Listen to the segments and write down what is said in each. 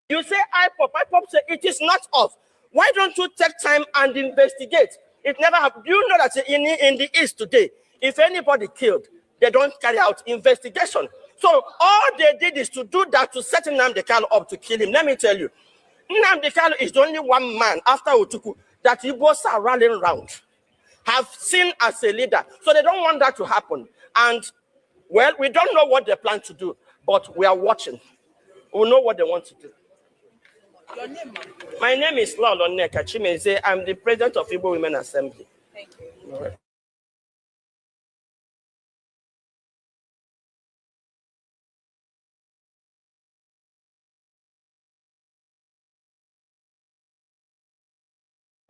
You say IPOP say it is not us. Why don't you take time and investigate? It never happened. Do you know that in the East today, if anybody killed, they don't carry out investigation. So all they did is to do that to set Nnamdi Kanu up to kill him. Let me tell you, Nnamdi Kanu is the only one man after Otuku that Igbos are rallying around, have seen as a leader. So they don't want that to happen. And, well, we don't know what they plan to do, but we are watching. We know what they want to do. Your name, ma'am? My name is Nneka Chimezi. I'm the president of Igbo Women Assembly. Thank you. All right.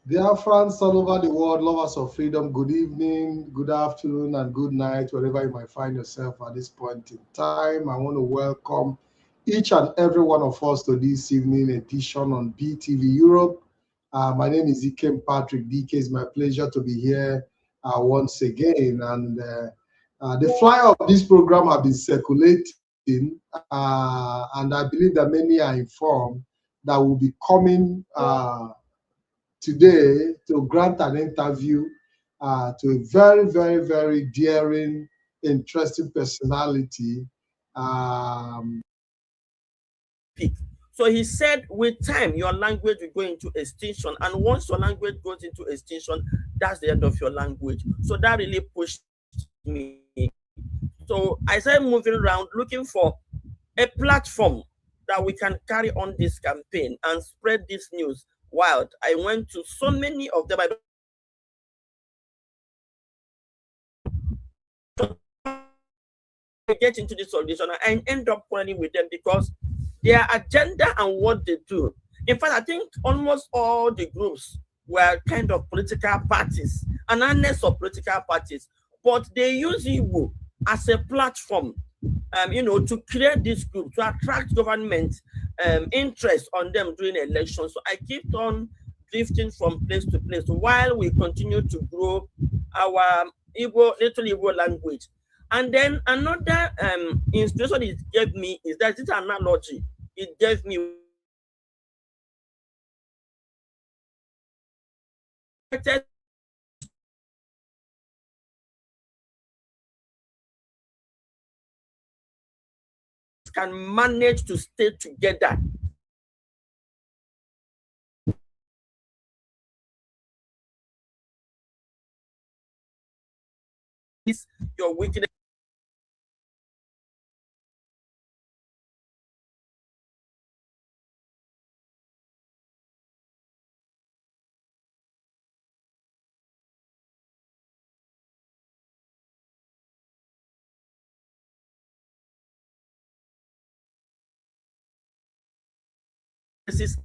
Dear friends all over the world, lovers of freedom, good evening, good afternoon, and good night, wherever you might find yourself at this point in time. I want to welcome each and every one of us to this evening edition on BTV Europe. My name is Ikem Patrick DK. It's my pleasure to be here once again. And the flyer of this program has been circulating, and I believe that many are informed that will be coming today to grant an interview to a very, very, very daring, interesting personality. So he said, with time, your language will go into extinction. And once your language goes into extinction, that's the end of your language. So that really pushed me. So I started moving around looking for a platform that we can carry on this campaign and spread this news wild. I went to so many of them. I don't get into this organization and end up quarreling with them because their agenda and what they do. In fact, I think almost all the groups were kind of political parties, an honest of political parties, but they use Igbo as a platform, to create this group, to attract government interest on them during elections. So I keep on drifting from place to place while we continue to grow our little Igbo language. And then another inspiration it gave me is that this analogy it gave me can manage to stay together. Your weakness. Is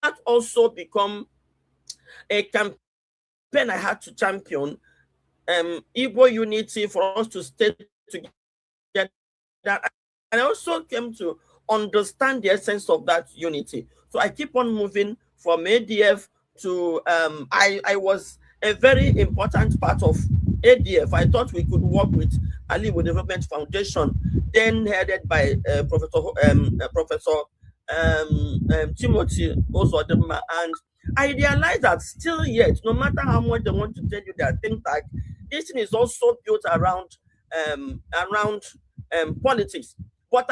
that also become a campaign I had to champion Igbo unity for us to stay together. And I also came to understand the essence of that unity. So I keep on moving from ADF to I was a very important part of ADF. I thought we could work with Aliwo Development Foundation, then headed by Professor Timothy Osodema. And I realized that still yet, no matter how much they want to tell you their think tank, this thing is also built around politics. But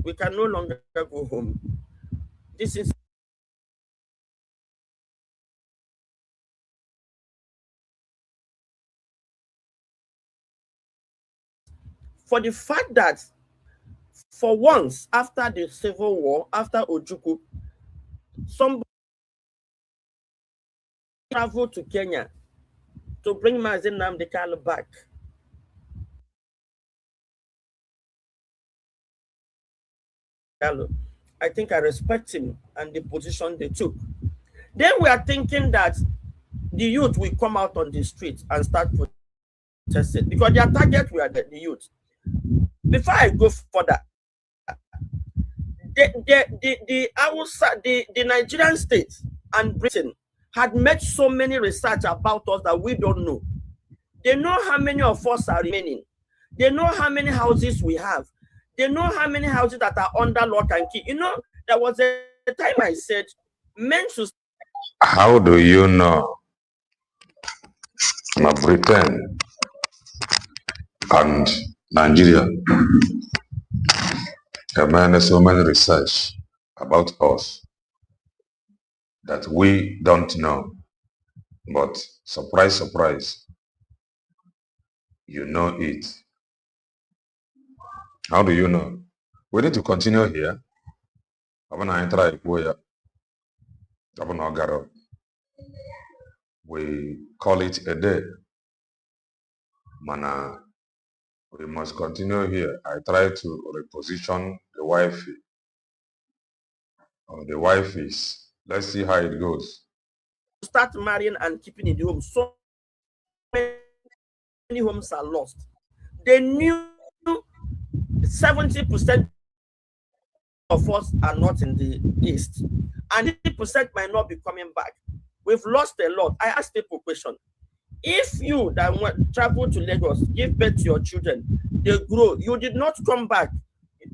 we can no longer go home. This is for the fact that For once, after the Civil War, after Ojukwu, somebody traveled to Kenya to bring Mazi Nnamdi Kanu back. I think I respect him and the position they took. Then we are thinking that the youth will come out on the streets and start protesting because their target were the youth. Before I go further, the Nigerian state and Britain had made so many research about us that we don't know. They know how many of us are remaining. They know how many houses we have. They know how many houses that are under lock and key. You know, there was a time I said, men should. How do you know? Britain and Nigeria have made so many research about us that we don't know. But surprise, surprise, you know it. How do you know? We need to continue here. We call it a day. Mana, we must continue here. I try to reposition the wife. The wife is. Let's see how it goes. Start marrying and keeping in the home. So many homes are lost. They knew 70% of us are not in the East, and 80% might not be coming back. We've lost a lot. I ask people a question. If you that travel to Lagos, give birth to your children, they grow, you did not come back.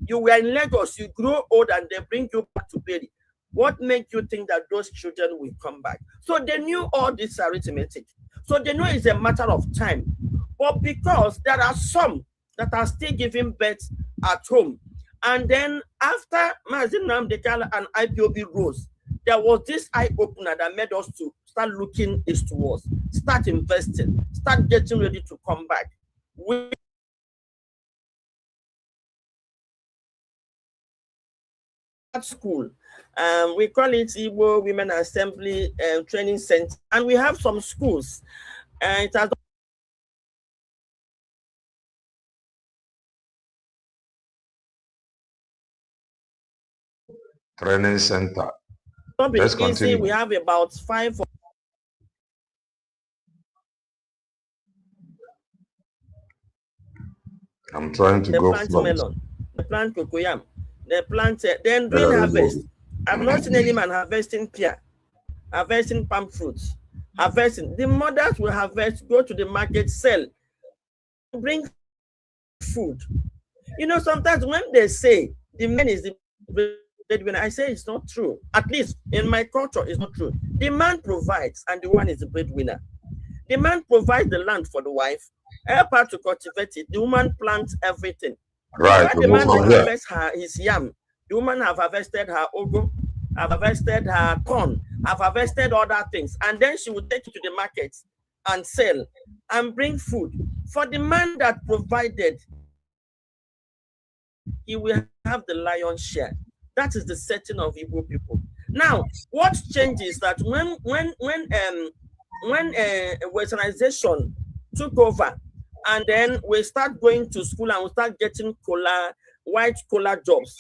You were in Lagos, you grow old, and they bring you back to Berry. What makes you think that those children will come back? So they knew all this arithmetic. So they know it's a matter of time. But because there are some that are still giving birth at home, and then after Mazi Nnamdi Kanu and IPOB rose, there was this eye-opener that made us to start looking eastwards, start investing, start getting ready to come back. At school, we call it Igbo Women Assembly Training Center, and we have some schools. It has training center. Let's continue. We have about 5. I'm trying to they go plant from melon, they plant cocoyam, they plant then doing harvest. I've not seen any man harvesting pear, harvesting palm fruits, harvesting. The mothers will harvest, go to the market, sell, bring food. You know, sometimes when they say the man is the breadwinner, I say it's not true. At least in my culture, it's not true. The man provides, and the woman is the breadwinner. The man provides the land for the wife, help her to cultivate it. The woman plants everything. Right. The man will harvest his yam. The woman have harvested her ugu, have harvested her corn, have harvested other things, and then she will take it to the market and sell and bring food. For the man that provided, he will have the lion's share. That is the setting of Igbo people. Now, what changes that when Westernization took over, and then we start going to school and we start getting white collar jobs.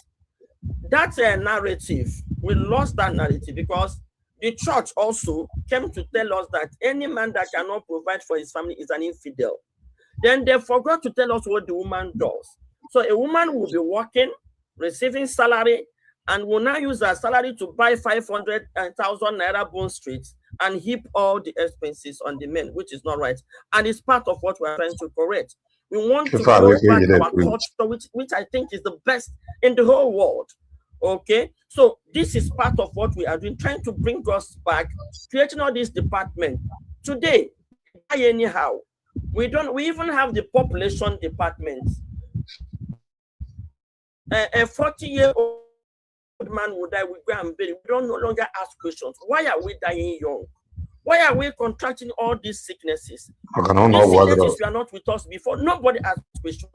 That narrative, we lost that narrative because the church also came to tell us that any man that cannot provide for his family is an infidel. Then they forgot to tell us what the woman does. So a woman will be working, receiving salary, and will now use her salary to buy 500,000 naira Bond Street and heap all the expenses on the men, which is not right. And it's part of what we're trying to correct. We want to go back to our culture, which I think is the best in the whole world. Okay, so this is part of what we are doing, trying to bring us back, creating all these departments. Today, anyhow, we even have the population department. A 40-year-old man would die, we go and bury. We don't no longer ask questions. Why are we dying young? Why are we contracting all these sicknesses? These sicknesses were not with us before. Nobody asked questions.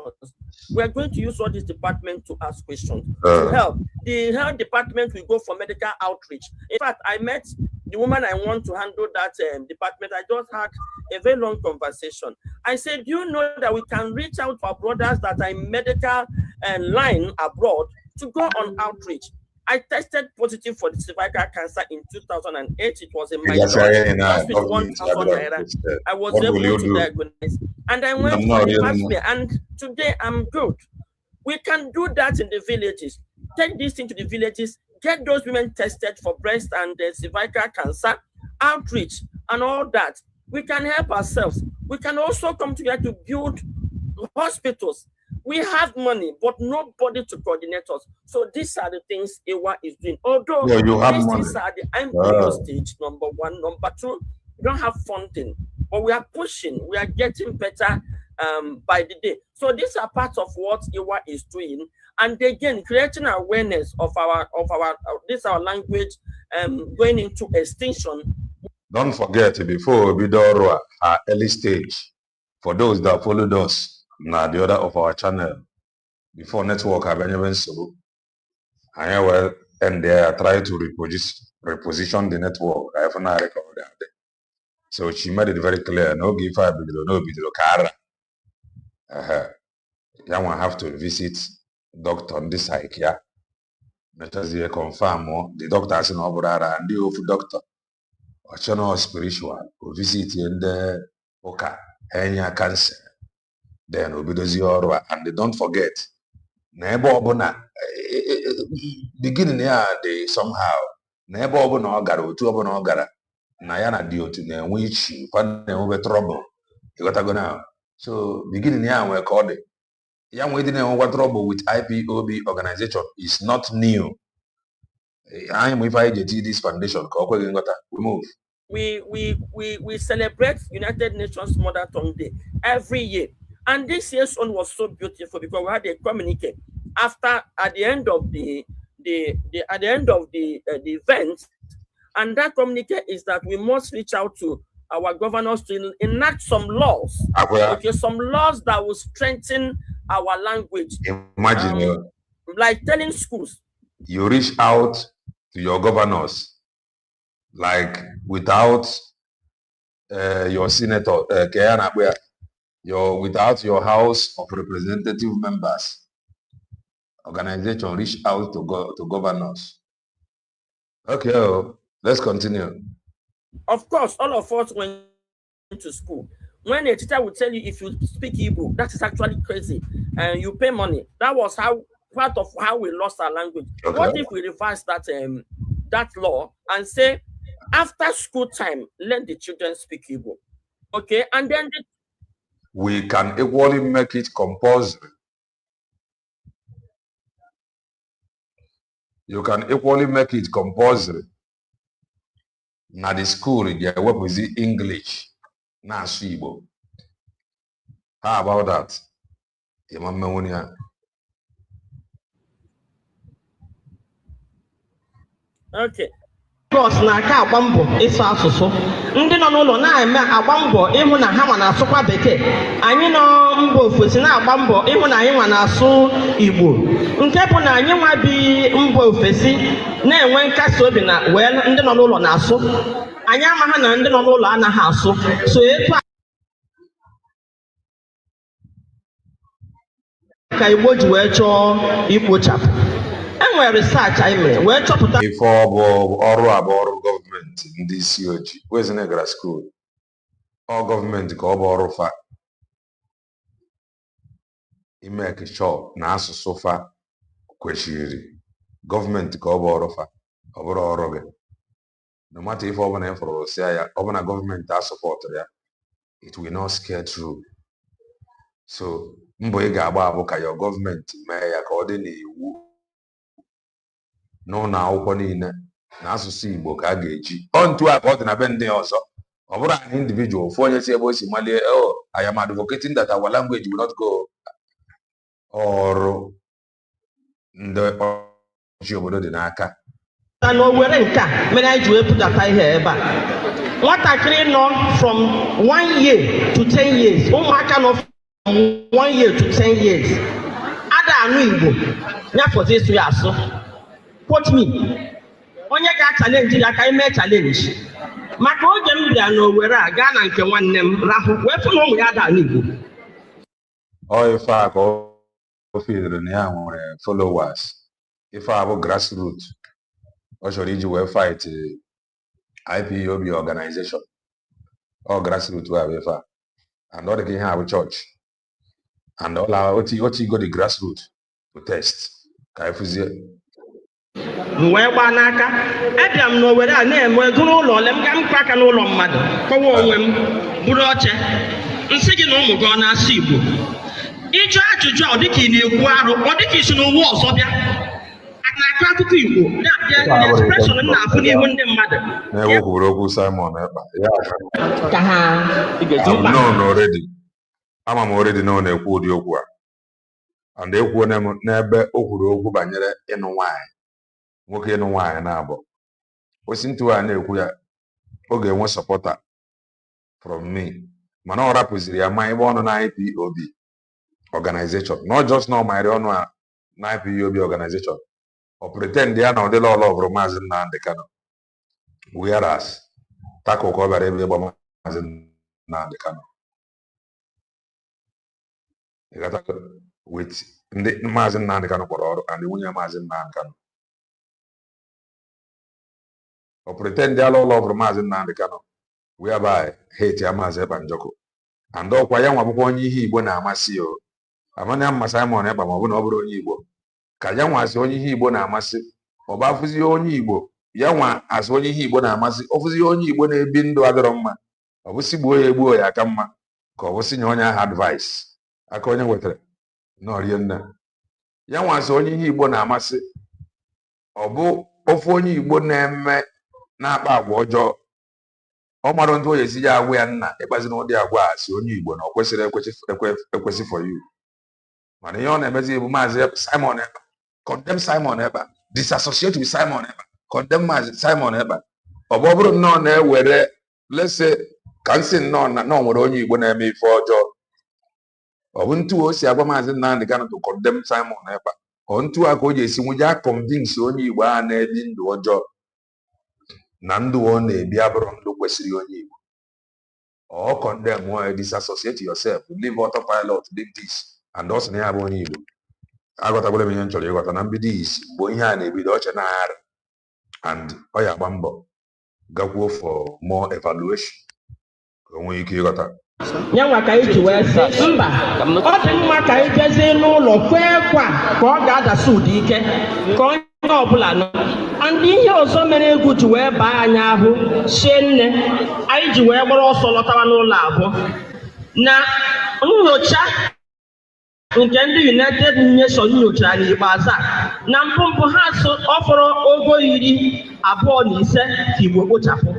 We are going to use all this department to ask questions to help. The health department will go for medical outreach. In fact, I met the woman I want to handle that department. I just had a very long conversation. I said, do you know that we can reach out to our brothers that are in medical line abroad to go on outreach? I tested positive for the cervical cancer in 2008. It was in my church. Just with 1,000 naira, I was able to diagnose. And I went for the past year, and today I'm good. We can do that in the villages. Take this into the villages, get those women tested for breast and cervical cancer, outreach, and all that. We can help ourselves. We can also come together to build hospitals. We have money, but nobody to coordinate us. So these are the things EWA is doing. Although these things are the embryo stage, number one. Number two, we don't have funding, but we are pushing. We are getting better by the day. So these are parts of what EWA is doing. And again, creating awareness of our language going into extinction. Don't forget, before we do our early stage, for those that followed us, now the other of our channel, before network have anyone so I will and they try to reposition the network. I have not recorded that. So she made it very clear, no give her no video car. You will have to visit doctor on this side here. Let us confirm the doctor has no brother and the doctor. Or channel spiritual or visit in the any cancer. Then obidozi ọrụ and don't forget na ebe ọbụla beginning ya dị somehow na ebe ọbụla ọ gara otu ọbụla ọ gara na ya na dị otu na-enwe ichi kwa na-enwe trouble ịghọtago na so beginning ya nwee ka ọ dị ya nwee dị na-enwekwa trouble with IPOB organization is not new. anyị mụ ife anyị ji eti this foundation ka ọ kweghị nghọta we move. We celebrate United Nations Mother Tongue Day every year. And this year's one was so beautiful because we had a communique after at the end of the event, and that communique is that we must reach out to our governors to enact some laws, okay, some laws that will strengthen our language. Imagine like telling schools. You reach out to your governors, like without your senator, without your House of Representative members, organization reach out to governors. Okay, let's continue. Of course, all of us went to school. When a teacher would tell you if you speak Igbo, that is actually crazy, and you pay money. That was part of how we lost our language. Okay. What if we reverse that law and say after school time, let the children speak Igbo? Okay, and then we can equally make it compulsory. You can equally make it compulsory. Now the school, they work English, not Igbo. How about that? Okay. Because na-aka agba mbọ ịsụ asụsụ ndị nọ n'ụlọ na-eme agba mbọ ịhụ na ha nwa na-asụkwa bekee anyị nọ mba ofesi na-agba mbọ ịhụ na anyị nwa na-asụ Igbo nke bụ na anyị nwa bi mba ofesi na-enwe nkasi obi na wee ndị nọ n'ụlọ na-asụ anyị amaghị na ndị nọ n'ụlọ anaghị asụ so etu ka Igbo ji wee chọọ ikpochapụ. Research I made. Before ọrụ gọọmenti ndị isi ojii wezi na-egara school all gọọmenti ka ọ bụ ọrụ fa ime ka sure na asụsụ fa kwesịrị gọọmenti ka ọ bụ ọrụ fa ọ bụrụ ọrụ gị no matter ife ọbụla ịfọrọ si ya ọbụla gọọmenti a sọpọtụrụ ya it will not scare through so mbọ ị ga-agba abụ ka ya gọọmenti mee ya ka ọ dị n'iwu n'ụlọ akwụkwọ niile na asụsụ Igbo ka a ga-eji ontu a ka ọ dị na be ndị ọzọ ọ bụrụ anyị individual ofu onye si ebe o si malie I am advocating that our language will not go ọrụ ndị ọchịchị obodo dị n'aka na o were nke a mere anyị ji wee pụtata ihe ebe a What I know from 1 year to 10 years. Umaka no from 1 year to 10 years. Ada anu Igbo. Nya for this year so. Quote me. Onye ga challenge ya ka ime challenge. Maka oge m bịa n'Owerri a gaa na nke nwanne m rahụ wee fụ na ụmụ ya ada anu Igbo. Ọ ife a ka o fidere na ya nwere followers. Ife a bụ grassroots. Ọ chọrọ iji wee fight IPOB organization. All grassroots were ife. And all the ihe a bụ church. And all our oti go the grassroots to test. Ka efuzie. Wee gba n'aka abịa m n'Owerri a na-eme gụrụ ụlọ ole m ga mkpa aka n'ụlọ mmadụ kọwa onwe m bụrụ oche nsị gị na ụmụ gị ọ na-asụ Igbo ịjụ ajụjụ ọ dịka ị na-ekwu arụ ọ dịka isi n'ụwa ọzọ bịa na-akụ akụkọ Igbo na-abịa expression na-afụ n'ihu ndị mmadụ na-ewu kwuru okwu Simon Ekpa ka ha already ama m already na ọ na-ekwu ụdị okwu a and ekwuo n'ebe o kwuru okwu banyere ịnụ nwaanyị nwoke ịnụ nwaanyị na-abụ osi ntụ a na-ekwu ya ọ ga-enwe supporter from me mana ọ rapụziri ya ma ebe ọnụ na IPOB organization not just now my ọnụ na IPOB organization or pretend ya na ọdịla ọla ọbụrụ Maazị Nnamdi Kanu whereas tako ka ọ bịara ebe ịgba Maazị Nnamdi Kanu with ndị Maazị Nnamdi Kanu kpọrọ ọrụ and nwunye Maazị Nnamdi Kanu or pretend ya all over Maazị Nnamdi Kanu whereby hate ya Maazị Ekpa Njọkụ and ọkwa ya nwa bụkwa onye ihe Igbo na-amasị o amanya mma Simon Ekpa ma ọ bụ na ọ bụrụ onye Igbo ka ya nwa asị onye ihe Igbo na-amasị ọ bụ afụzi onye Igbo ya nwa asị onye ihe Igbo na-amasị ọfụzi onye Igbo na-ebi ndụ adịrọ mma ọ bụ si gbuo ya egbuo ya aka mma ka ọ bụ si nye onye ahụ advice aka onye wetara na rie nne ya nwa asị onye ihe Igbo na-amasị ọ bụ ofu onye Igbo na-eme na-akpa agwa ọjọọ ọ mara ntụ onye esi ya agwa ya nna ịkpazi n'ụdị agwa a si onye Igbo na ọ kwesịrị ekwesị for you mana ihe ọ na-emezi bụ Maazị Simon Ekpa condemn Simon Ekpa disassociate with Simon Ekpa condemn Maazị Simon Ekpa ọ bụrụ nnọọ na-ewere lese ka nsị nnọọ na nwere onye Igbo na-eme ife ọjọọ ọ bụ ntu o si agwa Maazị Nnamdi Kanu to condemn Simon Ekpa ọ ntu a ka o ji esi nwụja convince onye Igbo a na-ebi ndụ ọjọọ na ndụ ọ na-ebi abụrụ ndụ kwesịrị onye Igbo ọ condemn or disassociate yourself leave autopilot leave this and also na ya bụ onye Igbo agọtagbara m ihe m chọrọ ịghọta na mbido isi mgbe ihe a na-ebido ọche na-aghara and ọ ya agba mbọ gakwuo for more evaluation ka o nwee ike ịghọta nyanwa ka iji wee sị mba ọ dị mma ka anyị jezie n'ụlọ kwee kwa ka ọ ga-adasi ụdị ike ka onye ọbụla nọ ndị ihe ọzọ mere egwu ji wee baa anyị ahụ shie nne anyị ji wee gbara ọsọ lọtawa n'ụlọ abụọ na nyocha nke ndị United Nations nyochara n'ikpeazụ a na mbụ ha ọfọrọ ogo 25 ka Igbo kpochapụ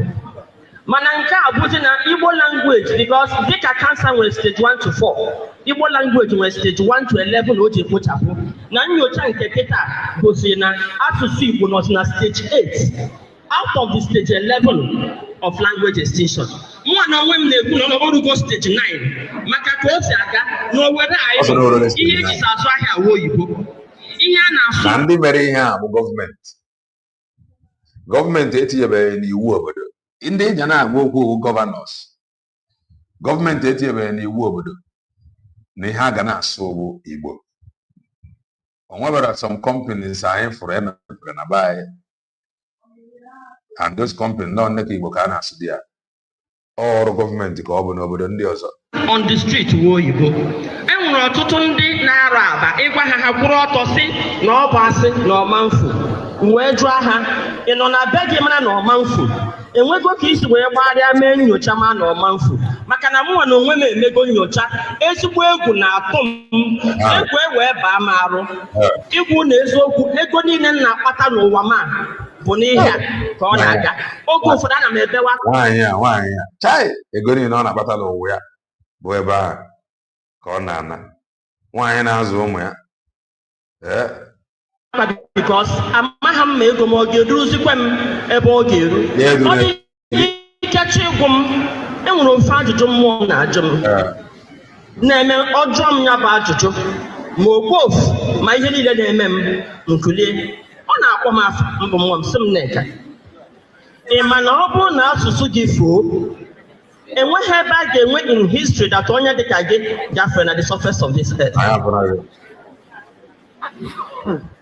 mana nke a bụzi na Igbo language because dịka cancer nwere stage 1 to 4 Igbo language nwere stage 1 to 11 na o ji ekpochapụ na nyocha nke kịta gosiri na asụsụ Igbo nọ na stage 8 out of the stage 11 of language extinction. Nwa na onwe m na-ekwu na ọ bụrụgo stage 9 maka ka o si aga n'Owerri anyị ihe eji azụ ahịa awa oyibo ihe a na-asụ na ndị mere ihe a bụ gọọmenti etinyebeghị n'iwu obodo ndị eji na-agwa okwu gọvanọs gọọmenti etinyebeghị n'iwu obodo na ihe a ga na-asụ bụ Igbo o nwebara some companies anyị fụrụ emepere na be anyị and those companies nọ Nneka Igbo ka a na-asụ dị ya ọrụ gọọmenti ka ọ bụ n'obodo ndị ọzọ on the street wuo oyibo enwere ọtụtụ ndị na-arụ aba ịgwa ha kwụrụ ọtọ si na ọ bụ asị na ọma mfu wee jụọ ha ị nọ na be gị mara na ọma mfu enwego ka isi wee gbagharịa mee nyocha ma na ọma mfu maka na mụnwa na onwe m emego nyocha ezigbo egwu na-atụ m egwu wee baa m arụ igwu na eziokwu ego niile m na-akpata n'ụwa ma bụ n'ihe a ka ọ na-aga oge ụfọdụ ana m ebewa nwaanyị a chai ego niile ọ na-akpata n'ụwa ya bụ ebe ahụ ka ọ na-ana nwaanyị na-azụ ụmụ ya because amaghị m ma ego m ọ ga-eduruzikwa m ebe ọ ga-eru ọ dị catch gum and will find to more najum. Name Odrum Yabajo, more both my leader name, Mukuli, on our Poma, some Nneka. A man open now to Sugifu, and what have I gained in history that only the Kage Gaffin at the surface of this earth?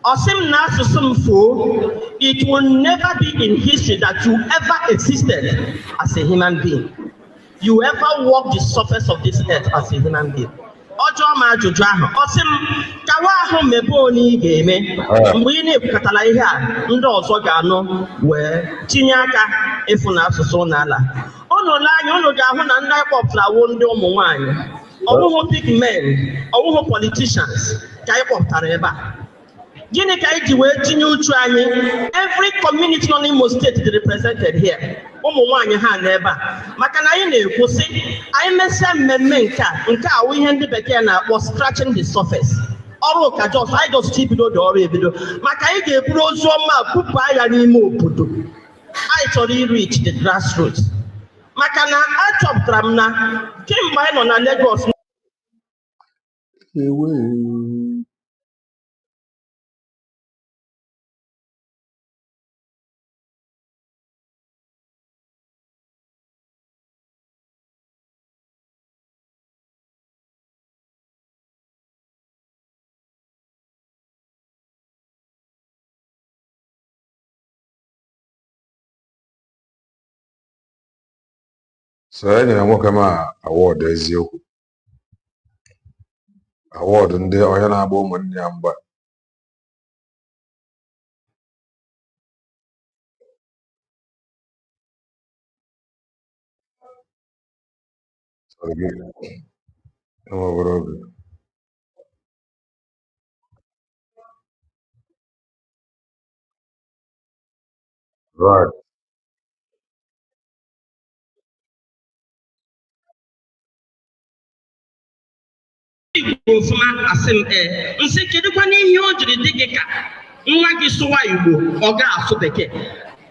Osim na some fool, it will never be in history that you ever existed as a human being. You ever walk the surface of this earth as a human being. Ojo ma juju ahụ. Osim kawa ahụ mebe oni ga-eme. Mgbe ị na-ekwukọtala ihe a, ndị ọzọ ga-anọ wee tinye aka efu na asụsụ n'ala. Unu lee anya, unu ga-ahụ na ndị akpọpụtawo ndị ụmụ nwaanyị. Ọwụhụ big men, ọwụhụ politicians ka anyị kpọpụtara ebe a. Gịnị ka anyị ji wee tinye uchu anyị? Every community nọ n'Imo State is represented here. Ụmụ nwaanyị ha n'ebe a. Maka na anyị na-ekwu sị, anyị mesịa mmemme nke a wụ ihe ndị bekee na-akpọ scratching the surface. Ọrụ ụka jos, anyị just ibido dị ọrụ ebido. Maka anyị ga-eburu ozu ọma bupụ agha n'ime obodo. Anyị chọrọ reach the grassroots. Maka na achọpụtara m na kemgbe anyị nọ na Lagos. So enyi nwoke ma award eziokwu. Award ndị onye na-agba ụmụnne ya mgba. Right. Ofuma asem nse kedukwa n'ihe o jiri dị gị ka nwa gị sụwa Igbo ọ ga-asụ bekee.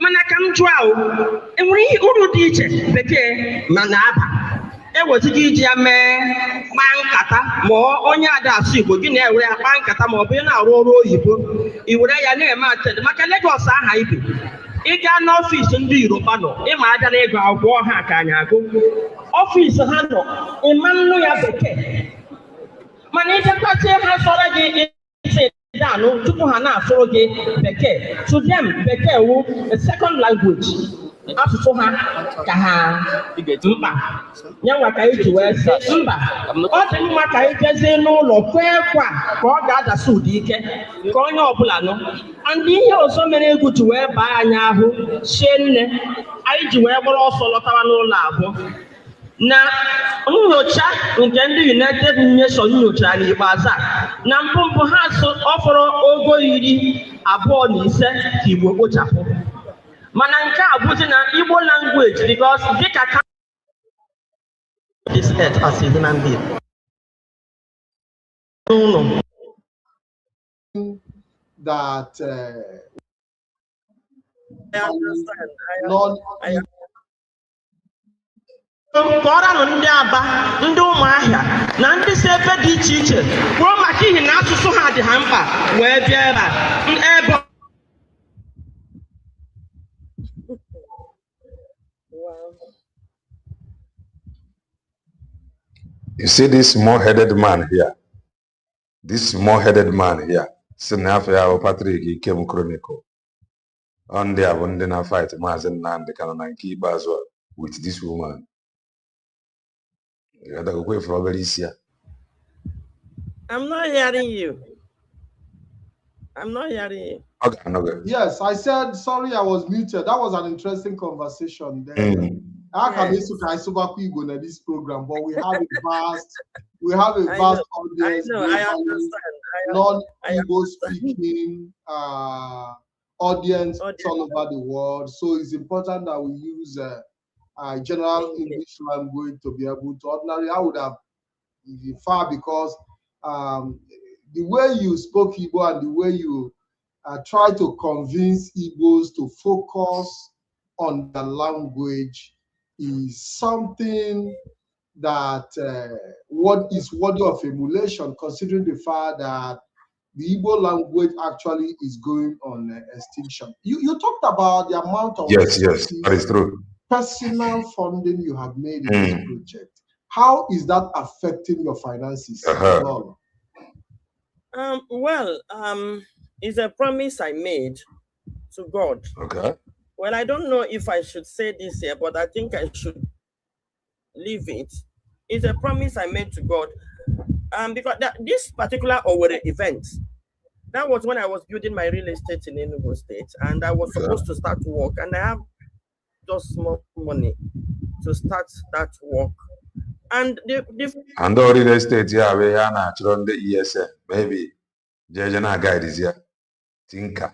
Mana ka m jụọ ahụ, enwere ihe uru dị iche bekee ma na-aba. Ewezụga iji ya mee kpaa nkata ma onye ada asụ Igbo gị na-ewere ya kpaa nkata ma ọ bụ ị na-arụ ọrụ oyibo i were ya na-eme atendị maka Lagos aha ibe. Ị gaa n'ọfịs ndị Yoruba nọ ịma aja na ego agwọ ha ka anyị agụ. Ọfịs ha nọ ịma nnu ya bekee. Mana ịjekọta ha sọrọ gị isi danụ tupu ha na-asụrụ gị bekee. To them, bekee wụ a second language. Asụsụ ha ka ha mkpa. Nyanwa ka iji wee sị mba. Ọ dị mma ka anyị jezie n'ụlọ kwee kwa ka ọ ga-adasi ụdị ike ka onye ọbụla nọ. And ihe ọzọ mere egwu ji wee baa anyị ahụ shie nne. Anyị ji wee gbara ọsọ lọtawa n'ụlọ abụọ. Na nyocha nke ndị United Nations nyochara n'ikpeazụ na mbụ ha ọfọrọ ogo 25 ka Igbo kpochapụ. Mana nke a bụzi na Igbo language because dịka this earth as a human being. That I understand. Kọọranụ ndị Aba, ndị Ụmụahịa na ndị si ebe dị iche iche kwuo maka ihe na asụsụ ha dị ha mkpa wee bịa ebe You see this small-headed man here. This small-headed man here. Sinafia Patrick Ikem Chronicle. On the Abundant fight, Mazen Nan, the Canon keep as well with this woman. You gotta go away from Alicia. I'm not hearing you. I'm not hearing you. Okay, okay. Yes, I said sorry, I was muted. That was an interesting conversation there. I can this program, but we have a vast audience. I understand. Non-Igbo speaking audience all over the world. So it's important that we use general English language to be able to. Ordinarily, I would have far because the way you spoke Igbo and the way you try to convince Igbos to focus on the language is something that what is worthy of emulation, considering the fact that the Igbo language actually is going on extinction. You talked about the amount of yes, that is true. Personal funding you have made in this project. How is that affecting your finances? Well, it's a promise I made to God. Okay. Well, I don't know if I should say this here, but I think I should leave it. It's a promise I made to God. Because this particular Owerri event, that was when I was building my real estate in Enugu State, and I was supposed to start work, and I have just small money to start that work. And the real estate, yeah, we are not run the ESN, maybe. Jejana guide is here. Tinker.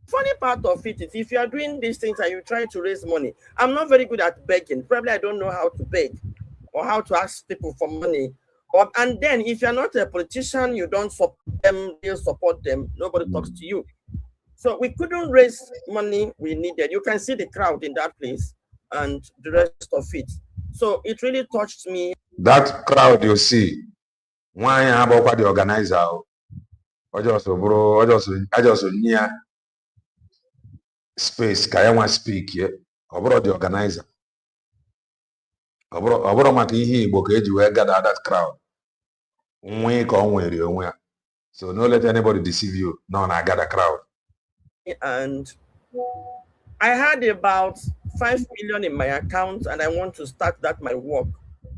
Funny part of it is if you are doing these things and you try to raise money, I'm not very good at begging. Probably I don't know how to beg or how to ask people for money. And then if you're not a politician, you don't support them, you support them, nobody talks to you. So we couldn't raise money we needed. You can see the crowd in that place and the rest of it. So it really touched me. That crowd you see, why about the organizer? I just near space. Can I want speak here? About the organizer. About my here, you gather that crowd. So don't let anybody deceive you. No, I got a crowd. And I had about 5 million in my account, and I want to start that my work.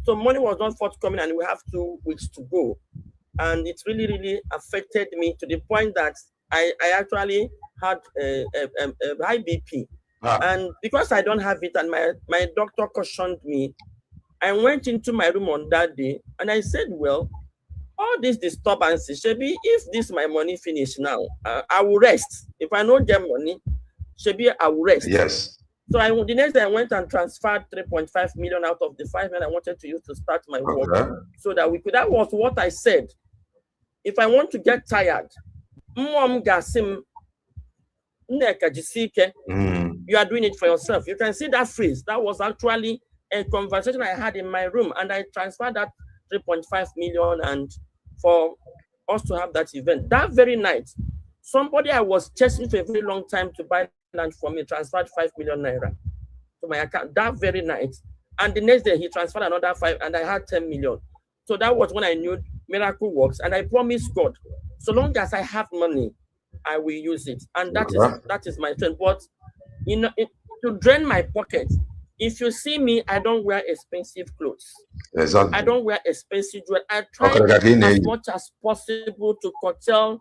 So money was not forthcoming, and we have 2 weeks to go. And it really, really affected me to the point that I actually had a high BP. And because I don't have it, and my doctor cautioned me, I went into my room on that day, and I said, well, all these disturbances, Shebi, if this my money finish now, I will rest. If I don't get money, Shebi, I will rest. Yes. So the next day I went and transferred 3.5 million out of the 5 million I wanted to use to start my work, so that we could. That was what I said. If I want to get tired, Mom Gasim, Nneka Chimezi, you are doing it for yourself. You can see that phrase. That was actually a conversation I had in my room, and I transferred that 3.5 million and for us to have that event. That very night, somebody I was chasing for a very long time to buy land for me transferred 5 million naira to my account that very night. And the next day he transferred another 5, and I had 10 million. So that was when I knew miracle works. And I promised God, so long as I have money, I will use it. And that is my strength. But you know, to drain my pocket, if you see me, I don't wear expensive clothes. Exactly. I don't wear expensive jewelry. I try as much as possible to curtail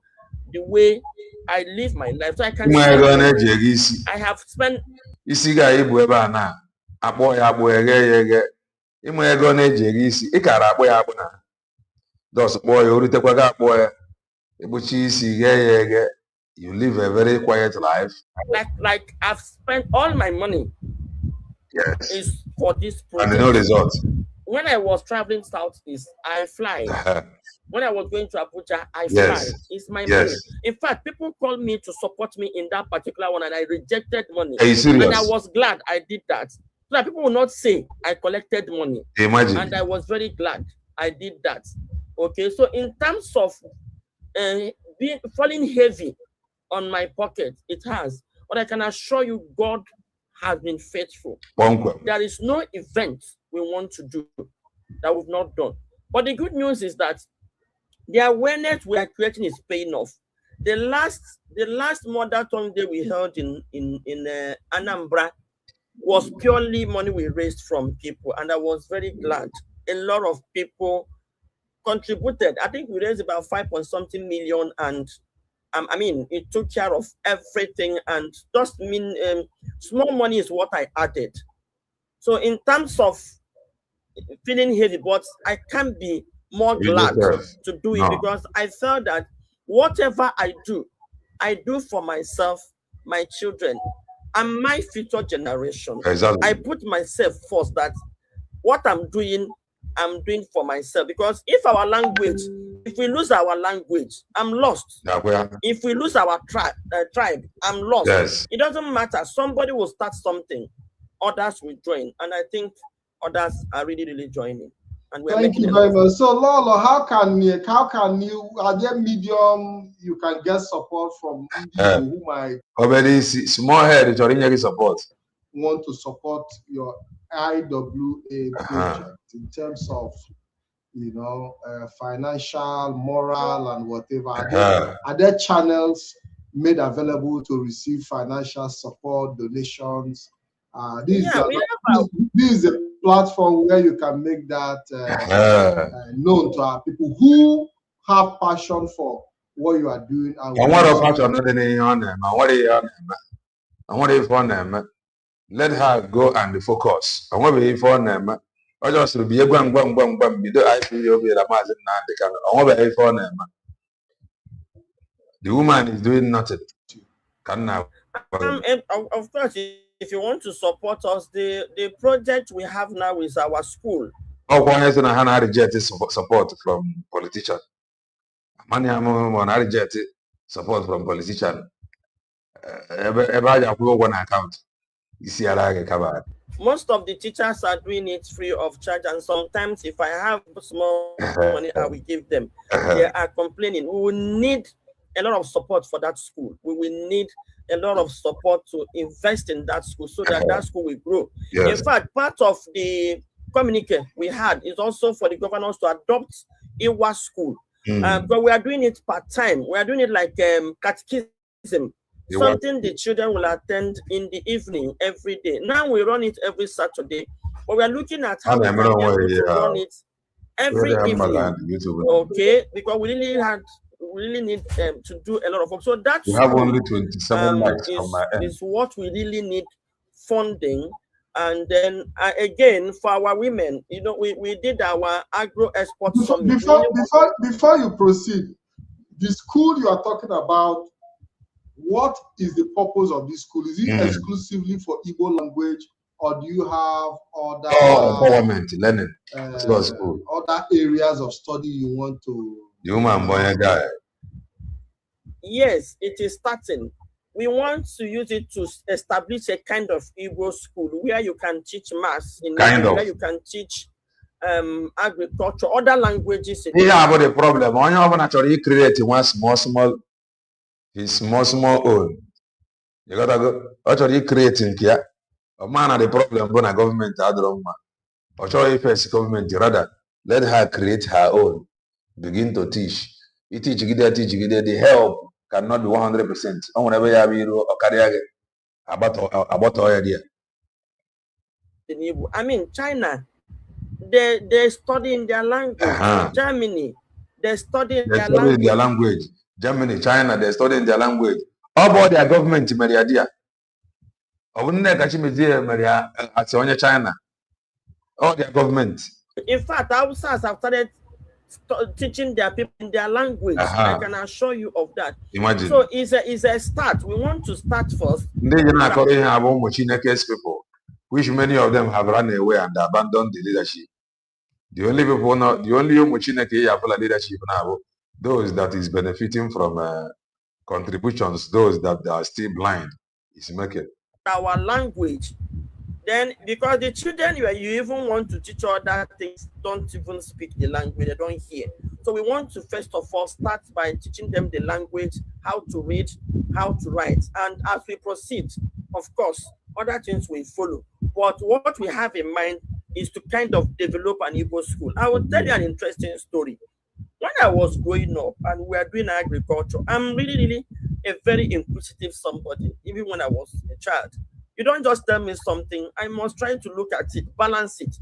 the way I live my life. So I can say I have spent. You live a very quiet life. Like I've spent all my money. Yes. Is for this project. And no result. When I was traveling southeast, I fly. When I was going to Abuja, I fly. Yes. It's my money. In fact, people called me to support me in that particular one, and I rejected money. Are you serious? And I was glad I did that. So that people will not say I collected money. Imagine. And I was very glad I did that. Okay, so in terms of falling heavy on my pocket, it has. But I can assure you, God has been faithful. There is no event we want to do that we've not done. But the good news is that the awareness we are creating is paying off. The last Mother Tongue Day we held in Anambra was purely money we raised from people, and I was very glad. A lot of people contributed. I think we raised about 5-something million, and I mean, it took care of everything, and just small money is what I added. So in terms of feeling heavy, but I can't be more glad to do it because I felt that whatever I do for myself, my children, and my future generation. Exactly. I put myself first, that what I'm doing for myself. Because if we lose our language, I'm lost. If we lose our tribe, I'm lost. Yes. It doesn't matter. Somebody will start something, others will join. And I think others are really joining. And we're Thank making you a lot very of much. So Lolo, how can you, are there medium you can get support from people who might Already small head is already support. want to support your IWA project in terms of, you know, financial, moral, and whatever? Are there channels made available to receive financial support, donations? This is a platform where you can make that known to our people who have passion for what you are doing. And let her go and focus. I want to be for them. I just will be a bang. The woman is doing nothing. Of course, if you want to support us, the project we have now is our school. Oh, why isn't I reject support from politicians? Money I'm on reject support from politicians. One account. You see, I like covered. Most of the teachers are doing it free of charge, and sometimes if I have small money, I will give them. They are complaining. We will need a lot of support for that school. We will need a lot of support to invest in that school so that that school will grow. Yes. In fact, part of the communique we had is also for the governors to adopt Iwa school. But we are doing it part-time. We are doing it like catechism. Something the children will attend in the evening every day. Now we run it every Saturday, but we are looking at how we can be able to run it every evening. Okay, because we really need to do a lot of work. So that's have only 27 is what we really need funding. And then again, for our women, you know, we did our agro export summit. Before you proceed, the school you are talking about, what is the purpose of this school? Is it exclusively for Igbo language, or do you have other government learning other areas of study you want to? Yes, it is starting. We want to use it to establish a kind of Igbo school where you can teach maths, where you can teach agriculture, other languages. Yeah, but the problem, when you actually create one small own. You gotta go actually creating here. A man had the problem when a government had wrong man. Or show first government rather let her create her own. Begin to teach. You teach the help cannot be 100%. On whenever you have or carry about idea. I mean, China, they study in their language. Germany, they study in their language. Germany, China, they study in their language. How about their government, Maria? Nneka Chimezi, China. All their government. In fact, Hausas have started teaching their people in their language. I can assure you of that. Imagine. So it's a start. We want to start first. People, which many of them have run away and abandoned the leadership. The only people not the only leadership now, those that is benefiting from contributions, those that are still blind, is making our language. Then, because the children you even want to teach other things don't even speak the language, they don't hear. So we want to first of all start by teaching them the language, how to read, how to write, and as we proceed, of course, other things will follow. But what we have in mind is to kind of develop an Igbo school. I will tell you an interesting story. When I was growing up and we were doing agriculture, I'm really a very inquisitive somebody, even when I was a child. You don't just tell me something, I must try to look at it, balance it.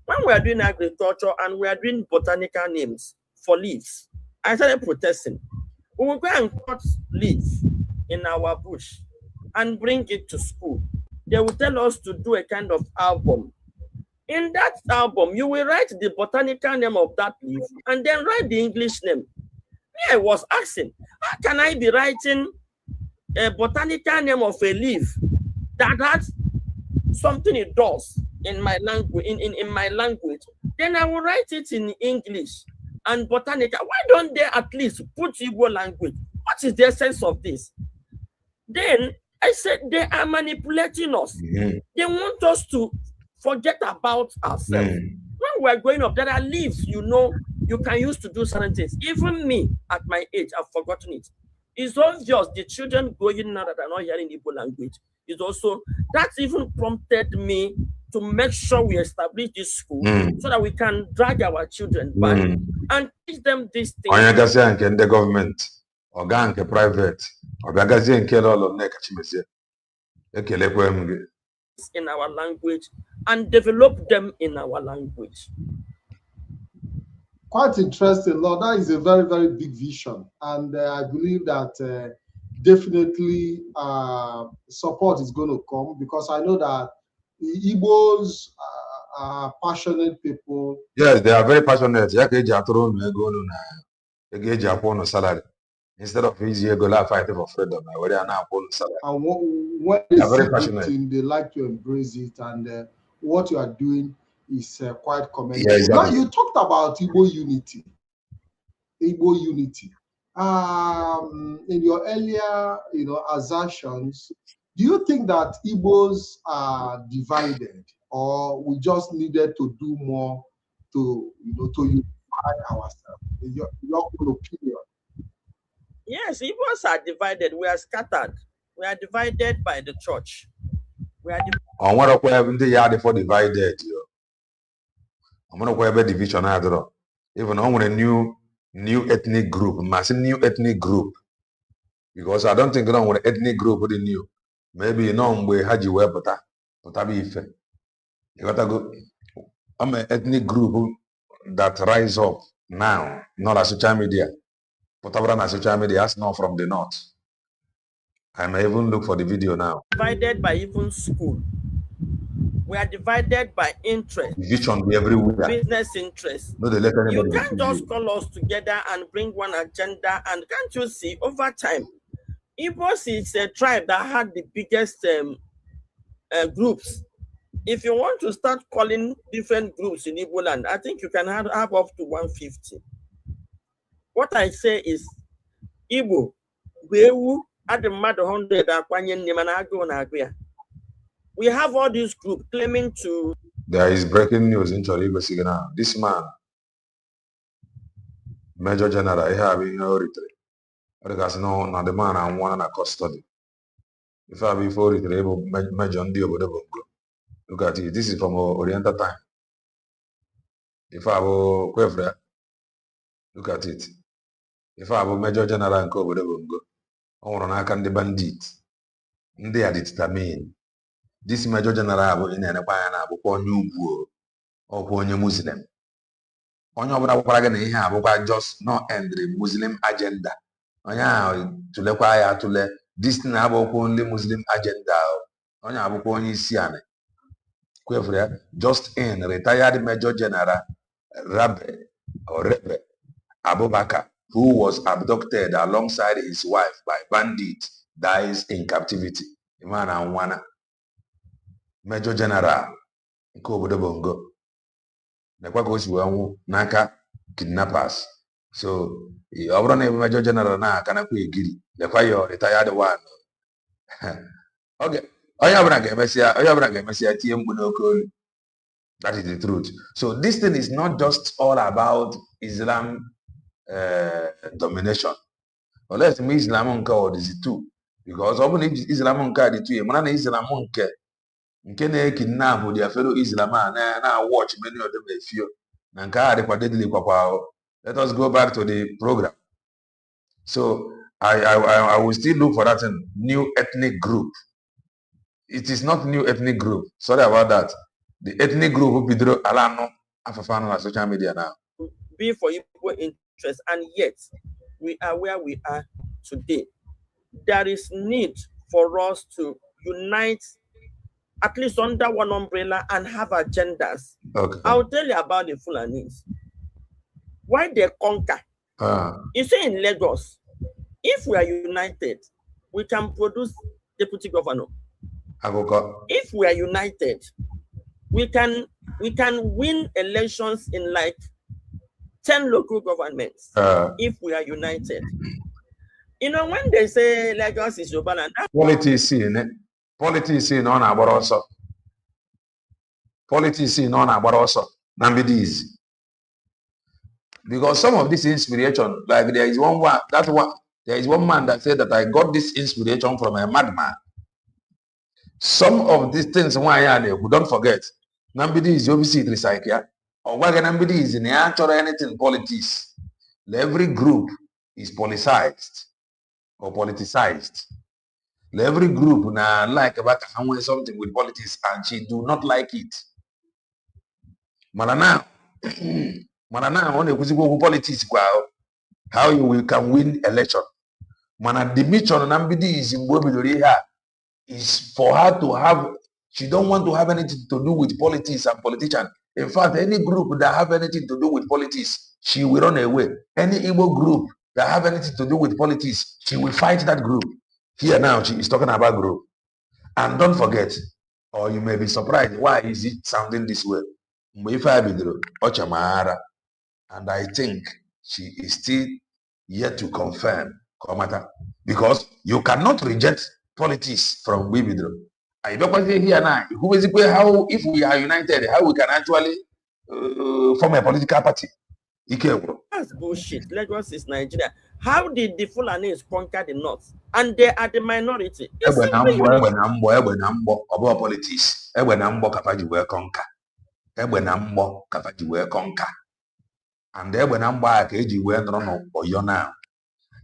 When we are doing agriculture and we are doing botanical names for leaves, I started protesting. We will go and cut leaves in our bush and bring it to school. They will tell us to do a kind of album. In that album, you will write the botanical name of that leaf and then write the English name. I was asking, how can I be writing a botanical name of a leaf that has something it does in my language, in my language? Then I will write it in English and botanical. Why don't they at least put Igbo language? What is the essence of this? Then I said they are manipulating us. They want us to forget about ourselves. When we're growing up, there are leaves, you know, you can use to do certain things. Even me, at my age, I've forgotten it. It's obvious the children growing now that are not hearing Igbo language is also, that even prompted me to make sure we establish this school so that we can drag our children back and teach them these things. Onye gasị nke ndị gọọmenti, ọga nke private, ọga gazie nke lọlọ Nneka Chimezi. Ekelekwe m gị. In our language and develop them in our language. Quite interesting, Lord. That is a very, very big vision. And I believe that definitely support is going to come, because I know that the Igbos are passionate people. Yes, they are very passionate. Salary. Instead of easy go fighting for freedom, where they are now salary. And when they see good thing, they like to embrace it. And what you are doing is quite commendable. Yeah, exactly. Now, you talked about Igbo unity. Igbo unity. In your earlier, assertions, do you think that Igbos are divided, or we just needed to do more to unify ourselves? Your own opinion. Yes, Igbos are divided. We are scattered. We are divided by the church. We are on what of where they are for divided. I'm gonna have a division. Even on a new ethnic group, massive new ethnic group. Because I don't think I don't want an ethnic group with the new. Maybe you know we had you wear, but I be fair. You gotta go. I'm an ethnic group that rise up now, not as social media. But on social media, that's not from the north. I may even look for the video now. Divided by even school. We are divided by interest. Vision be everywhere. Business interest. No, they let You can't just call us together and bring one agenda. And can't you see, over time, Igbos is a tribe that had the biggest groups. If you want to start calling different groups in Igbo land, I think you can have up to 150. What I say is, Igbo, Bewu, at the mother 100, we have all these groups claiming to. There is breaking news in Choribo Signal. This man, Major General, he have in retreat. Because no, the man I want a custody. If I before it, Major look at it. This is from Oriental time. If I go Quevra, look at it. If I go Major General and go with the bongo, I want to the bandit. They are determined. This Major General in an Apayana, upon you, or upon your Muslim. On your Wagana, just not end the Muslim agenda. To require to let this now only Muslim agenda. On your Pony Siane. Just in retired Major General Rabbe or Rebbe Abubakar, who was abducted alongside his wife by bandits, dies in captivity. Imana Wana. Major General Nkobodo Bongo. Nneka kidnappers. So you Major General na kana giri. The retired one. Okay. That is the truth. So this thing is not just all about Islam domination. Unless Islam or is it too. Because often Islam the two, man Islam nke kidnap their fellow Islam na watch many of them a few. Let us go back to the program. So I will still look for that new ethnic group. It is not new ethnic group. Sorry about that. The ethnic group will be Alano Afafano on social media now. Be for equal interest, and yet we are where we are today. There is need for us to unite at least under one umbrella and have agendas. Okay. I'll tell you about the Fulanis. Why they conquer? You see, in Lagos, if we are united, we can produce deputy governor. If we are united, we can win elections in like 10 local governments if we are united. You know, when they say Lagos is your balance, politics in on our also. Politics in on about also Nambidi's. Because some of this inspiration, like there is there is one man that said that I got this inspiration from a madman. Some of these things why we don't forget. Nambidi is obviously recycle. Or why Nambidi is in the answer anything politics. Every group is politicized or politicized. Every group now like about something with politics and she do not like it. Malana Malana on a politics how you can win election. Mana the mission Nambidi is in Bobidori is for her to have, she don't want to have anything to do with politics and politicians. In fact, any group that have anything to do with politics, she will run away. Any Igbo group that have anything to do with politics, she will fight that group. Here now, she is talking about group. And don't forget, or you may be surprised, why is it sounding this way? And I think she is still yet to confirm, because you cannot reject politics from Wibidro. I don't say here now, who is how if we are united, how we can actually form a political party. That's bullshit. Lagos is Nigeria. How did the Fulanis conquer the North? And they are the minority. It's politics. Conquer. And there when I'm back, you went on Oyo now.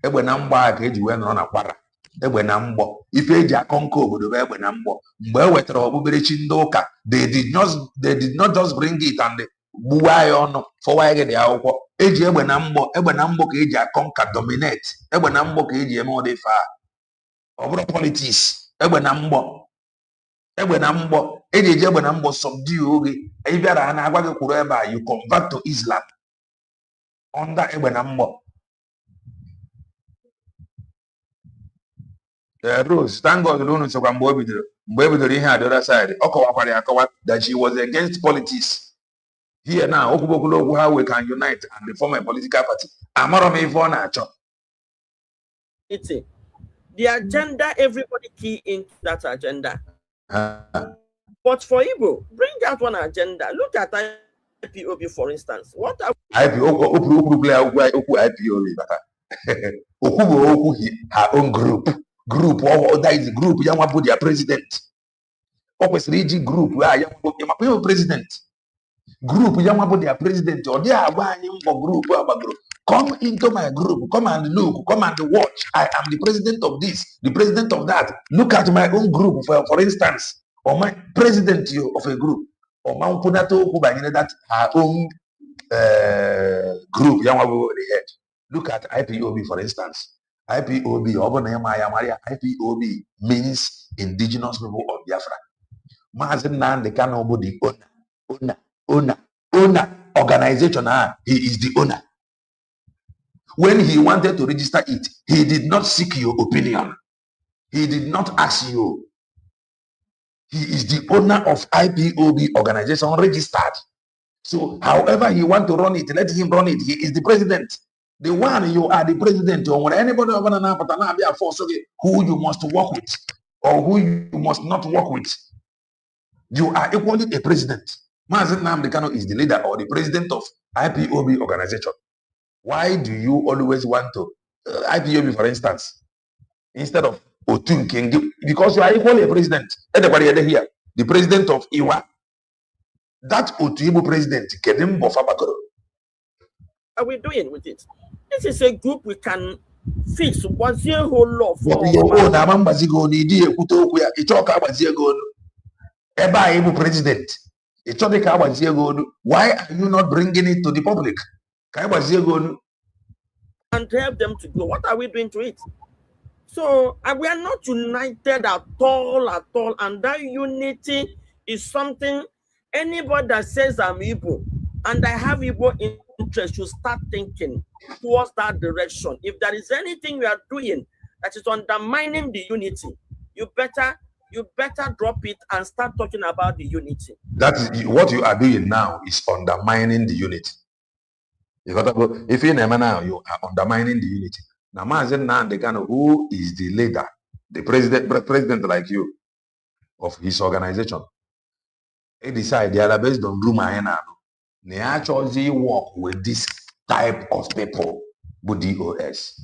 Egbe na mgba ka eji wee nọrọ na kwara egbe na mgbọ ife eji akọnka obodo bụ egbe na mgbọ mgbe e wetara okpukperechi ndị ụka they did not just bring it and gbuwa ya ọnụ fọwa ya dị akwụkwọ eji egbe na mgbọ ka eji akọnka dominate egbe na mgbọ ka eji eme ụdị ife a ọ bụrụ politics egbe na mgbọ eji egbe na mgbọ subdue oge ị bịara ha na-agwa gị kwuru ebe a you convert to Islam under egbe na mgbọ. Rose, thank God you so the other side. That she was against politics. Here now, how we can unite and form a political party. The agenda, everybody key into that agenda. But for Igbo, bring out one agenda. Look at IPOB, for instance. What are her own group. That is the group young about their president. Opposite group where young president. Group young about their president or they are buying for group. Come into my group, come and look, come and watch. I am the president of this, the president of that. Look at my own group, for instance, or my president of a group, or Mount Punato who by that her own group young about the head. Look at IPOB, for instance. IPOB means indigenous people of Biafra. Mazen the canobo the owner organization. He is the owner. When he wanted to register it, he did not seek your opinion. He did not ask you. He is the owner of IPOB organization registered. So however he want to run it, let him run it. He is the president. The one you are the president, or anybody over and force who you must work with or who you must not work with. You are equally a president. Mazen Nnamdi Kanu is the leader or the president of IPOB organization. Why do you always want to IPOB, for instance, instead of Otun King? Because you are equally a president. Everybody here, the president of Iwa. That Otuibo president, Kedim Bofabakoro. Are we doing with it? This is a group we can fix. What's your whole law for? President. Why are you not bringing it to the public? And help them to grow. What are we doing to it? So we are not united at all. And that unity is something anybody that says I'm Igbo and I have Igbo interest should start thinking towards that direction. If there is anything you are doing that is undermining the unity, you better drop it and start talking about the unity. That is what you are doing now is undermining the unity. If you never now, you are undermining the unity. Now, Mazen Nnamdi Kanu, who is the leader, the president like you of his organization, They decide they are based on room and they actually work with this type of people with DOS.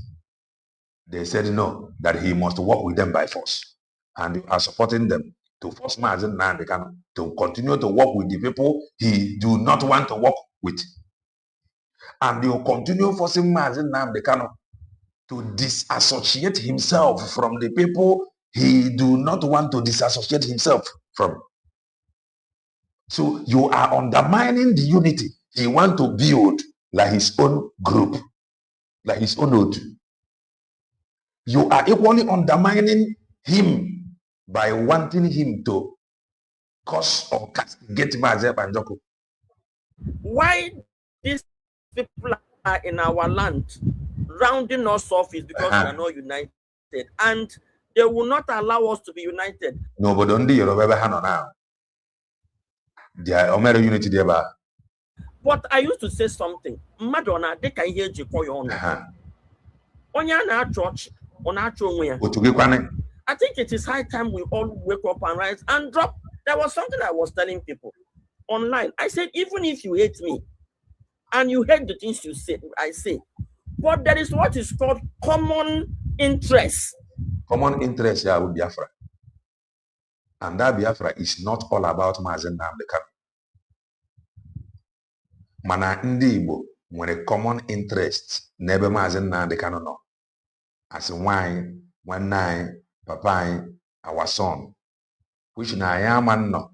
They said no, that he must work with them by force. And they are supporting them to force Mazen Nandekano to continue to work with the people he do not want to work with. And they will continue forcing Mazen Nandekano to disassociate himself from the people he do not want to disassociate himself from. So you are undermining the unity he want to build like his own group, like his own oath. You are equally undermining him by wanting him to cause or castigate Mazep and Joko. Why these people are in our land rounding us off is because we are not united, and they will not allow us to be united. No, but don't you ever hand on now? There are unity there. But I used to say something. Madonna, they can hear you call your own. Church, on our I think it is high time we all wake up and rise and drop. There was something I was telling people online. I said, even if you hate me and you hate the things you say, I say, but there is what is called common interest. Common interest, yeah, with Biafra. And that Biafra is not all about Mazen Namdekan. Mana ndị Igbo nwere common interest n'ebe Mazen Namdekan no. As wine, one night, papa, our son, which na yaman no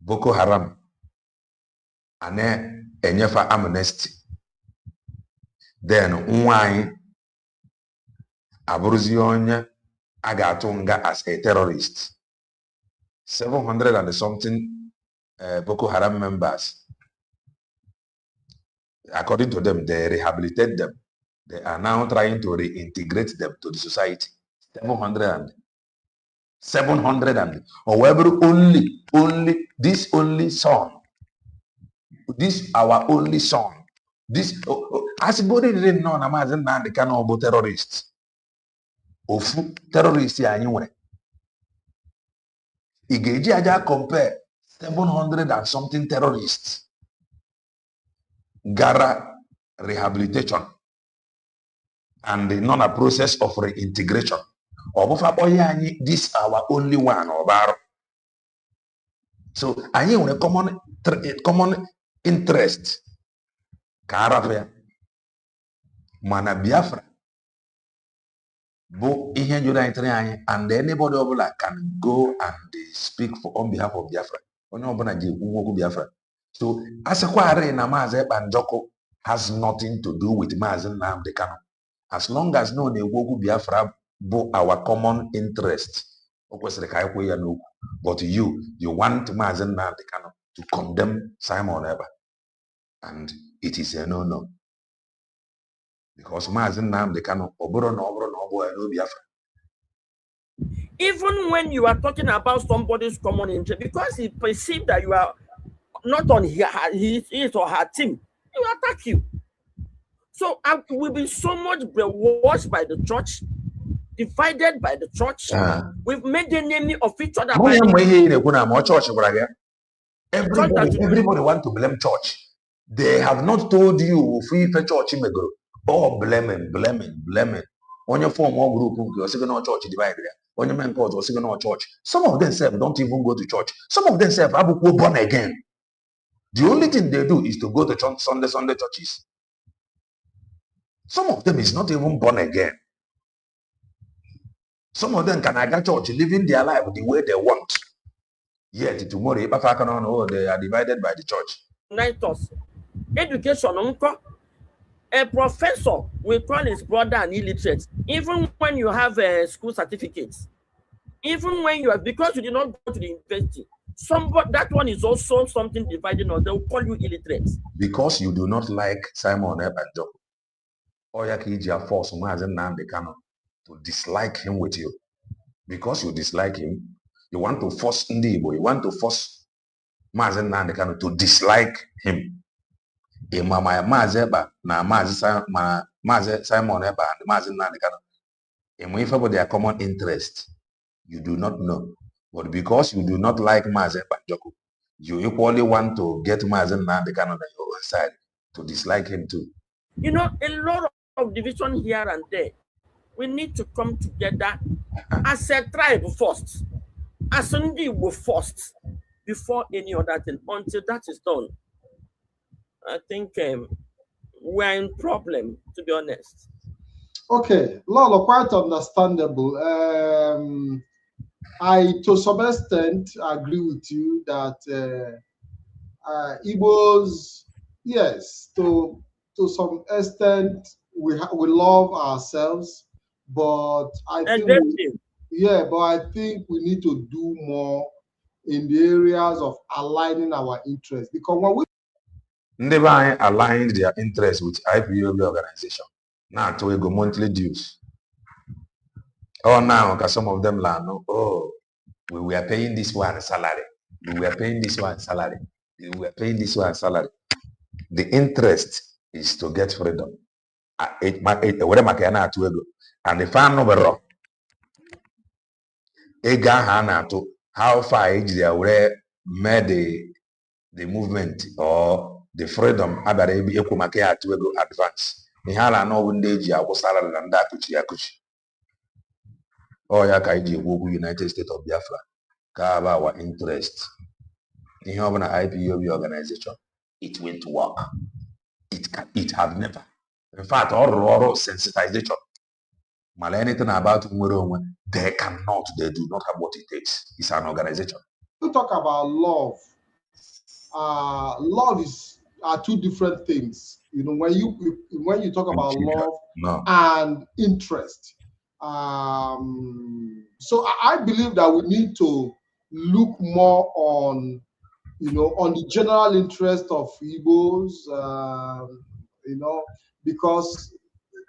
Boko Haram, ane enyefa amnesty. Then wine aburuzi onye agatunga as a terrorist. 700 and something Boko Haram members. According to them, they rehabilitate them. They are now trying to reintegrate them to the society. 700 and however, only this only son, this our only son, this as body didn't know Amazon and the kind of terrorists. Of terrorists anyway. Igeji aja compare 700 and something terrorists. Gara rehabilitation and the non-process of reintegration. This our only one. So I have a common interest. Mana Biafra. And anybody can go and speak on behalf of Biafra. So as a quarry na Maze Banjoko has nothing to do with Mazen Nnamdi Kanu. As long as no Newogu Biafra bo our common interest. But you want Mazen Nnamdi Kanu to condemn Simon Eba. And it is a no. Because Mazen Nnamdi Kanu oboro no Biafra. Even when you are talking about somebody's common interest, because he perceived that you are not on his or her team, he will attack you. So we've been so much brainwashed by the church, divided by the church. We've made the enemy of each other. Everybody want to blame church. They have not told you free church. Oh, blaming. On your form or group, you're second church divided. On your man called or second church. Some of them don't even go to church. Some of them are born again. The only thing they do is to go to church, Sunday churches. Some of them is not even born again. Some of them can get church, living their life the way they want. Yet tomorrow, they are divided by the church. Education, a professor will call his brother an illiterate, even when you have a school certificate. Even when you are, because you did not go to the university. That one is also something dividing, or they'll call you illiterate. Because you do not like Simon Ebanjoko. Or Yakija force Mazen Nnamdi Kanu to dislike him with you. Because you dislike him, you want to force Ndibo, you want to force Mazen Nnamdi Kanu to dislike him. Mazeba na Maze Simon Eba and Mazen Nnamdi Kanu. If about their common interest, you do not know. But because you do not like Maze Banjoko, you equally want to get Mazen Nnamdi Kanu on your own side to dislike him too. You know, a lot of division here and there. We need to come together as a tribe first, as Igbo first, before any other thing. Until that is done, I think we're in problem, to be honest. Okay, Lolo, quite understandable. I, to some extent, agree with you that Igbos, yes, to some extent, we love ourselves, but I think but I think we need to do more in the areas of aligning our interests, because when we Never aligned their interests with IPOB organization. Now to go monthly dues. Oh, now because some of them learn, oh, we were paying this one salary. We were paying this one salary. We were paying this one salary. The interest is to get freedom. And if I know how far they made the movement or the freedom advance. Oh, yeah, United States of Biafra. Cover our interest. In an IPOB organization, it won't work. It have never. In fact, all sensitization. Anything about they do not have what it takes. It's an organization. We talk about love. Love are two different things. You know, when you talk about love and interest. So I believe that we need to look more on, on the general interest of Igbos, because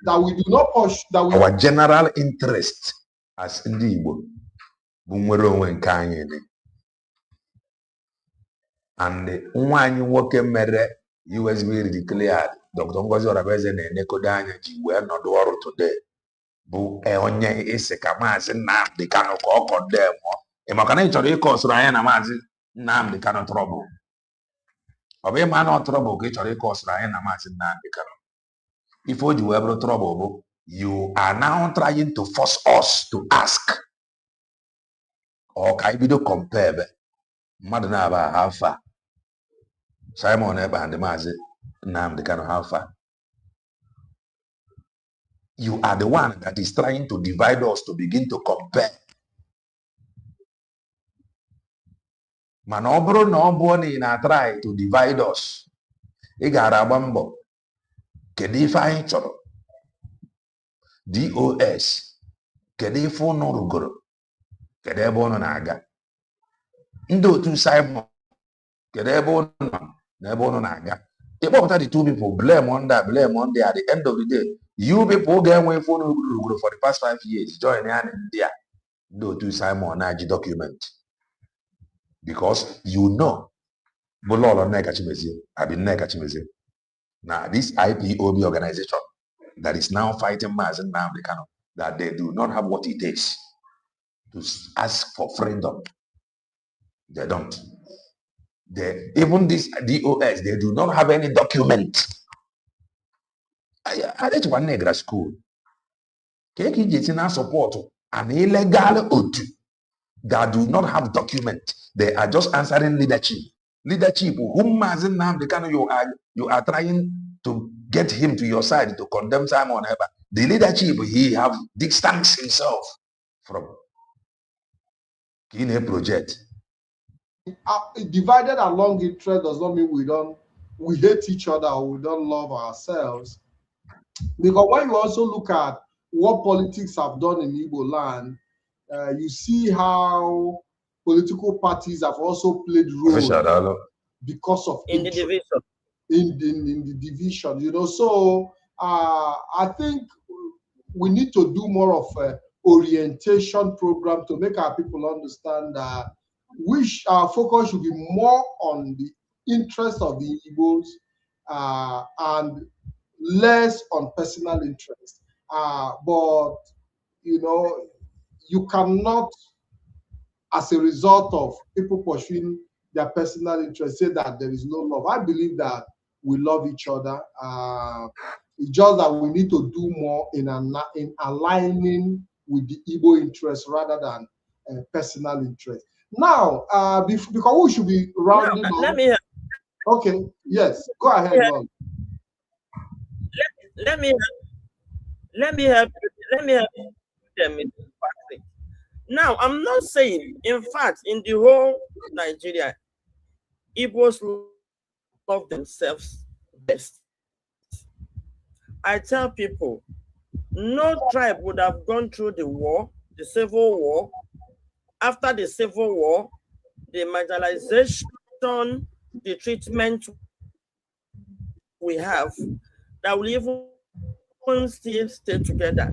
that we do not push that we. Our general interest as Igbo and nwa anyị nwoke mere USB declared Dr. Ngozi Orabeze na-enekodo anya ji wee nọdụ ọrụ today bụ onye isi ka Maazị Nnamdi Kanu ka ọ kọndemọ maka na ị chọrọ ịkọsụrụ anya na Maazị Nnamdi Kanu trọbụl ọ bụ ịma na trọbụl ka ị chọrọ ịkọsụrụ anya na Maazị Nnamdi Kanu ife o ji wee bụrụ trọbụl bụ you are now trying to force us to ask ọ ka ibido compare mmadụ na-aba how far Simon Eba and Maazị Nnamdi Kanu how far. You are the one that is trying to divide us to begin to compare. Man, ọ bụrụ na ọ bụ na ị na-try to divide us, ị gara agba mbọ kedu ife anyị chọrọ DOS kedu ife unu rugoro kedu ebe unu na-aga ndị otu Simon kedu ebe unu nọ na ebe unu na-aga ịkpọpụta the two people blame on that blame on there at the end of the day you people ga-enwe ife unu rugoro for the past 5 years join ya na ndị a ndị otu Simon na-ji document because you know Bulolo Nneka Chimezi have been Nneka Chimezi. Now this IPOB organization that is now fighting Maazị Nnamdi Kanu, that they do not have what it takes to ask for freedom. They don't. Even this DOS, they do not have any document. I read one Negra school. Keki support an illegal oath that do not have document. They are just answering leadership. Leadership, whom Maazị Nnamdi Kanu you are trying to get him to your side to condemn Simon Eba. The leadership he have distanced himself from in a project. Divided along interest does not mean we hate each other or we don't love ourselves. Because when you also look at what politics have done in Igbo land, you see how political parties have also played roles because of in the division. In the division, So I think we need to do more of a orientation program to make our people understand that our focus should be more on the interest of the Igbos and less on personal interest. But you cannot, as a result of people pursuing their personal interest, say that there is no love. I believe that we love each other. It's just that we need to do more in aligning with the Igbo interest rather than personal interest. Now, because we should be rounding now, up. let me Okay, yes, go ahead, Lord. Let me help you, Mr. Patrick. Now, I'm not saying, in fact, in the whole Nigeria, Igbos love themselves best. I tell people, no tribe would have gone through the war, the civil war. After the civil war, the marginalization, the treatment we have, that will even still stay together.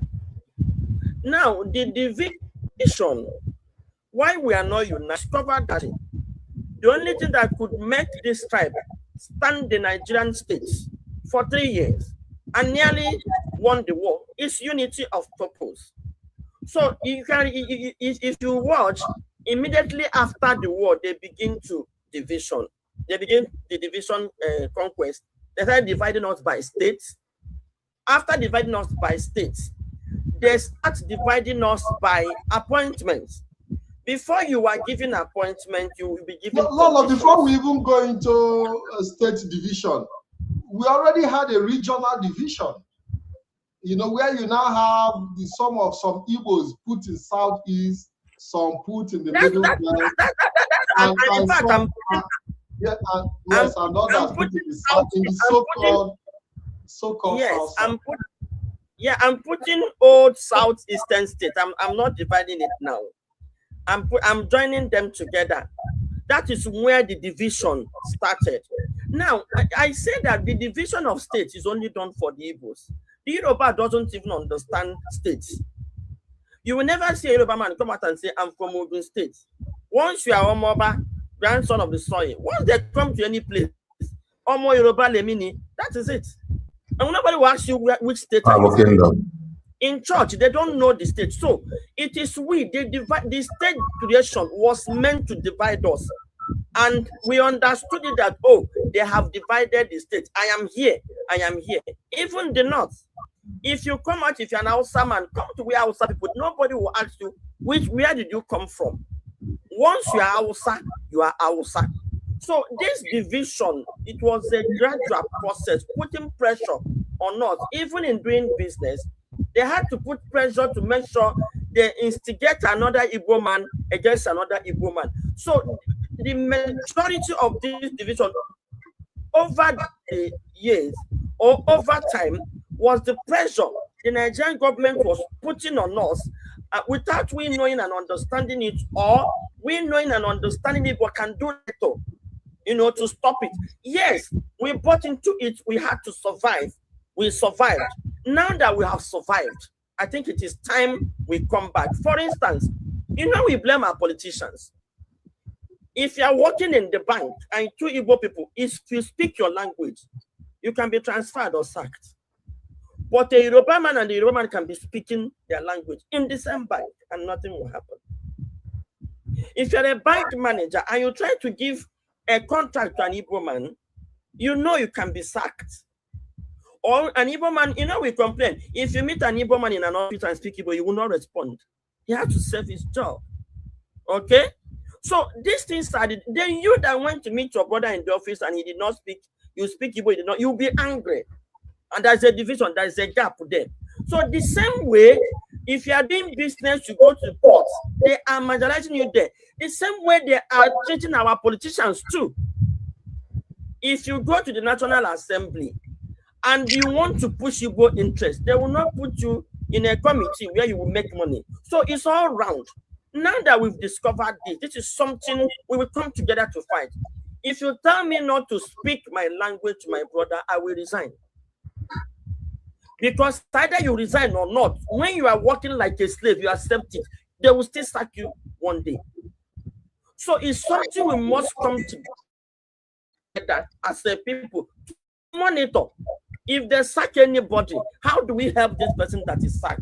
Now, the division, why we are not united, discovered that the only thing that could make this tribe stand the Nigerian states for 3 years and nearly won the war is unity of purpose. So you can, if you watch, immediately after the war, they begin to division. They begin the division conquest. They start dividing us by states. After dividing us by states, they start dividing us by appointments. Before you are given appointment, you will be given. No, before we even go into a state division, we already had a regional division. You know, where you now have the sum of some Igbos put in southeast, some put in the middle belt, and others put in the south, in the so-called yes, south. I'm putting old southeastern state. I'm not dividing it now. I'm joining them together. That is where the division started. Now, I say that the division of states is only done for the Igbos. The Yoruba doesn't even understand states. You will never see a Yoruba man come out and say, I'm from Ogun State. Once you are Omoba, grandson of the soil, once they come to any place, Omo Yoruba Lemini, that is it. And nobody will ask you which state are you. In church, they don't know the state. So it is the state creation was meant to divide us. And we understood it that, oh, they have divided the state. I am here. Even the north. If you come out, if you're an Hausa man, come to where Hausa people, nobody will ask you, where did you come from? Once you are Hausa, you are Hausa. So this division, it was a gradual process, putting pressure on us. Even in doing business, they had to put pressure to make sure they instigate another Igbo man against another Igbo man. So the majority of this division over the years or over time was the pressure the Nigerian government was putting on us without we knowing and understanding it, or we knowing and understanding it, but can do little, to stop it. Yes, we bought into it. We had to survive. We survived. Now that we have survived, I think it is time we come back. For instance, we blame our politicians. If you are working in the bank and 2 Igbo people, if you speak your language, you can be transferred or sacked. But a Yoruba man and the Yoruba man can be speaking their language in the same bank and nothing will happen. If you're a bank manager and you try to give a contract to an Igbo man, you can be sacked. Or an Igbo man, we complain. If you meet an Igbo man in an office and speak Igbo, he will not respond. He has to serve his job. Okay? So these things started. Then you that went to meet your brother in the office and he did not speak, you speak Igbo, he did not, you'll be angry. And there's a division, there's a gap there. So the same way, if you are doing business, you go to the ports, they are marginalizing you there. The same way they are treating our politicians too. If you go to the National Assembly and you want to push Igbo interest, they will not put you in a committee where you will make money. So it's all round. Now that we've discovered this is something we will come together to fight. If you tell me not to speak my language to my brother, I will resign. Because either you resign or not, when you are working like a slave, you accept it. They will still sack you one day. So it's something we must come together as a people to monitor. If they sack anybody, how do we help this person that is sacked?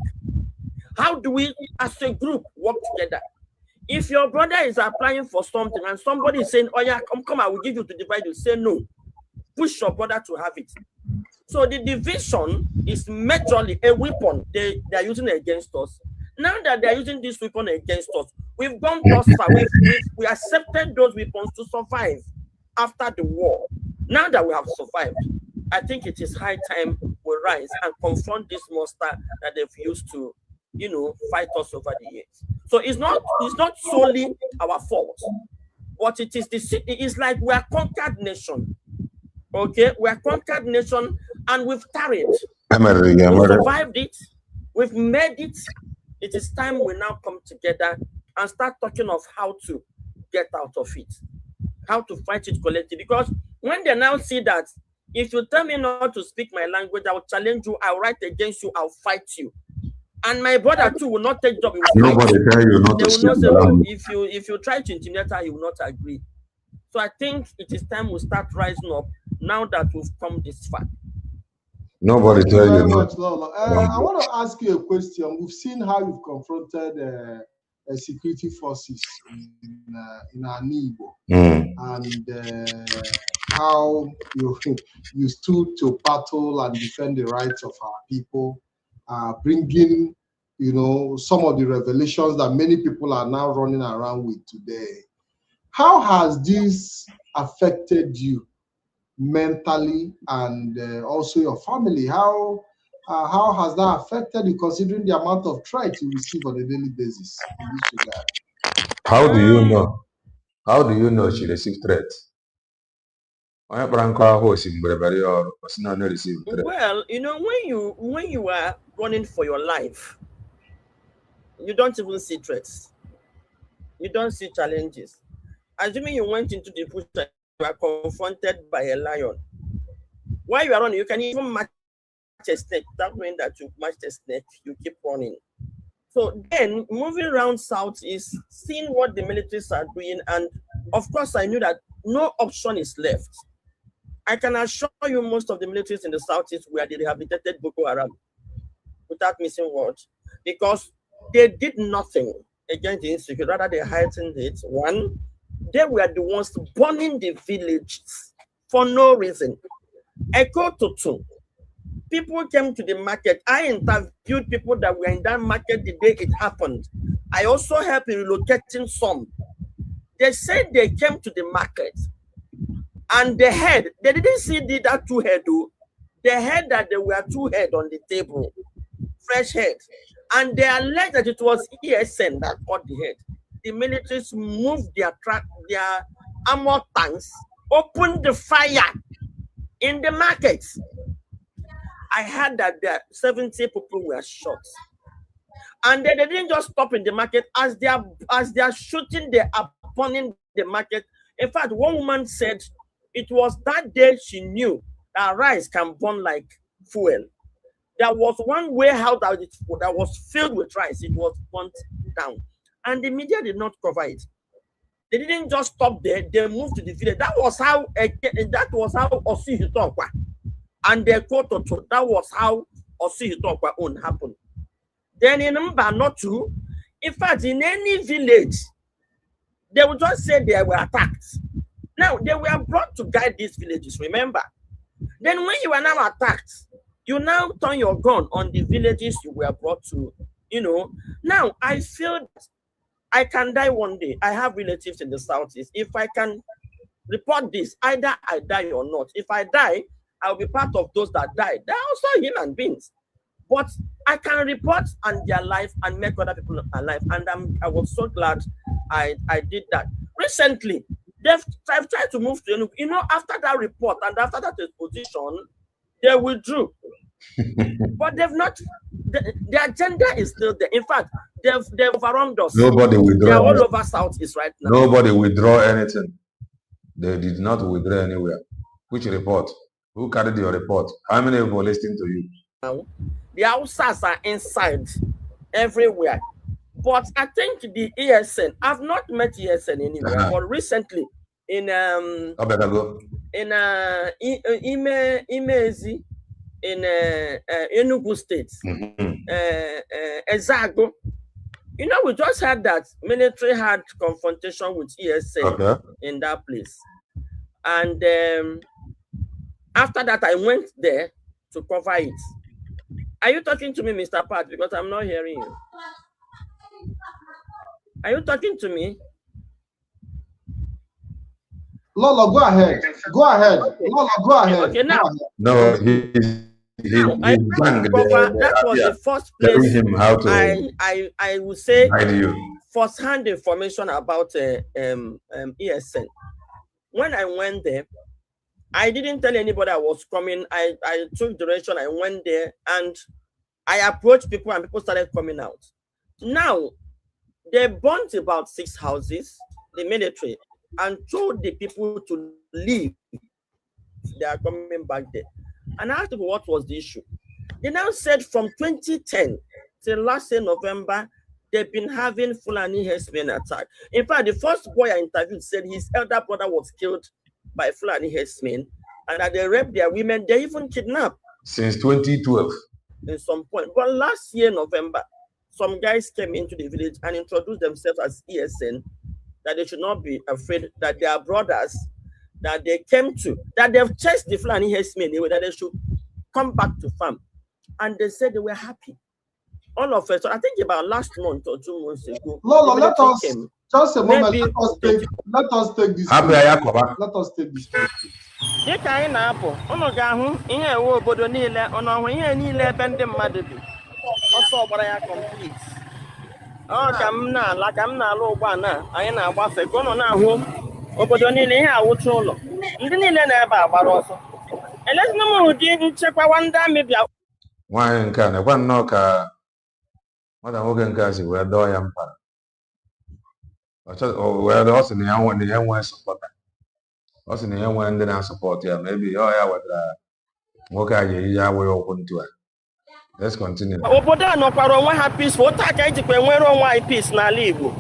How do we, as a group, work together? If your brother is applying for something and somebody is saying, oh yeah, come, I will give you to divide, you say no. Push your brother to have it. So the division is majorly a weapon they are using against us. Now that they are using this weapon against us, we've gone thus far. We accepted those weapons to survive after the war. Now that we have survived, I think it is high time we rise and confront this monster that they've used to, fight us over the years. So it's not solely our fault, but it is like we are conquered nation. Okay, we are conquered nation and we've tarried. We survived it. We've made it. It is time we now come together and start talking of how to get out of it, how to fight it collectively. Because when they now see that if you tell me not to speak my language, I will challenge you, I'll write against you, I'll fight you. And my brother too will not take job. Nobody tell you not to speak the language. If you try to intimidate her, he will not agree. So I think it is time we start rising up now that we've come this far. Nobody tell you not. I want to ask you a question. We've seen how you've confronted security forces in Anibo, and how you stood to battle and defend the rights of our people, bringing some of the revelations that many people are now running around with today. How has this affected you mentally and also your family? How has that affected you, considering the amount of threat you receive on a daily basis in this regard? How do you know? How do you know she received threats? Well, when you are running for your life, you don't even see threats. You don't see challenges. Assuming you went into the bush and you are confronted by a lion. While you are running, you can even match a snake. That means that you match a snake, you keep running. So then moving around south is seeing what the militaries are doing, and of course I knew that no option is left. I can assure you most of the militaries in the southeast were the rehabilitated Boko Haram, without missing words, because they did nothing against the insecurity, rather they heightened it. One, they were the ones burning the villages for no reason. Echo to two. People came to the market. I interviewed people that were in that market the day it happened. I also helped in relocating some. They said they came to the market and they didn't see that two head. They heard that there were two heads on the table, fresh heads. And they alleged that it was ESN that caught the head. The militaries moved their armor tanks, opened the fire in the market. I heard that there 70 people were shot. And they didn't just stop in the market. As they are shooting, they are burning the market. In fact, one woman said it was that day she knew that rice can burn like fuel. There was one warehouse that was filled with rice. It was burnt down. And the media did not cover it. They didn't just stop there. They moved to the village. That was how Osi Hitokwa and their Kototo. That was how Osi Hitokwa own happened. Then in Mbanotu, in fact, in any village, they would just say they were attacked. Now, they were brought to guide these villages, remember? Then when you are now attacked, you now turn your gun on the villages you were brought to, Now, I feel that I can die one day. I have relatives in the southeast. If I can report this, either I die or not. If I die, I'll be part of those that died. They're also human beings. But I can report on their life and make other people alive. And I was so glad I did that. Recently, they've tried to move to, after that report and after that exposition, they withdrew. But they've not, the agenda is still there. In fact, they've overrun us. Nobody withdraw. They're all over Southeast right now. Nobody withdraw anything. They did not withdraw anywhere. Which report? Who carried your report? How many people listening to you? Now, the outsiders are inside everywhere. But I think the ESN, I've not met ESN anywhere, but recently in Imezi, in Enugu State, Ezago, You know, we just had that military had confrontation with ESN Okay. in that place. And after that, I went there to cover it. Are you talking to me, Mr. Pat? Because I'm not hearing you. Are you talking to me? Lolo, go ahead. Go ahead. Lolo, go ahead. Okay, now. No, he's that was the first telling place him how to I would say guide you. first-hand information about ESN. When I went there, I didn't tell anybody I was coming. I took direction. I went there and I approached people and people started coming out. Now, they burnt about 6 houses, the military, and told the people to leave. They are coming back there. And I asked them what was the issue. They now said from 2010 till last year, November, they've been having Fulani herdsmen attack. In fact, the first boy I interviewed said his elder brother was killed by Fulani herdsmen and that they raped their women. They even kidnapped. Since 2012. At some point. But last year, November, some guys came into the village and introduced themselves as ESN, that they should not be afraid, that they are brothers, that they came to, that they've chased the Fulani herdsmen anyway, that they should come back to farm. And they said they were happy. All of us, I think about last month or 2 months ago. Lolo, let us just a moment. Let us take this. Let us take this. Dịka anyị na-apụ, unu ga-ahụ ihe ewu obodo niile, unu hụ ihe niile ebe ndị mmadụ bi. Ọsọ gbara ya complete. Ka m na-ala ụgbọ a anyị na-agbafe ka unu na-ahụ obodo niile ihe awụcha ụlọ. Ndị niile na-ebe a gbara ọsọ. Elezina m ụdị nchekwa ndị amị bịa. Nwaanyị nke a na-ekwe nnọọ ka nwata nwoke nke a si wee dọọ ya mkpa. Ọ sị na ya nwee sọpọta. Ọ sị na ya nwere ndị na-asọpọtụ ya, maybe ya wetara nwoke a ga-eyi ya wee ụkwụ ntu a. Let's continue. Obodo a nọkwara onwe ha peaceful. Otu aka ejikwa nwere onwe anyị peace n'ala Igbo.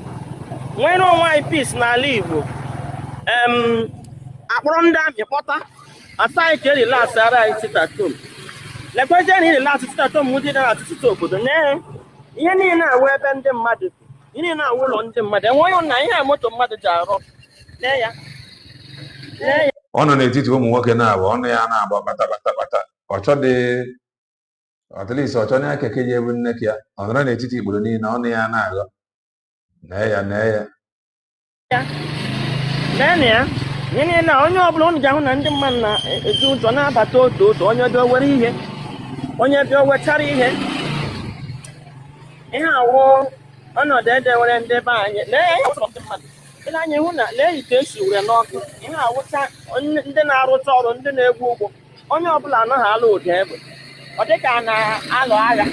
Nwere onwe anyị peace n'ala Igbo. Akpọrọ ndị amị kpọta. Asị ka relax ara anyị sit at home. Lekwezie na relax sit at home ndị na atụtụ obodo. Ihe niile awụ ebe ndị mmadụ. Ihe niile awụ ụlọ ndị mmadụ. Enweghị na ihe moto mmadụ ji arụ. Lee ya. Ọ nọ n'etiti ụmụ nwoke na-abụ ọnụ ya na-agba kpata. Ọ chọdị at least ọ chọrọ ya keke ya ebu nneke ya. Ọ nọrọ n'etiti ikporo niile ọnụ ya na-agọ. Nee ya. Lee ya. Ihe niile onye ọbụla unu ga-ahụ na ndị mmadụ na-eji ụjọ na-abata otu onye bịa were ihe. Onye bịa wechara ihe. Ihe awụ ọnọdụ edewere ndị be anyị. Lee ya ụzọ ndị mmadụ. Ile anya hụ na lee ite esi were n'ọkụ. Ihe awụcha ndị na-arụcha ọrụ, ndị na-egwu ụgwọ. Onye ọbụla anaghị alụ ụdị egbe. Ọ dịka a na-alụ agha.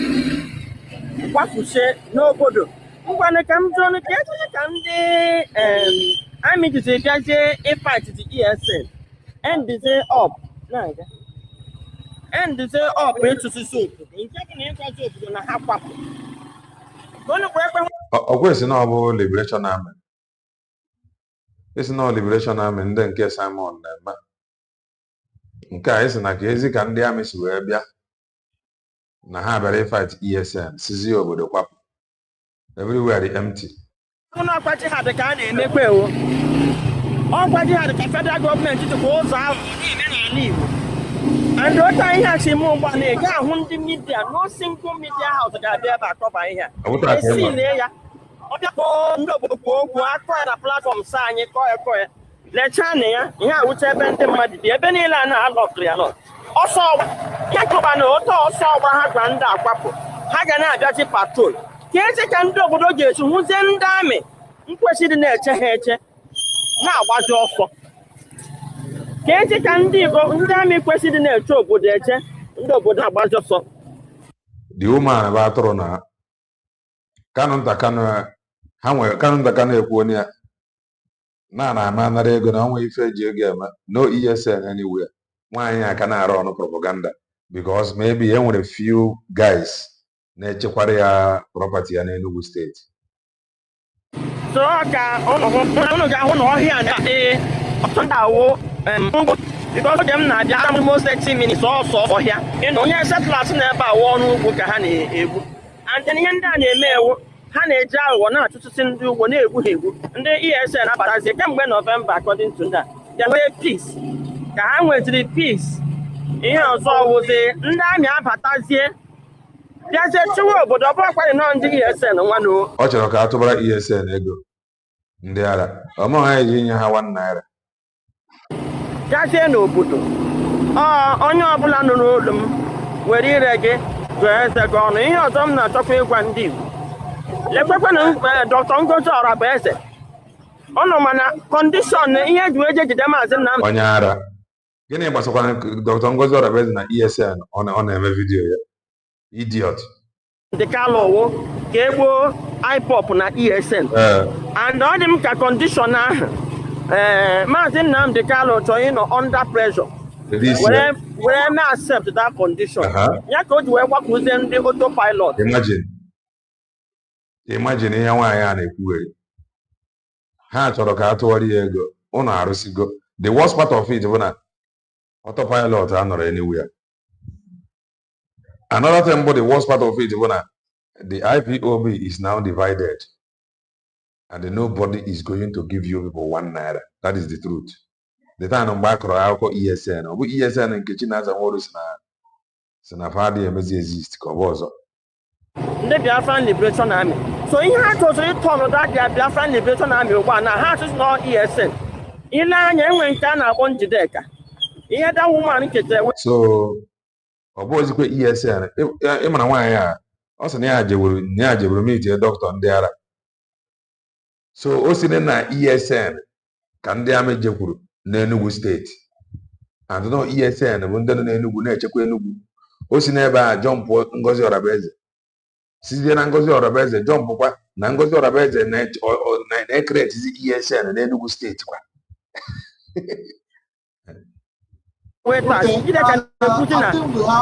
Kwafuchie n'obodo. Ngwanụ ka m jụọ ọnụ ka etinye ka ndị amị jizi bịazie ịfight the ESN. Endize up. Na-aga. Endize up ịtụsịsị obodo. Nke bụ na ịgwazi obodo na ha kwapụ. Ọ kwesị na ọ bụ Liberation Army. Esi na Liberation Army ndị nke Simon na-eme. Nke a esi na ka ezi ka ndị amị si wee bịa na ha bịara fight ESN sizi obodo kwapụ. Everywhere is empty. Ụlọ ọkwa jihad ka a na-emekwa ewu. Ọkwa jihad ka federal gọọmenti jikwa ụzọ ahụ niile n'ala Igbo. And otu ihe a si mụ mgba na ị ga-ahụ ndị midia, no single media house ga-abịa ebe akọba ihe a. Esi lee ya. Ọ bịakpọ ndị obodo kwuo okwu akọ ya na platforms anyị kọọ ya. Lechaa na ya, ihe awụcha ebe ndị mmadụ dị, ebe niile a na-alọkụrụ ya nọ. Ọsọ ya kọba na otu ọsọ ọgba ha gwa ndị akwapụ. Ha ga na-abịazi patrol. Ka ezi ka ndị obodo ga-esi hụzie ndị amị nkwesịrị na-eche ha eche na-agbazi ọsọ. Ka ezi ka ndị amị kwesịrị na-eche obodo eche ndị obodo agbazi ọsọ. The woman bụ atụrụ na Kanu nta Kanu ekwu onye ya na-ama anara ego na ọnwa ife eji ego eme no ESN anywhere. Nwaanyị aka na-arụ ọnụ propaganda because maybe e nwere few guys na-echekwara ya property ya n'Enugu steeti. So ka unu ga-ahụ na ọhịa na-adị ọtọ na-awụ because oge m na-abịa almost 30 minutes ọsọ ọhịa. Onye settlers na-ebe awụ ọnụ ugwu ka ha na-egbu. And ihe ndị a na-eme ewu ha na-eji aghụghọ na-achụchụsị ndị ugbo na-egbu ha egbu ndị ESN abatazie kemgbe November according to that ya nwee peace ka ha nwetiri peace ihe ọzọ wụzi ndị amị abatazie bịazie chịwa obodo ọ bụrụkwa nọ ndị ESN nwanụ ọ chọrọ ka a tụbara ESN ego ndị ara ọma ha eji inye ha 1 naira bịazie n'obodo onye ọbụla nọ n'olu m were ire gị gụọ eze gị ọnụ ihe ọzọ m na-achọkwa ịgwa ndị Igbo lekwekwana Dr. Ngozi Orabaeze ọ nọ mana kọndishọn ihe eji wee jide maazị Nnamdi onye ara gịnị gbasakwana Dr. Ngozi Orabaeze na ESN ọ na-eme vidiyo ya idiot ndị kalọwo ka egboo IPOB na ESN and ọ dị m ka kọndishọn ahụ maazị Nnamdi Kanu chọrọ ịnọ under pressure were na accept that condition ya ka o ji wee gbapụzie ndị autopilot. Imagine ihe nwaanyị a na-ekwugheri ha chọrọ ka a tụọrọ ya ego ụnụ arụsigo. The worst part of it bụ na autopilot anọrọ anywhere. Another thing but the worst part of it bụ na the IPOB is now divided and nobody is going to give you people 1 naira. That is the truth. The time mgbe akọrọ akụkọ ESN ọ bụ ESN nke Chinasa Nworu si na fadị emezi exist ka ọ bụ ọzọ. Ndị Biafran Liberation Army. So ihe ha chọrọ ịtọnụ that Biafran Liberation Army ugbu a na ha chọrọ na ESN. Ile anya enwe nke a na-akpọ Njideka. Ihe da woman nketa. So ọ bụ ozikwe ESN ịmara nwaanyị a ọ sị na ya jeburu meeting dọkịta ndị ara. So o si na ESN ka ndị amị jekwuru n'Enugu steeti and no ESN bụ ndị nọ n'Enugu na-echekwa Enugu. O si n'ebe a jọmpụ Ngozi Orabaeze site na Ngozi Orabaeze jọmpụkwa na Ngozi Orabaeze na-ekretizi ESN n'Enugu steeti kwa.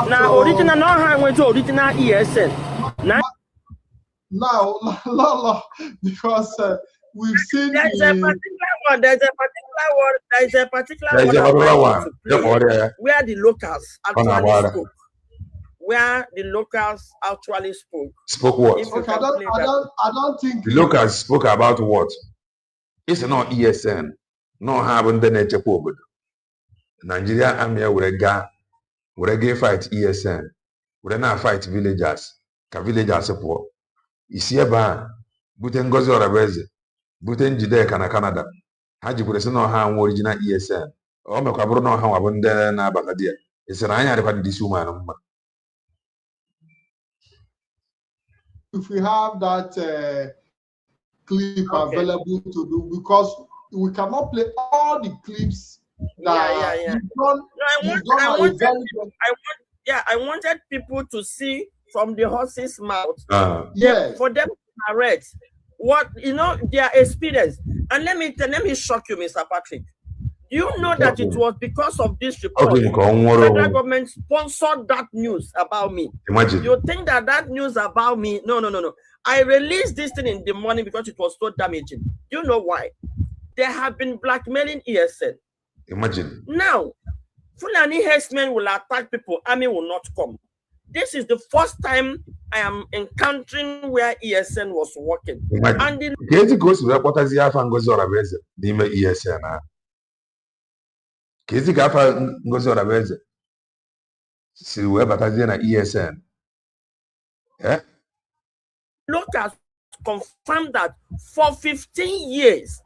na original no ha nwete original ESN now because we've seen there's a particular one where the locals actually spoke. Where the locals actually spoke what? Okay, I don't think the locals spoke about what? It's not ESN. No have ndị na-echekwa obodo. Nigeria Army were ga fight ESN. Were na fight villagers. Ka villagers pụọ. Isi ebe a bute Ngozi Orabaeze bute Njideka na Canada. Ha jikwere sị na ha nwe original ESN. O mekwa bụrụ na ha nwa bụ ndị na-abata di ya. Esere anya adịkwa ndị isi ụmụ mma. If we have that clip available to do, because we cannot play all the clips that I wanted people to see from the horse's mouth. For them to narrate what their experience. And let me shock you, Mr. Patrick. You know that it was because of this report the federal government sponsored that news about me. Imagine. You think that news about me? No. I released this thing in the morning because it was so damaging. Do you know why? They have been blackmailing ESN. Imagine. Now, Fulani herdsmen will attack people. Army will not come. This is the first time I am encountering where ESN was working. Imagine. And the Ngozi Orabaeze n'ime ESN. Kezi gafa Ngozi Orabaeze si wee batazie na ESN. Locals confirmed that for 15 years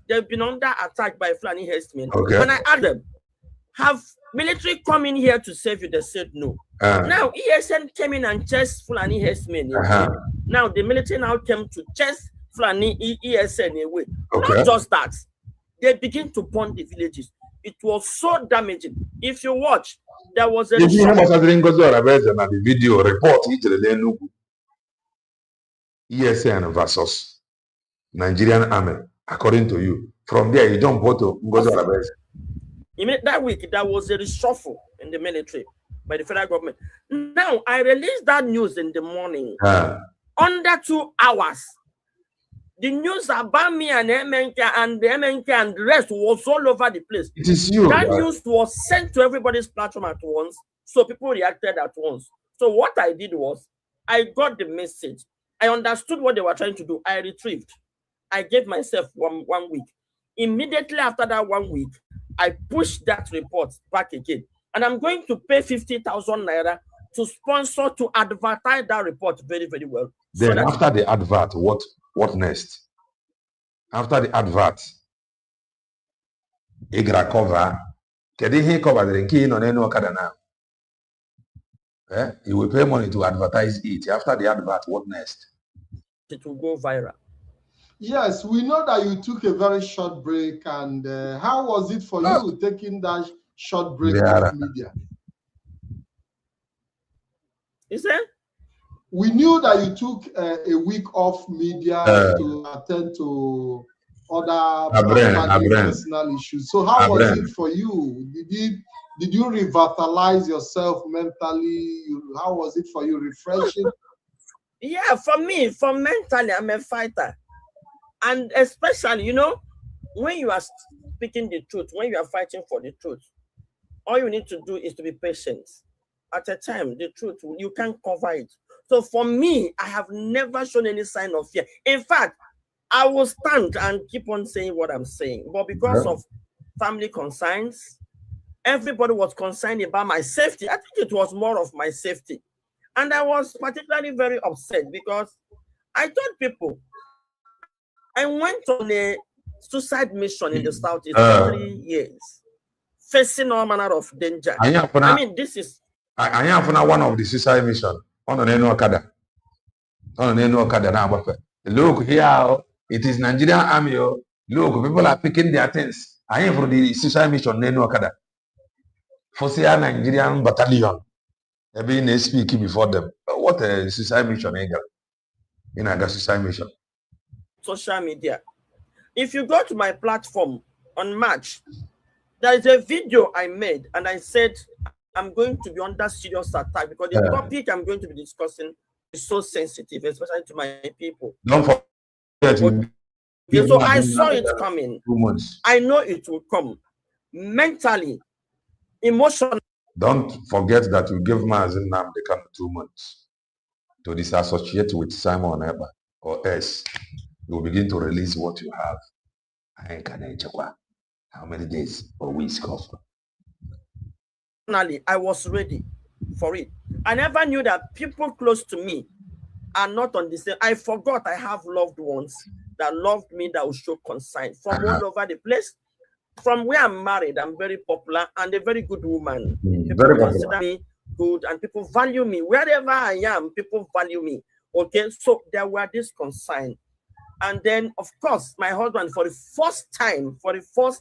they've been under attack by Fulani herdsmen. Okay. When I asked them, have military come in here to save you? They said no. Now ESN came in and chased Fulani herdsmen. Now the military now came to chase Fulani ESN away. Okay. Not just that, they begin to burn the villages. It was so damaging. If you watch, there was a the video report ESN versus Nigerian Army, according to you. From there, you don't vote to Ngozi Orabaeze. That week, there was a reshuffle in the military by the federal government. Now, I released that news in the morning. Under 2 hours, the news about me and MNK and the MNK and the rest was all over the place. It is you. That news was sent to everybody's platform at once, so people reacted at once. So what I did was, I got the message. I understood what they were trying to do. I retrieved. I gave myself one week. Immediately after that 1 week, I pushed that report back again. And I'm going to pay 50,000 naira to sponsor, to advertise that report very, very well. Then after the advert, what next? After the advert, Igra cover. Kedi he cover the key on any okada now. You will pay money to advertise it. After the advert, what next? It will go viral. Yes, we know that you took a very short break, and how was it for you taking that short break off media? Is it? We knew that you took a week off media to attend to other personal issues. So how was it for you? Did you revitalize yourself mentally? How was it for you? Refreshing? Yeah, for me, for mentally, I'm a fighter. And especially, you know, when you are speaking the truth, when you are fighting for the truth, all you need to do is to be patient. At a time, the truth, you can't cover it. So for me, I have never shown any sign of fear. In fact, I will stand and keep on saying what I'm saying. But because of family concerns, everybody was concerned about my safety. I think it was more of my safety. And I was particularly very upset because I told people, I went on a suicide mission in the Southeast for 3 years, facing all manner of danger. I mean, this is... I am one of the suicide mission. On an okada. On an okada now. Look here, it is Nigerian army. Look, people are picking their things. I am for the suicide mission. Nenu okada. For say Nigerian battalion. They speak before them. What a suicide mission, in a suicide mission. Social media. If you go to my platform on March, there is a video I made, and I said I'm going to be under serious attack because the topic I'm going to be discussing is so sensitive, especially to my people. Don't forget. Okay, so I saw it coming. 2 months. I know it will come. Mentally, emotionally. Don't forget that you give Mazin Namdekan 2 months to disassociate with Simon Eba, or else you will begin to release what you have. How many days or weeks? Finally, I was ready for it. I never knew that people close to me are not on the same. I forgot I have loved ones that loved me, that will show concern from all over the place. From where I'm married, I'm very popular and a very good woman. People consider me good and people value me. Wherever I am, people value me. Okay, so there were this concern. And then, of course, my husband, for the first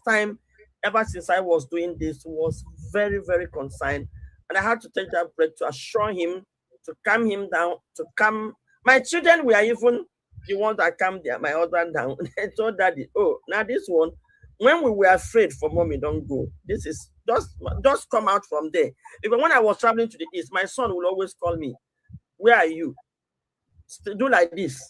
time, ever since I was doing this, was very, very concerned. And I had to take that break to assure him, to calm him down, to calm. My children were even the ones that calmed my husband down. They told daddy, oh, now this one, when we were afraid for mommy, don't go. This is just come out from there. Even when I was traveling to the east, my son will always call me, where are you? Do like this.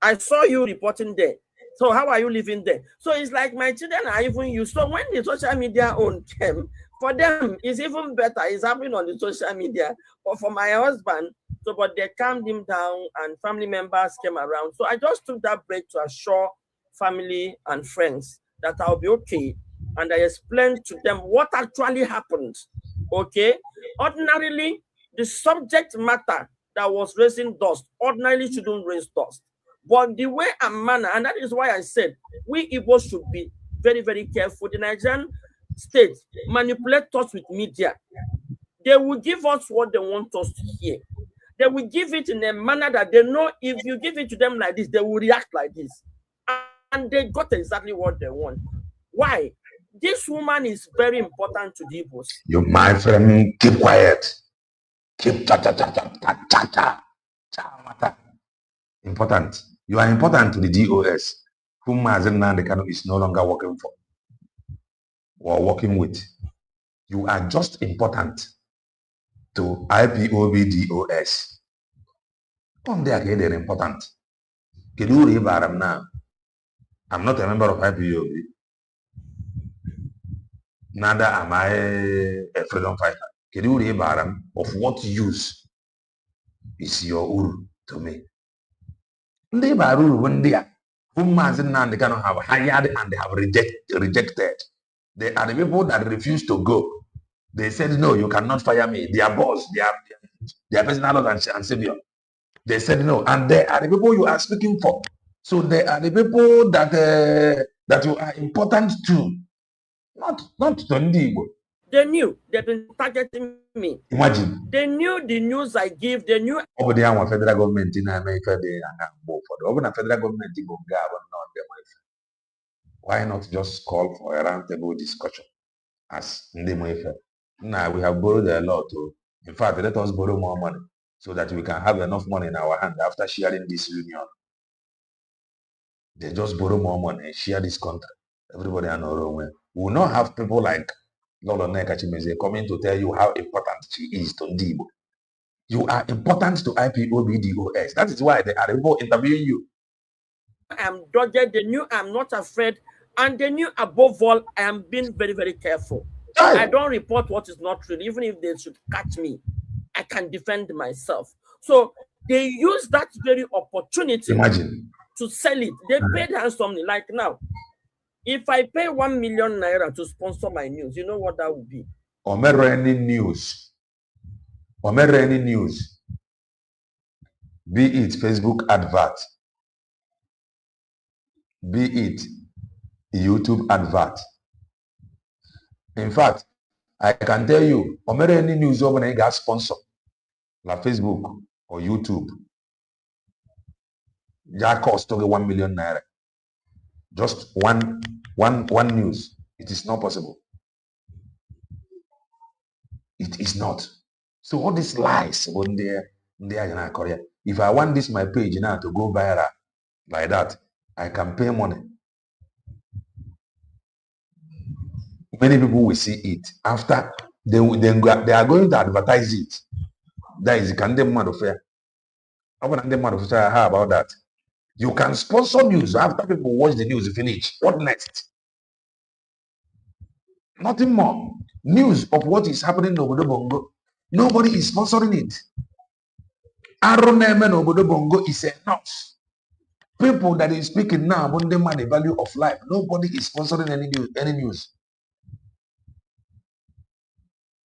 I saw you reporting there. So how are you living there? So it's like my children are even used. So when the social media own came, for them, it's even better. It's happening on the social media. But for my husband, but they calmed him down and family members came around. So I just took that break to assure family and friends that I'll be okay. And I explained to them what actually happened. Okay? Ordinarily, the subject matter that was raising dust ordinarily shouldn't raise dust. But the way and manner, and that is why I said we Igbos should be very, very careful. The Nigerian state manipulate us with media. They will give us what they want us to hear. They will give it in a manner that they know if you give it to them like this, they will react like this. And they got exactly what they want. Why? This woman is very important to the Igbos. You, my friend, keep quiet. Keep cha. Important. You are important to the DOS, whom Mazen Nandekano is no longer working for or working with. You are just important to IPOB DOS. Come there again, they're important. Now, I'm not a member of IPOB. Neither am I a freedom fighter. Of what use is your uru to me? They baru wendia. Whom and they cannot have hired and they have rejected. They are the people that refuse to go. They said, no, you cannot fire me. Their boss, their personal Lord and Savior. They said no. And they are the people you are speaking for. So they are the people that that you are important to. Not to Ndibo. They knew they've been targeting me. Imagine. They knew the news I give. They knew. Over the federal government in America, they are for the over the federal government in why not just call for a roundtable discussion as Ndibo? Now we have borrowed a lot. In fact, let us borrow more money so that we can have enough money in our hand after sharing this union. They just borrow more money and share this country. Everybody I know we will not have people like Nneka Chimezi coming to tell you how important she is to Ndibo. You are important to IPOBDOS. That is why they are people interviewing you. I'm dogged. They knew I'm not afraid. And they knew above all, I am being very, very careful. I don't report what is not real. Even if they should catch me, I can defend myself. So they use that very opportunity. Imagine. To sell it. They paid handsomely. Like now, if I pay 1 million naira to sponsor my news, you know what that would be? Omero any news. Be it Facebook advert. Be it YouTube advert. In fact, I can tell you, Omero any news over there got sponsor. Like Facebook or YouTube. That cost 1 million naira. Just one news. It is not possible. It is not. So all these lies on there in Korea. If I want this my page now to go viral like that, I can pay money. Many people will see it after they are going to advertise it. That is condemned affair. How about that? You can sponsor news after people watch the news finish. What next? Nothing more. News of what is happening in Obodo Bongo. Nobody is sponsoring it. Aroneme Obodo Bongo is enough. People that is speaking now about the money value of life. Nobody is sponsoring any news.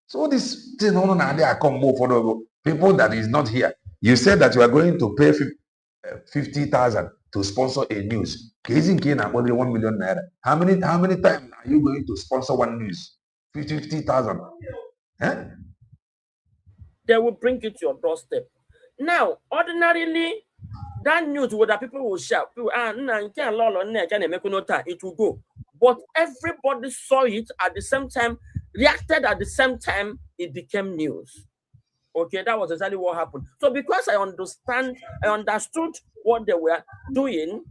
So this thing on there come more for the people that is not here. You said that you are going to pay 50,000 to sponsor a news. Only 1 million naira. How many times are you going to sponsor one news? 50,000. Huh? They will bring it to your doorstep. Now, ordinarily, that news where people will shout, it will go. But everybody saw it at the same time, reacted at the same time, it became news. Okay, that was exactly what happened. So because I understood what they were doing,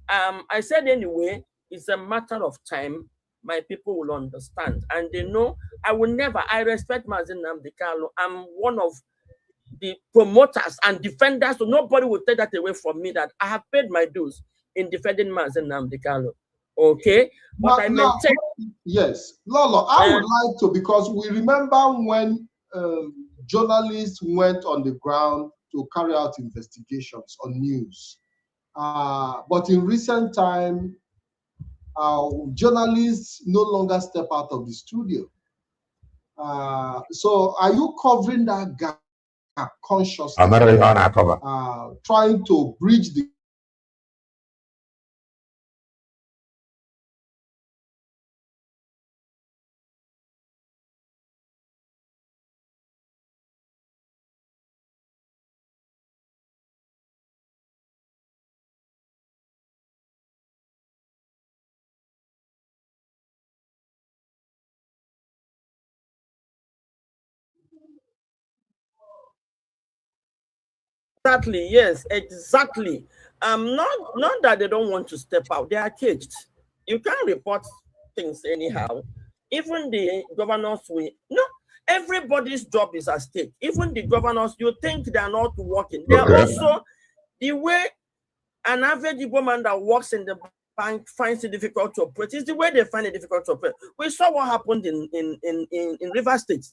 I said anyway, it's a matter of time. My people will understand. And they know I respect Mazi Nnamdi Kanu. I'm one of the promoters and defenders, so nobody will take that away from me that I have paid my dues in defending Mazi Nnamdi Kanu. Okay? But I maintain. Yes. Lolo, I would like to, because we remember when journalists went on the ground to carry out investigations on news. But in recent time, journalists no longer step out of the studio. So are you covering that gap consciously? Trying to bridge the Exactly, yes, exactly. Not that they don't want to step out, they are caged. You can't report things anyhow. Even the governors everybody's job is at stake. Even the governors, you think they are not working. They are also the way an average woman that works in the bank finds it difficult to operate. It's the way they find it difficult to operate. We saw what happened in River State,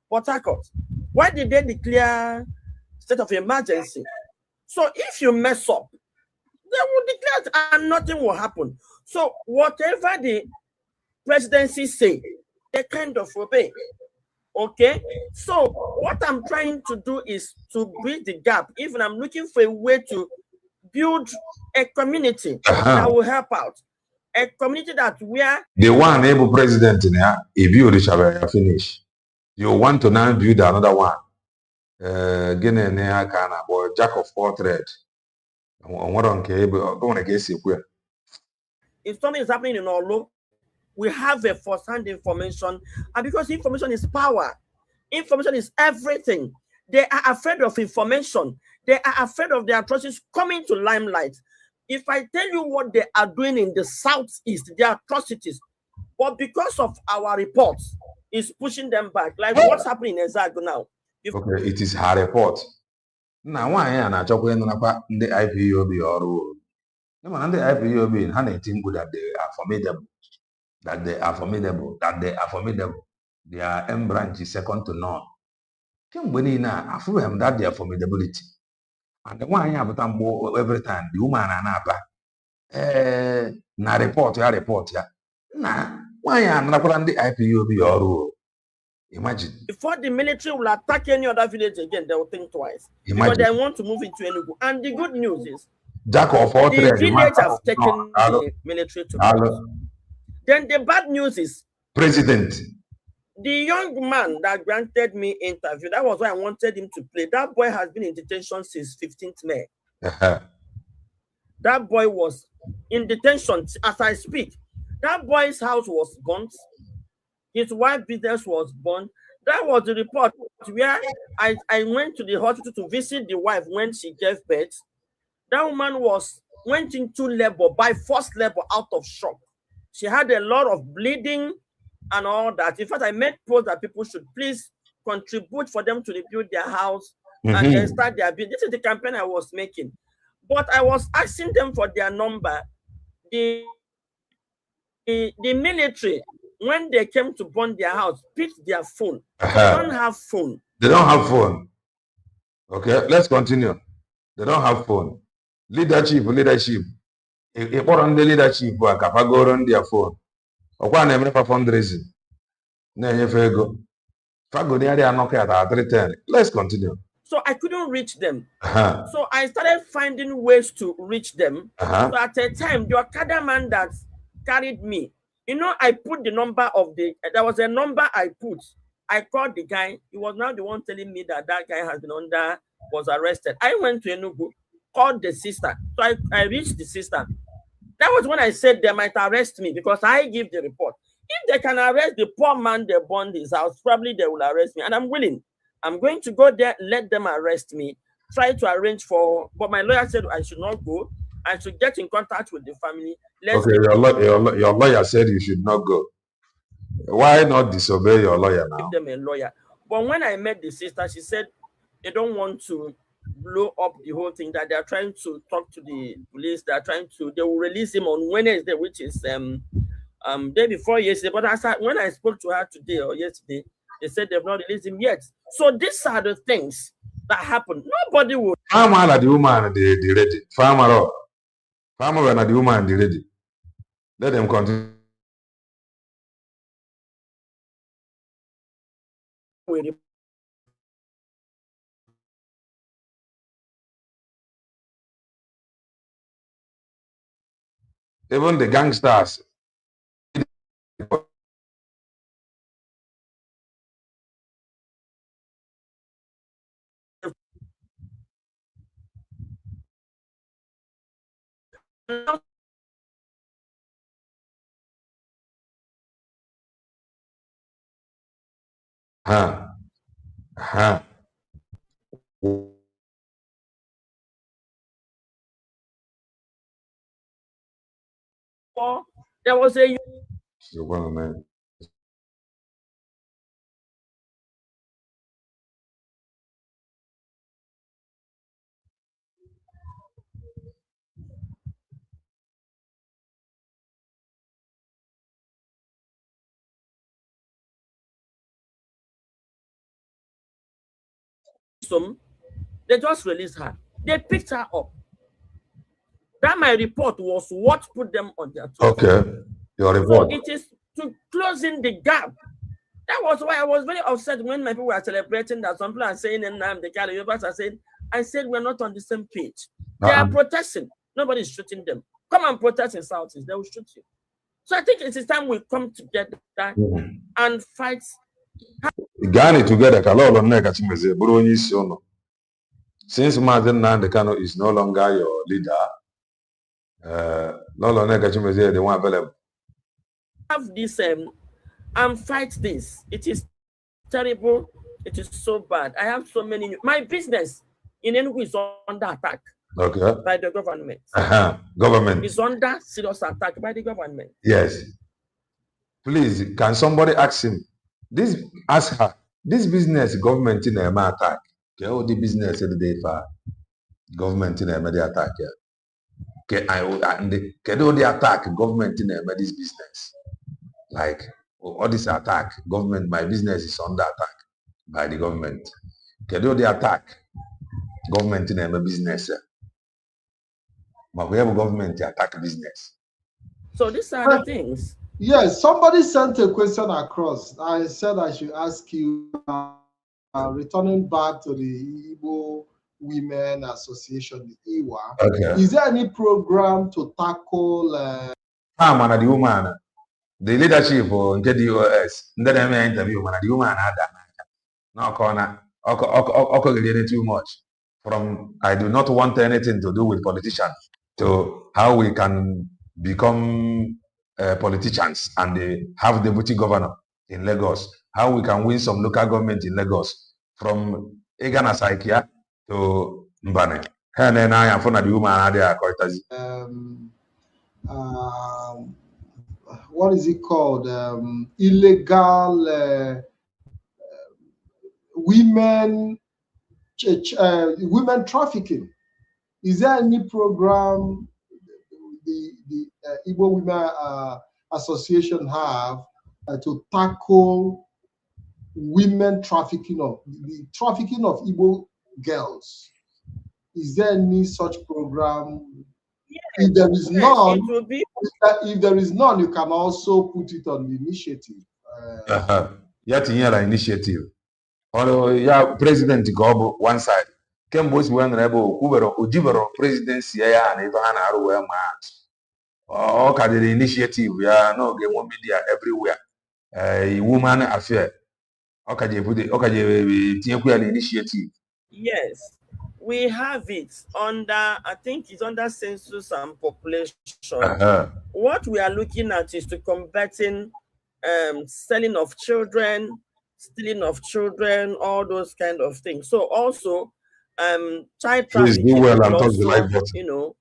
Port Harcourt. Why did they declare state of emergency? So if you mess up, They will declare it and nothing will happen. So whatever the presidency say, they kind of obey. Okay, so what I'm trying to do is to bridge the gap. Even I'm looking for a way to build a community that will help out. A community that where the one able president in here, if you reach a finish, you want to now build another one. Guinea Ghana or jack of all trades. What on cable? Don't want to get if something is happening in Olo, we have a first-hand information, and because information is power, information is everything. They are afraid of information. They are afraid of the atrocities coming to limelight. If I tell you what they are doing in the southeast, the atrocities, but because of our reports, is pushing them back. Like what's happening in Ezago now? Okay, it is her report. Now, why am I talking about the IPOB or the IPOB? Honey, think good that they are formidable, that they are formidable, that they are formidable. Their M branch is second to none. Can we now affirm that their formidability? And the one I have every time the woman and Napa, na report, ya report, ya. Nah, why am I not the IPOB or imagine? Before the military will attack any other village again, they will think twice. Because they want to move into Enugu. And the good news is, Jack of all the trades, village have taken the military to court. Then the bad news is, President. the young man that granted me interview, that was why I wanted him to play. That boy has been in detention since 15th May. That boy was in detention as I speak. That boy's house was burnt. His wife's business was burnt. That was the report where I went to the hospital to visit the wife when she gave birth. That woman went into labor, by forced labor, out of shock. She had a lot of bleeding and all that. In fact, I made posts that people should please contribute for them to rebuild their house and then start their business. This is the campaign I was making. But I was asking them for their number. The military, when they came to burn their house, picked their phone. They don't have phone. They don't have phone. Okay, let's continue. They don't have phone. Leadership. If on the leadership, I can go on their phone. Or one name for fundraising. Let's continue. So I couldn't reach them. So I started finding ways to reach them. So at a time, the Okada man that carried me, you know, I put the number of there was a number I put. I called the guy. He was now the one telling me that guy has been was arrested. I went to Enugu, called the sister. So I reached the sister. That was when I said they might arrest me because I give the report. If they can arrest the poor man they burned his house, probably they will arrest me. And I'm willing. I'm going to go there, let them arrest me, try to arrange for, but my lawyer said I should not go. I should get in contact with the family. Your lawyer said you should not go. Why not disobey your lawyer now? Give them a lawyer. But when I met the sister, she said they don't want to blow up the whole thing, that they are trying to talk to the police. They will release him on Wednesday, which is day before yesterday. But when I spoke to her today or yesterday, they said they've not released him yet. So these are the things that happen. Nobody will. Farmer and the woman, they ready. Farmer and the woman, they ready. Let them continue. Even the gangsters. There was a they just released her. They picked her up. That my report was what put them on their toes. Okay, your report. So it is to closing the gap. That was why I was very upset when my people were celebrating that some people are saying, and the Yorubas are saying, I said we're not on the same page. They are protesting. Nobody's shooting them. Come and protest in Southeast, they will shoot you. So I think it is time we come together and fight. Ghana together, Nneka Chimezi, since Nneka Kano is no longer your leader, Nneka Chimezi, the one available. Have this and fight this. It is terrible. It is so bad. I have so many. My business in Enugu is under attack. Okay. By the government. Government is under serious attack by the government. Yes. Please, can somebody ask him? Ask her. This business government in a attack. Okay, all the business in the day for government in a attack. Okay, can all the attack government in a this business? Like all this attack, government, my business is under attack by the government. Can all the attack government in a business? But we have a government to attack business. So these are the things. Yes, somebody sent a question across. I said I should ask you, returning back to the Igbo Women Association, the IWA. Okay. Is there any program to tackle the woman, the leadership or the US? Then I interview the woman no corner. Okay, too much. From I do not want anything to do with politicians. To how we can become politicians and have deputy governor in Lagos. How we can win some local government in Lagos from Egana Saikia to Mbane. And then I am for the woman. What is it called? Illegal women trafficking. Is there any program the Igbo Women Association have to tackle women trafficking of Igbo girls? Is there any such program? Yes, if there is none, it will be. if there is none, you can also put it on the initiative. Yet in your initiative, or yeah, president go one side. Kembos one rebel Ujibero presidency and Ivan Arwell match. Oh, the initiative, yeah, no game media everywhere. A woman affair. Okay, put it, okay, initiative. Yes, we have it under, I think it's under census and population. What we are looking at is to combating selling of children, stealing of children, all those kind of things. So also child trafficking will also,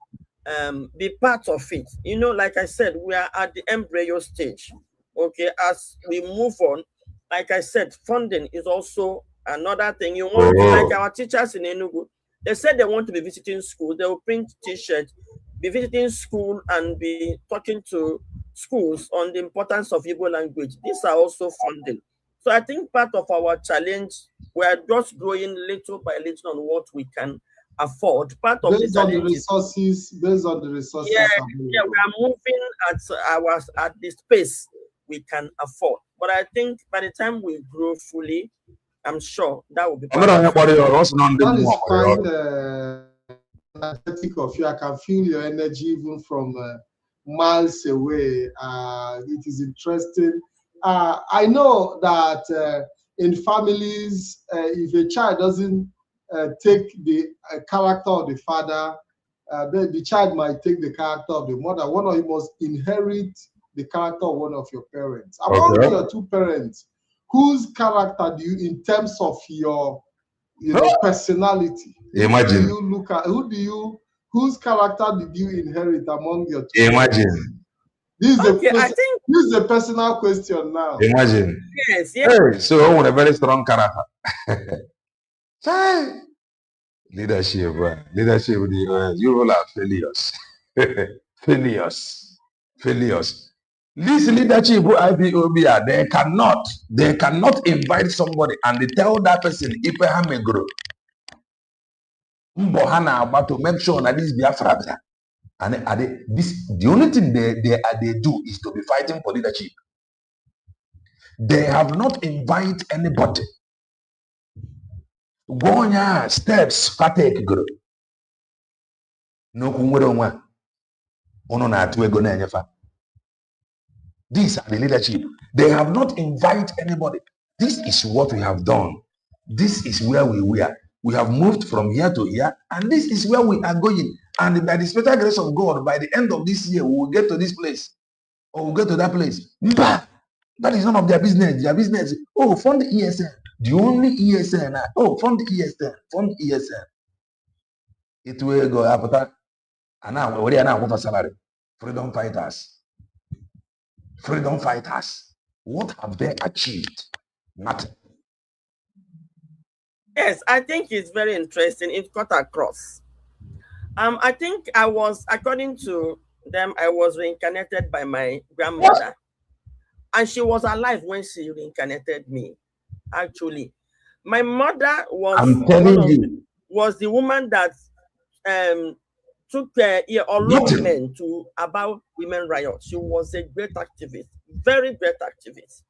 be part of it. Like I said, we are at the embryo stage. Okay, as we move on, like I said, funding is also another thing. You want to, like our teachers in Enugu, they said they want to be visiting school. They will print T-shirts, be visiting school and be talking to schools on the importance of Igbo language. These are also funding. So I think part of our challenge, we are just growing little by little on what we can afford. Part of based on the resources, based on the resources. Yeah, we are moving at the space we can afford. But I think by the time we grow fully, I'm sure that will be. That is quite energetic of you. I can feel your energy even from miles away. It is interesting. I know that in families, if a child doesn't take the character of the father, then the child might take the character of the mother. One of you must inherit the character of one of your parents. Among your two parents, whose character do you, in terms of your personality, imagine, do you look at, whose character did you inherit among your two imagine parents? This is a personal question now. Imagine. Yes. Hey, so I want a very strong character. Leadership, you all are failures. failures. This leadership IPOB, they cannot invite somebody and they tell that person Ipehamegro. Mbohana about to make sure that this Biafra. And the only thing they do is to be fighting for leadership. They have not invited anybody. Gonya steps patek guru. No kumwere onwa. Ono na atu ego na enyefa. These are the leadership. They have not invited anybody. This is what we have done. This is where we were. We have moved from here to here, and this is where we are going. And by the special grace of God, by the end of this year, we will get to this place, or we'll get to that place. But that is none of their business. Their business, oh, fund the ESN. The only ESN. Oh, fund the ESN. Fund ESN. It will go after. And now, what are now for salary? Freedom fighters. Freedom fighters. What have they achieved? Nothing. Yes, I think it's very interesting. It cut across. I think I was, according to them, I was reincarnated by my grandmother. And she was alive when she reincarnated me, actually. My mother was, I'm telling you, was the woman that took men to about women riots. She was a great activist, very great activist.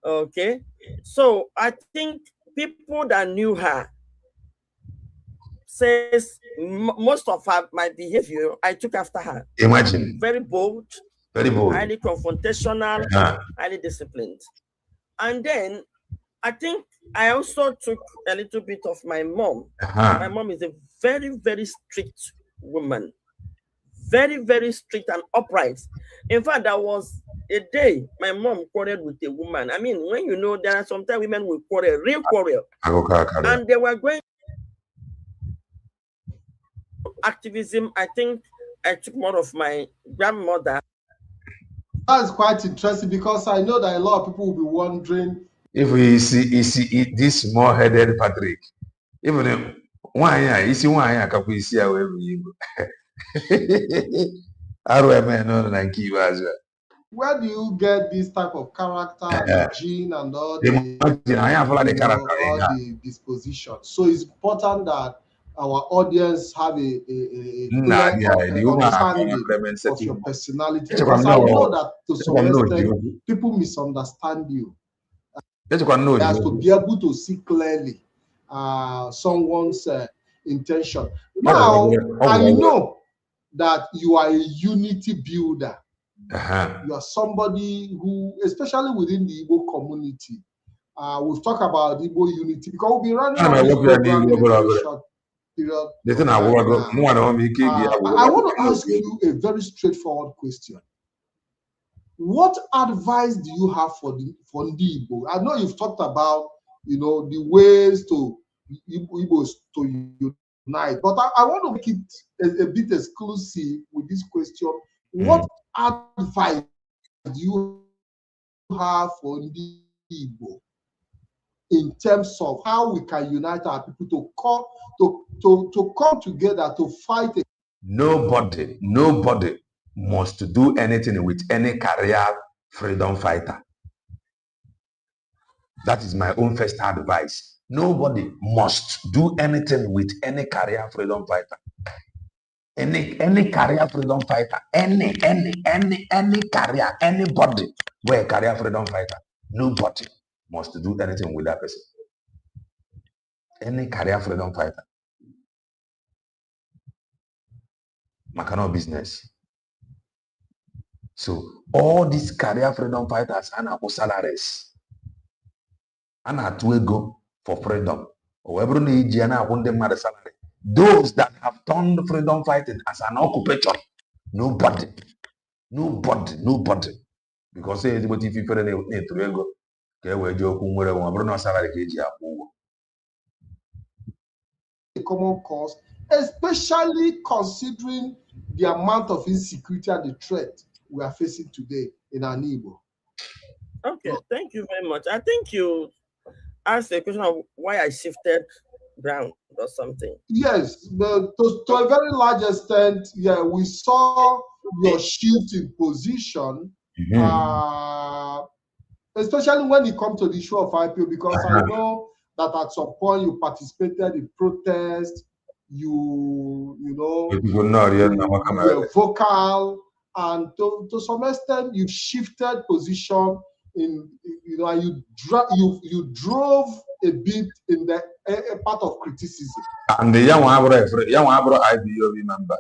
Okay. So I think people that knew her says most of my behavior, I took after her. Imagine. Very bold, highly confrontational, highly disciplined. And then I think I also took a little bit of my mom. My mom is a very, very strict woman. Very, very strict and upright. In fact, there was a day my mom quarreled with a woman. I mean, when you know there are sometimes women will quarrel, real quarrel. And they were going activism. I think I took more of my grandmother. That's quite interesting because I know that a lot of people will be wondering if we see this small-headed Patrick. Even why you see why I can see where we where do you get this type of character, the gene, and all the disposition? So it's important that our audience have a understanding of your personality. Because I know that to some extent, people misunderstand you. Has to be able to see clearly someone's intention. Now, I know that you are a unity builder. You are somebody who, especially within the Igbo community, we've talked about Igbo unity because we'll be running on this program in a very short period. I want to ask you a very straightforward question. What advice do you have for the Igbo? I know you've talked about, the ways to Igbos to unite, but I want to make it a bit exclusive with this question. What advice do you have for the Igbo in terms of how we can unite our people to come together to fight? Nobody must do anything with any career freedom fighter. That is my own first advice. Nobody must do anything with any career freedom fighter. Any career freedom fighter, any career, anybody where a career freedom fighter, nobody must do anything with that person. Any career freedom fighter. Macano business. So all these career freedom fighters and our salaries and our to go for freedom. However, salary. Those that have turned freedom fighting as an occupation, nobody. Because if you need to go, a common cause, especially considering the amount of insecurity and the threat we are facing today in our Igbo. Okay, thank you very much. I think you asked a question of why I shifted ground or something. Yes, but to a very large extent, yeah, we saw your shift in position, especially when it comes to the issue of IPO, because I know that at some point you participated in protests you know, you were vocal, and to some extent you shifted position in, you know, and you drove a bit in the a part of criticism. And the young IPOB member.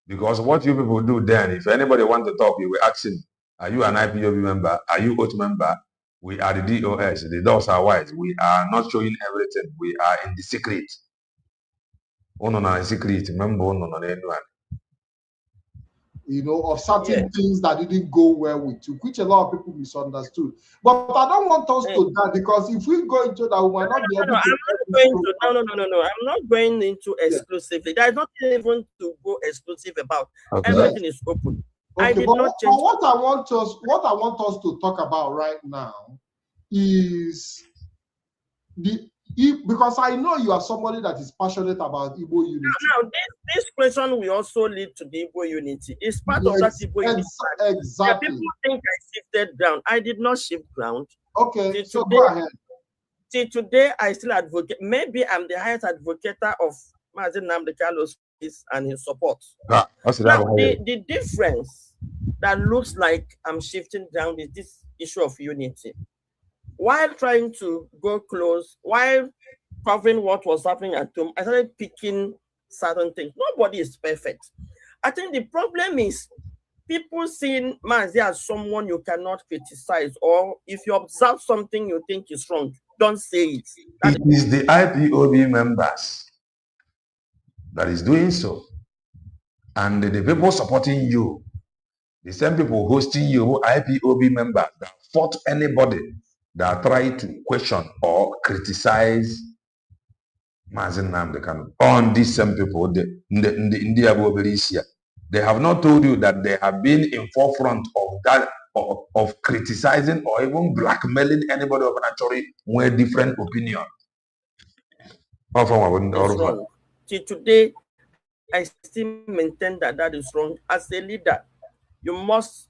Because what you people do then, if anybody want to talk, you will ask him, are you an IPOB member? Are you OAT member? We are the DOS. The doors are wide. We are not showing everything. We are in the secret. Secret. Remember, you know, of certain things that didn't go well with you, which a lot of people misunderstood. But I don't want us to that, because if we go into that, we might not be able to. I'm not going into exclusively. There's not even to go exclusive about. Okay. Everything is open. Okay, I did not change. What I want us to talk about right now is because I know you are somebody that is passionate about Igbo unity. Now, this question will also lead to the Igbo unity. It's part of that Igbo unity. Exactly. People think I shifted ground. I did not shift ground. Okay, so go ahead. Till today, I still advocate. Maybe I'm the highest advocate of Mazen Nneka Chimezi and his support. Now, the difference that looks like I'm shifting down is this issue of unity. While trying to go close, while covering what was happening at home, I started picking certain things. Nobody is perfect. I think the problem is people seeing Mazi as someone you cannot criticize, or if you observe something you think is wrong, don't say it. It is the IPOB members that is doing so. And the people supporting you, the same people hosting you, IPOB members that fought anybody that try to question or criticize Mazen Nnamdi Kanu. On these same people, they have not told you that they have been in forefront of that, of criticizing or even blackmailing anybody of naturally with different opinion. Till today, I still maintain that that is wrong. As a leader, you must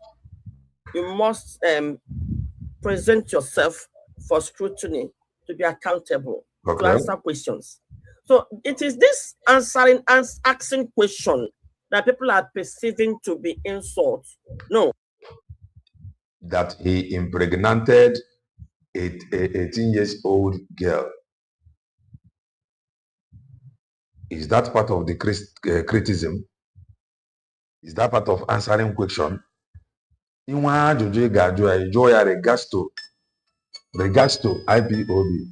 present yourself for scrutiny, to be accountable, to answer questions. So it is this asking question that people are perceiving to be insult. No. That he impregnated a 18-year-old girl. Is that part of the criticism? Is that part of answering question? In regards to IPOB.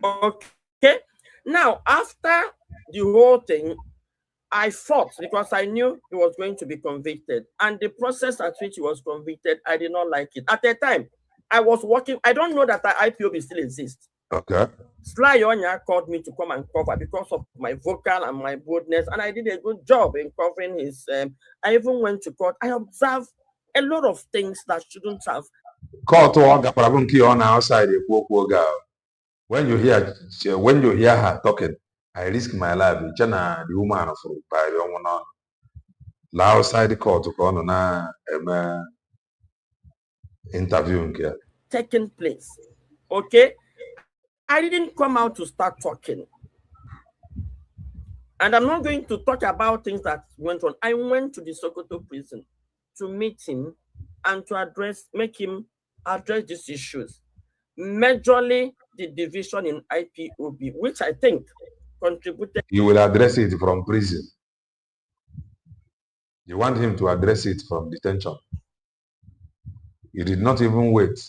Okay. Now, after the whole thing, I fought because I knew he was going to be convicted. And the process at which he was convicted, I did not like it. At the time, I was working. I don't know that the IPOB still exists. Okay. Sly Onya called me to come and cover because of my vocal and my boldness. And I did a good job in covering his. I even went to court. I observed a lot of things that shouldn't have. Court on outside. When you hear her talking, I risk my life. The woman of outside the court to come on interviewing here. Taking place. Okay. I didn't come out to start talking. And I'm not going to talk about things that went on. I went to the Sokoto prison to meet him and to make him address these issues. Majorly the division in IPOB, which I think contributed. You will address it from prison. You want him to address it from detention. You did not even wait.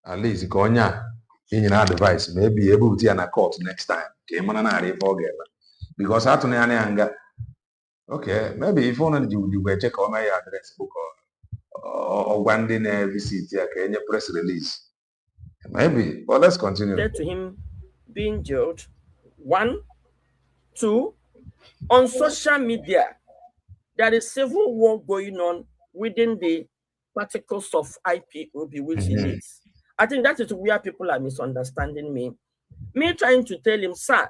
At least Konya in your advice, maybe able to a court next time. Because okay, maybe if only you were check on my address book or one day visit Kenya press release. Maybe, but let's continue. To him being jailed. 1, 2, on social media, there is civil war going on within the particles of IPOB, which he leads. I think that is where people are misunderstanding me. Me trying to tell him, sir,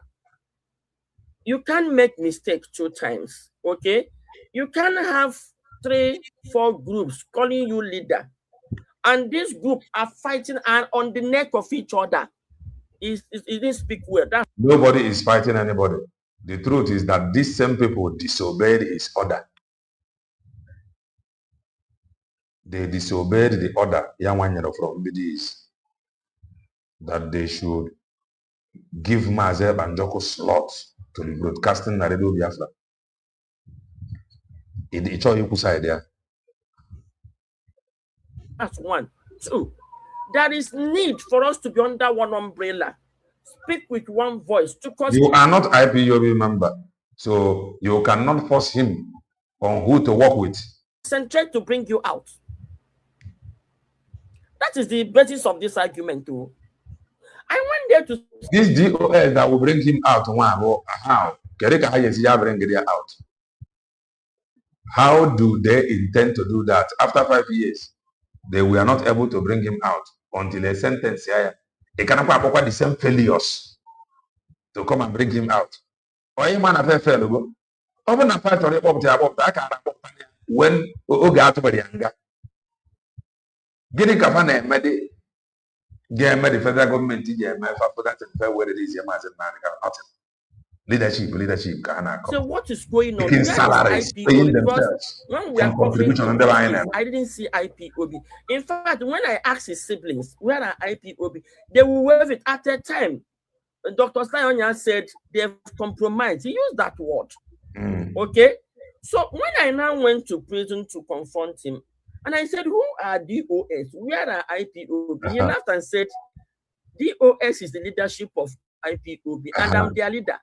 you can't make mistakes 2 times, okay? You can have 3, 4 groups calling you leader. and this group are fighting and on the neck of each other. It didn't speak well. Nobody is fighting anybody. The truth is that these same people disobeyed his order. They disobeyed the order from BDs that they should give Maze Banjoko slots to the broadcasting na Radio Biafra. That's one. Two, there is need for us to be under one umbrella. Speak with one voice. You are not IPOB member, so you cannot force him on who to work with. Concentrate to bring you out. That is the basis of this argument too. I went there to... This DOS that will bring him out, how? How do they intend to do that? After 5 years, they were not able to bring him out until a sentence here. They cannot have the same failures to come and bring him out. Or a man of failure. Open a fight or when Oga to the younger. Getting Kafana Medi, get the federal government, for that and where it is, your master man, nothing. Leadership, so what is going on? Taking salaries, paying themselves. When we are contributing, I didn't see IPOB. In fact, when I asked his siblings, where are IPOB? They will wave it at a time. Dr. Slayonya said they have compromised. He used that word. Okay? So when I now went to prison to confront him, and I said, who are DOS? Where are IPOB? He laughed and said, DOS is the leadership of IPOB, and I'm their leader.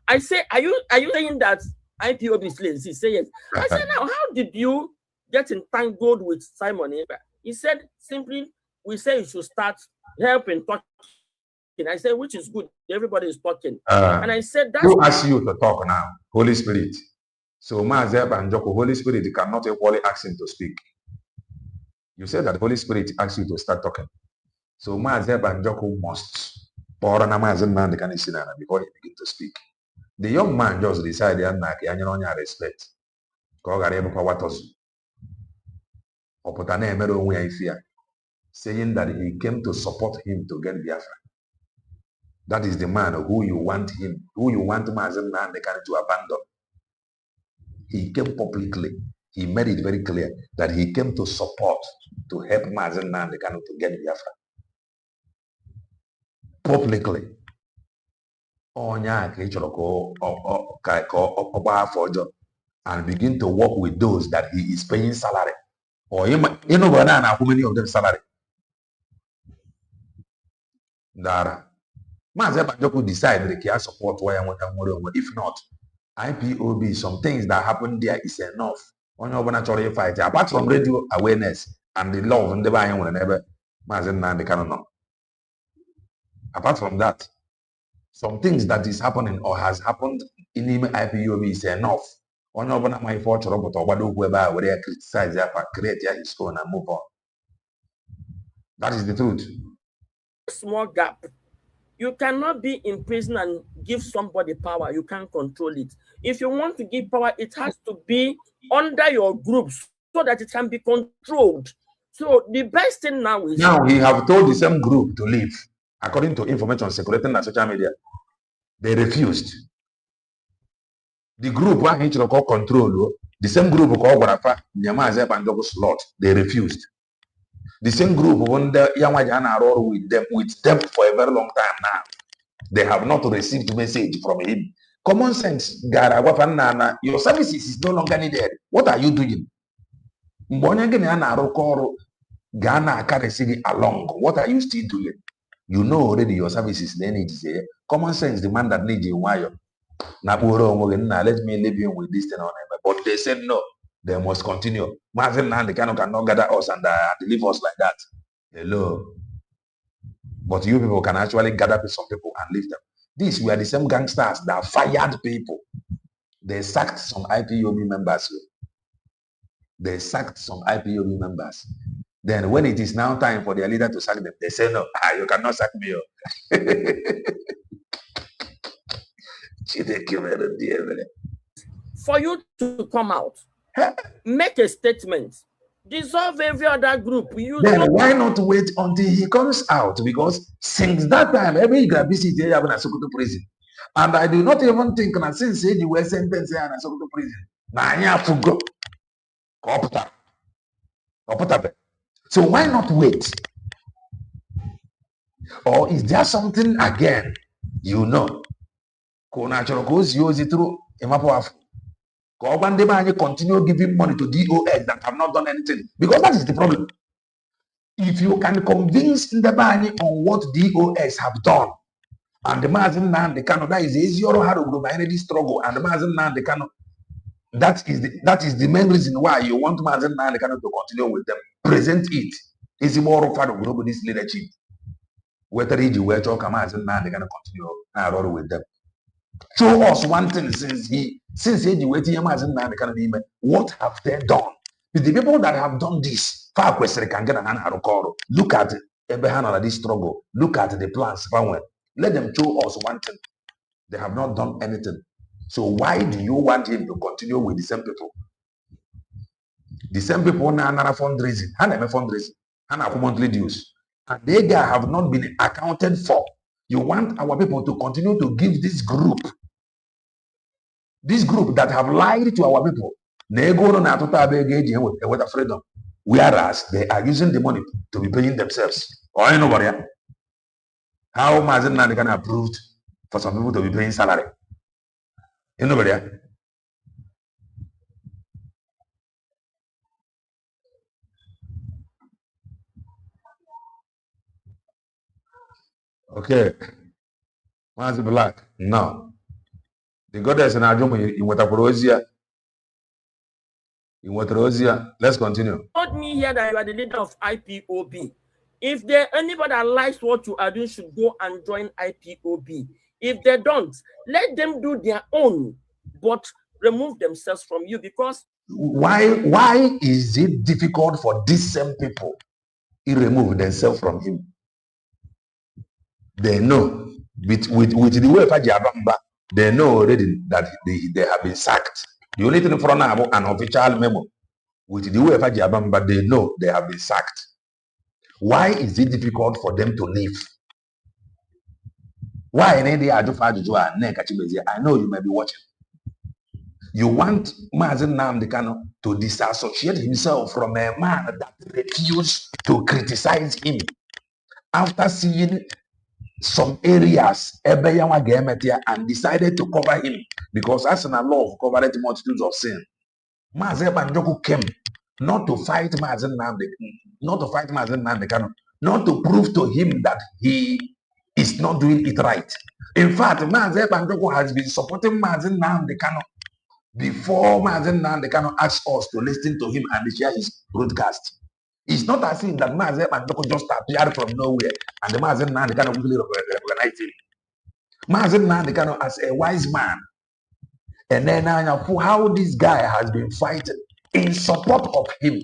I say, are you saying that IPOB is lazy? He said yes. I said, now how did you get entangled with Simon? He said simply, we say you should start helping talking. I said, which is good. Everybody is talking. And I said, that's who asked you to talk now? Holy Spirit. So Mazeb and Joko, Holy Spirit cannot equally ask him to speak. You said that Holy Spirit asked you to start talking. So Mazeb and Joko must before he begin to speak. The young man just decided to respect. Saying that he came to support him to get Biafra. That is the man who you want Mazen Nneka to abandon. He came publicly. He made it very clear that he came to support, to help Mazen Nneka to get Biafra. Publicly. And begin to work with those that he is paying salary. Or you know, how many of them salary? Dara. Mazen Banjoko decided that he has support why I want to. If not, IPOB, some things that happen there is enough. On your natural fight, apart from radio awareness and the love and the buying whenever Mazen Nneka know. Apart from that, some things that is happening or has happened in IPOB is enough. On your my fortune, but whoever where they criticize create his own and move on. That is the truth. Small gap. You cannot be in prison and give somebody power. You can't control it. If you want to give power, it has to be under your groups so that it can be controlled. So the best thing now is... Now he have told the same group to leave. According to information circulating on social media, they refused. The group where he call control, the same group called Warafa, Nyamaze Banjoko slot, they refused. The same group wonder Yamajana roll with them for a very long time now. They have not received message from him. Common sense, Gara Wafanana, your services is no longer needed. What are you doing? Mbonyagana Rokoro Ghana carry along. What are you still doing? You know already your services they need to say. Common sense demand that need you wire. Let me leave you with this thing on it. But they said no. They must continue. Mazen Nneka cannot gather us and leave us like that. Hello. But you people can actually gather some people and leave them. These were the same gangsters that fired people. They sacked some IPOB members. They sacked some IPOB members. Then when it is now time for their leader to sack them, they say, no, you cannot sack me. For you to come out, make a statement. Dissolve every other group. You Then don't. why not wait until he comes out? Because since that time, every Grabisi they have in a Sokoto prison. And I do not even think that since the were sentenced in a Sokoto prison. Now I have to go. So why not wait? Or is there something again? You know. Natural goes use it through continue giving money to DOS that have not done anything. Because that is the problem. If you can convince the body on what DOS have done, and the Mazin Nan the Kano, that is easier to energy struggle, and the Mazin Nan the Kano, that is the main reason why you want Mazin Nan the Kano to continue with them. Present it. Is more of this leadership. Whether you were talking Mazin Nan the Kano continue with them. Show us one thing since he waiting Mazin Nan the Kano, what have they done? The people that have done this, look at this struggle. Look at the plans. Let them show us one thing. They have not done anything. So why do you want him to continue with the same people? The same people now are fundraising. Fundraising. Monthly dues. And they have not been accounted for. You want our people to continue to give this group that have lied to our people. Freedom. Whereas they are using the money to be paying themselves. Or anybody. How Mazen Nadikan approved for some people to be paying salary? Anybody? Okay. Mazen Black. No. The goddess in Ajomo in Wataporozia. In Wataporozia. Let's continue. Told me here that you are the leader of IPOB. If there anybody that likes what you are doing should go and join IPOB. If they don't, let them do their own, but remove themselves from you. Because why is it difficult for these same people to remove themselves from him? They know with the way Fajabamba, they know already that they have been sacked. The only thing for now an official memo with the way Fajabamba, they know they have been sacked. Why is it difficult for them to leave? Why Nneka Chimezi? I know you may be watching. You want Mazen Nnamdi Kanu to disassociate himself from a man that refused to criticize him after seeing some areas and decided to cover him because as an law covered multitudes of sin. Mazen Banjoku came not to fight Mazen Nnamdi Kanu, not to prove to him that he is not doing it right. In fact, Mazen Banjoku has been supporting Mazen Nnamdi Kanu before Mazen Nnamdi Kanu asked us to listen to him and share his broadcast. It's not as if that Mazen Banjoku just appeared from nowhere and the Mazen Nnamdi Kanu quickly recognized him. Mazen Nnamdi Kanu as a wise man, and then how this guy has been fighting in support of him.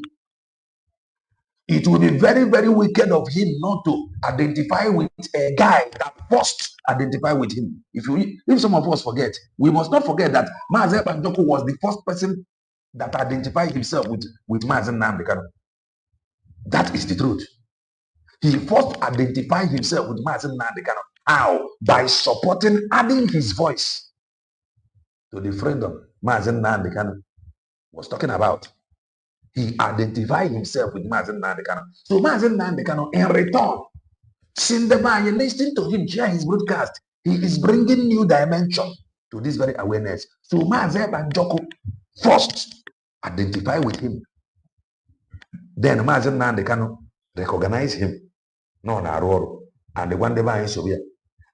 It will be very, very wicked of him not to identify with a guy that first identify with him. If some of us forget, we must not forget that Mazen Banjoku was the first person that identified himself with Mazen Nnamdi Kanu. That is the truth. He first identified himself with Mazen Nnamdi Kanu. How? By supporting, adding his voice to the freedom Mazen Nnamdi Kanu was talking about. He identified himself with Mazen Nnamdi Kanu. So Mazen Nnamdi Kanu, in return, since the man, you listen to him share his broadcast, he is bringing new dimension to this very awareness. So Mazen Banjoku first identify with him. Then Mazen Nnamdi Kanu recognize him. No, and the one day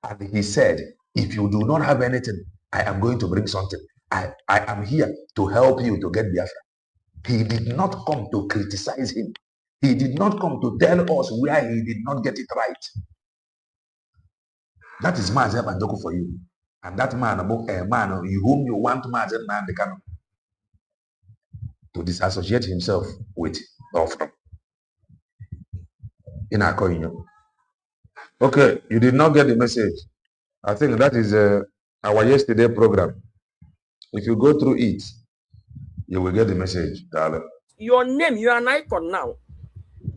and he said, if you do not have anything, I am going to bring something. I am here to help you to get Biafra. He did not come to criticize him. He did not come to tell us where he did not get it right. That is Mazen Banjoku for you. And that man, a man whom you want Mazen Nnamdi Kanu to disassociate himself with or from. In Akoinyo. Okay, you did not get the message. I think that is our yesterday program. If you go through it, you will get the message, darling. your name, you are an icon now.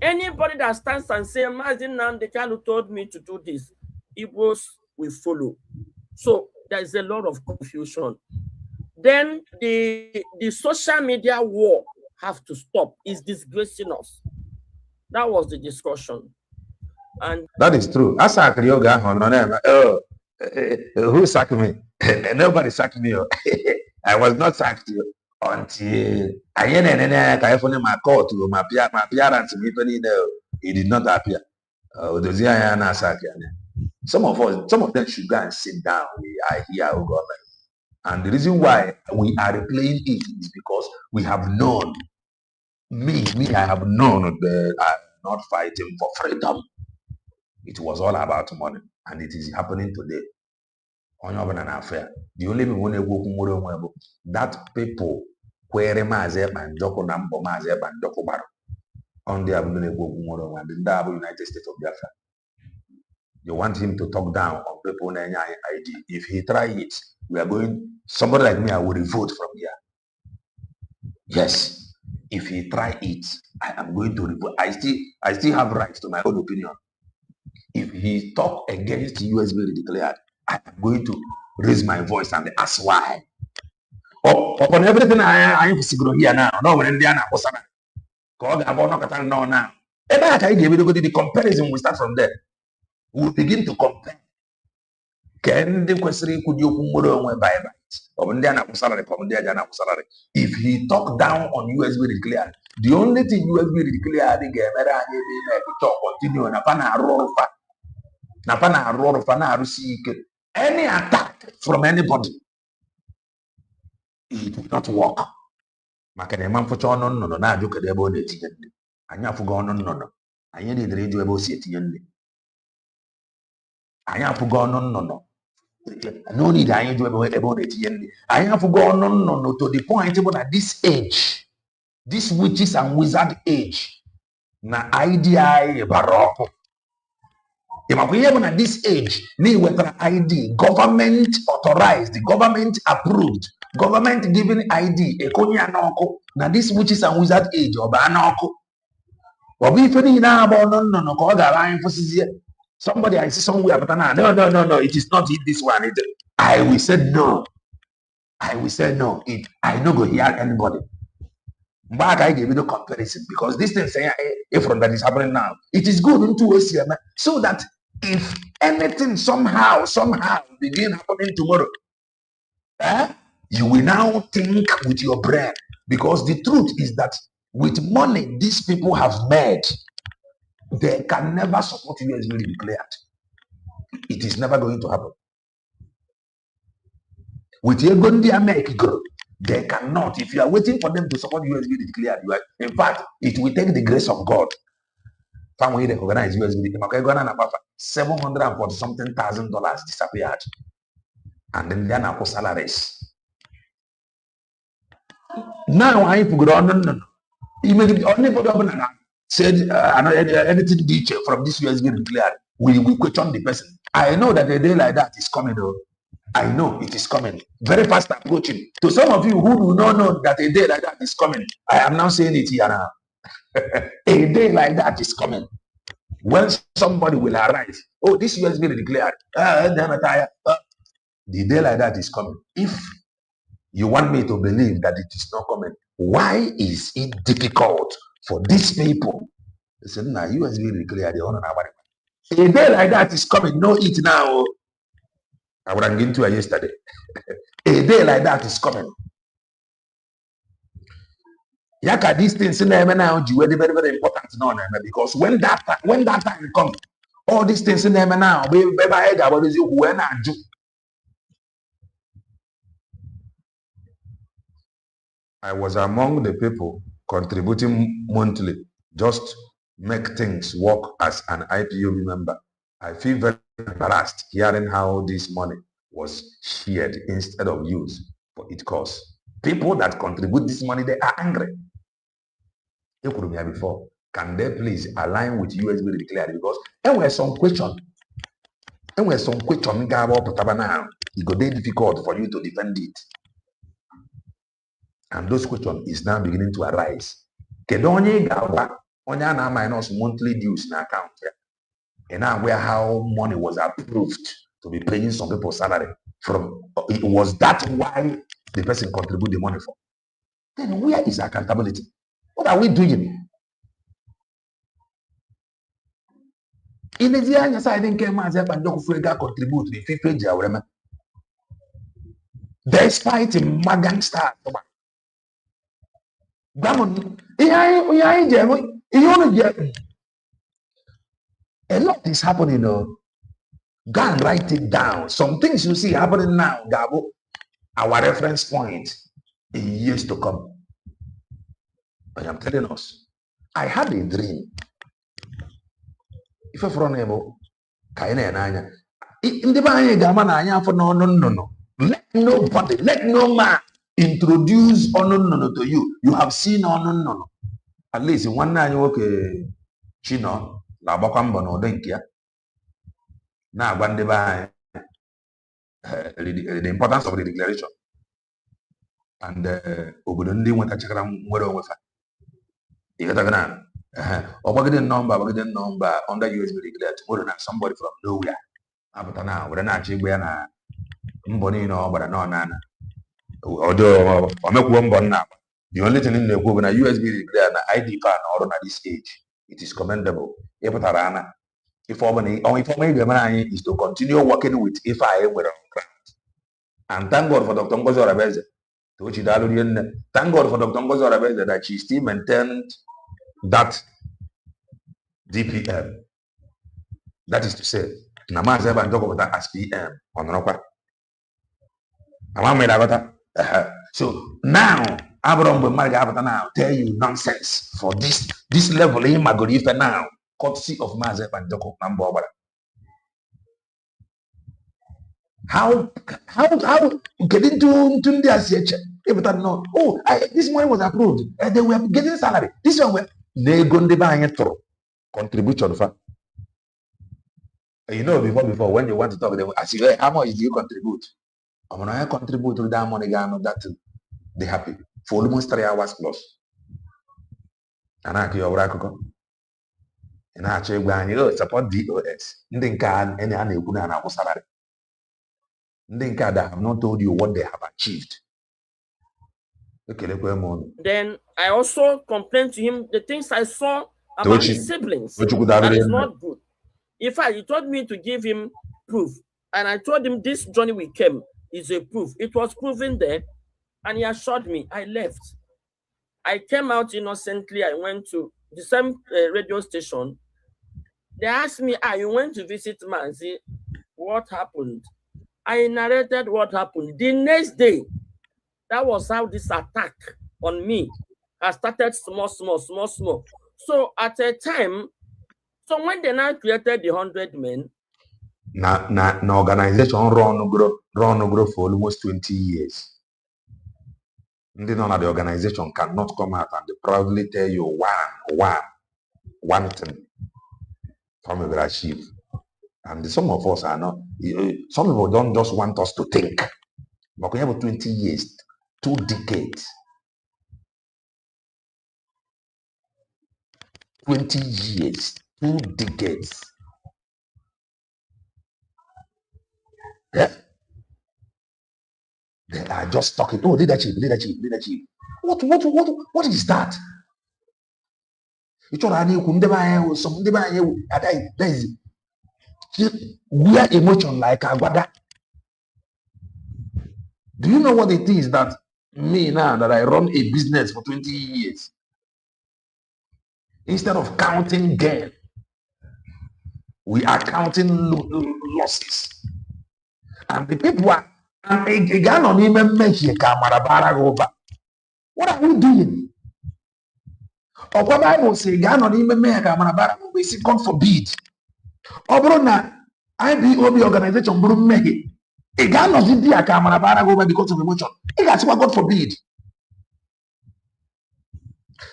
Anybody that stands and says, Mazin Nneka told me to do this, Igbos will follow. So there is a lot of confusion. Then the social media war have to stop. It's disgracing us. That was the discussion. And that is true. As I who sacked me? Nobody sacked me. I was not sacked until I had my court to my appearance. He did not appear. Some of them should go and sit down. We are here, oh government. And the reason why we are replaying it is because we have known, I have known that I'm not fighting for freedom. It was all about money, and it is happening today. On an affair. The only thing that people where Maze and Joko Nambo Maze and Joko Baro on the United States of Biafra. You want him to talk down on people on any ID. If he try it, we are going, somebody like me, I will revolt from here. Yes. If he try it, I am going to revolt. I still have rights to my own opinion. If he talk against US being declared, I am going to raise my voice and ask why. Upon everything I am here now, no one in the now. The comparison will start from there. We'll begin to compare. If he talk down on USB declared, the only thing USB declared continue any attack from anybody, it will not work. No need I do about it. I have gone no to the point about at this age, this witches and wizard age. Na idea baroko. At this age, ni wetra ID, government authorized, government approved, government given ID, ekonya noko. Na this witches and wizard age, oba noko. Obi feni na about no ko ga line for somebody I see somewhere, but no, it is not this one. I will say no. I no go hear anybody. But I give you the comparison because this thing saying from that is happening now. It is good in 2 ways here, so that if anything somehow begin happening tomorrow, you will now think with your brain, because the truth is that with money these people have made, they can never support you as really declared. It is never going to happen. With your Gondia make grow, they cannot. If you are waiting for them to support USB declared, you are, in fact, it will take the grace of God. Family they organize USB, 740 something thousand dollars disappeared, and then they are now salaries. Now I put on even only for said anything detail from this USB declared, we question the person. I know that a day like that is coming though. I know it is coming. Very fast approaching. To some of you who do not know that a day like that is coming, I am now saying it here now. A day like that is coming. When somebody will arrive, oh, this USB declared. The day like that is coming. If you want me to believe that it is not coming, why is it difficult for these people? They said, nah, USB declared. A day like that is coming. Know it now. I would have been to yesterday. A day like that is coming. Yaka, these things in there now, very, very important now, because when that time comes, all these things in there now, I was among the people contributing monthly, just make things work as an IPOB member. I feel very embarrassed hearing how this money was shared instead of used for its cause. People that contribute this money, they are angry. They could be here before. Can they please align with USB declared? Because there were some questions. It go very difficult for you to defend it. And those questions is now beginning to arise. Kedu onye ga-agwa onye a na-minus monthly dues na account ya? And now where how money was approved to be paying some people's salary from, it was that why the person contribute the money for? Then where is accountability? What are we doing? In the year, I didn't care much and don't contribute the 50 despite a magan star. A lot is happening. Go and write it down. Some things you see happening now, Gabo, our reference point in years to come. I am telling us, I had a dream. If from able, Kaina and Anya, in the Banya Gamana, for no. Let nobody, let no man introduce no to you. You have seen no. At least in one night, okay, Chino, La Bocambo, no, Denkia. Now, when they buy the importance of the declaration. And Obudundi went to check them where with her. You got a number under USB declared tomorrow, somebody from nowhere. After now, we're not actually Mbonino, but no nana. Although I make one bon now. The only thing in the group when a USB declared an ID card or at this age, it is commendable. If I made the money is to continue working with if I were on ground. And thank God for Dr. Ngozo Rabeze. Thank God for Dr. Ngozo Rabeze that she still maintained that DPM. That is to say, Namaz Evan talk about that as PM on Ropa. So now, Abraham will marry now tell you nonsense for this level in Magorifa now, courtesy of Mazep and Joko Nambobara. How get into the if that no, this money was approved and they were getting salary. This one were they going to buy it for contribution for. You know, before when you want to talk, they will ask you, hey, how much do you contribute? I'm gonna contribute to that money, that they happy for almost 3 hours plus. And I can and actually when you support DOS, then can any salary. Then I have not told you what they have achieved. Okay, then I also complained to him the things I saw about his siblings. That is not good. In fact, he told me to give him proof. And I told him this journey we came is a proof. It was proven there. And he assured me. I left. I came out innocently. I went to the same radio station. They asked me, you went to visit Manzi. What happened? I narrated what happened. The next day, that was how this attack on me has started small. So at a time, so when they now created the 100 men, na organization run grow for almost 20 years. The organization cannot come out and proudly tell you one thing from a achieve. And some of us are not. Some people don't just want us to think. But we have 20 years, 2 decades. 20 years, 2 decades. Yeah. They are just talking. Oh, leadership. What is that? There is where emotion like Agwada. Do you know what it is that me now that I run a business for 20 years? Instead of counting gain, we are counting losses. And the people are what are we doing? Or what Bible say, God forbid. IBOB organization because of emotion. God forbid.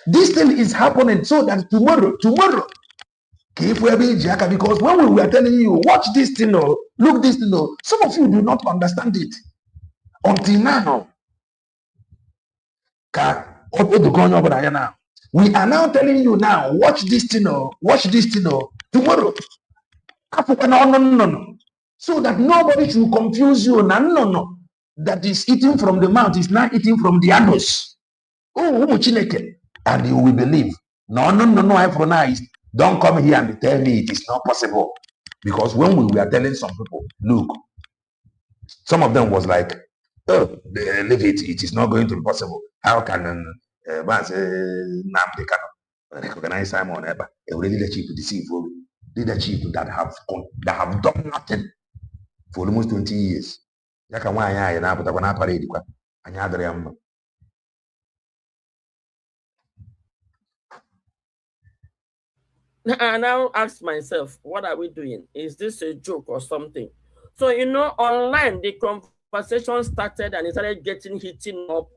This thing is happening so that tomorrow, because when we were telling you, watch this thing, look this thing, some of you do not understand it until now. We are now telling you now, watch this thing, watch this thing, tomorrow. No. So that nobody should confuse you. No. That is eating from the mouth is not eating from the anus. Oh, Chineke. And you will believe. No. I pronounce. Don't come here and tell me it is not possible. Because when we were telling some people, look, some of them was like, oh, leave it. It is not going to be possible. How can Nnamdi Kanu recognize Simon Eber, a leadership deceive leadership that have done nothing for almost 20 years? Yaka nwaanyị anyị na-apụtakwa na parade kwa anyị adịrị ya mma. I now ask myself, what are we doing? Is this a joke or something? So, online, the conversation started and it started getting heating up.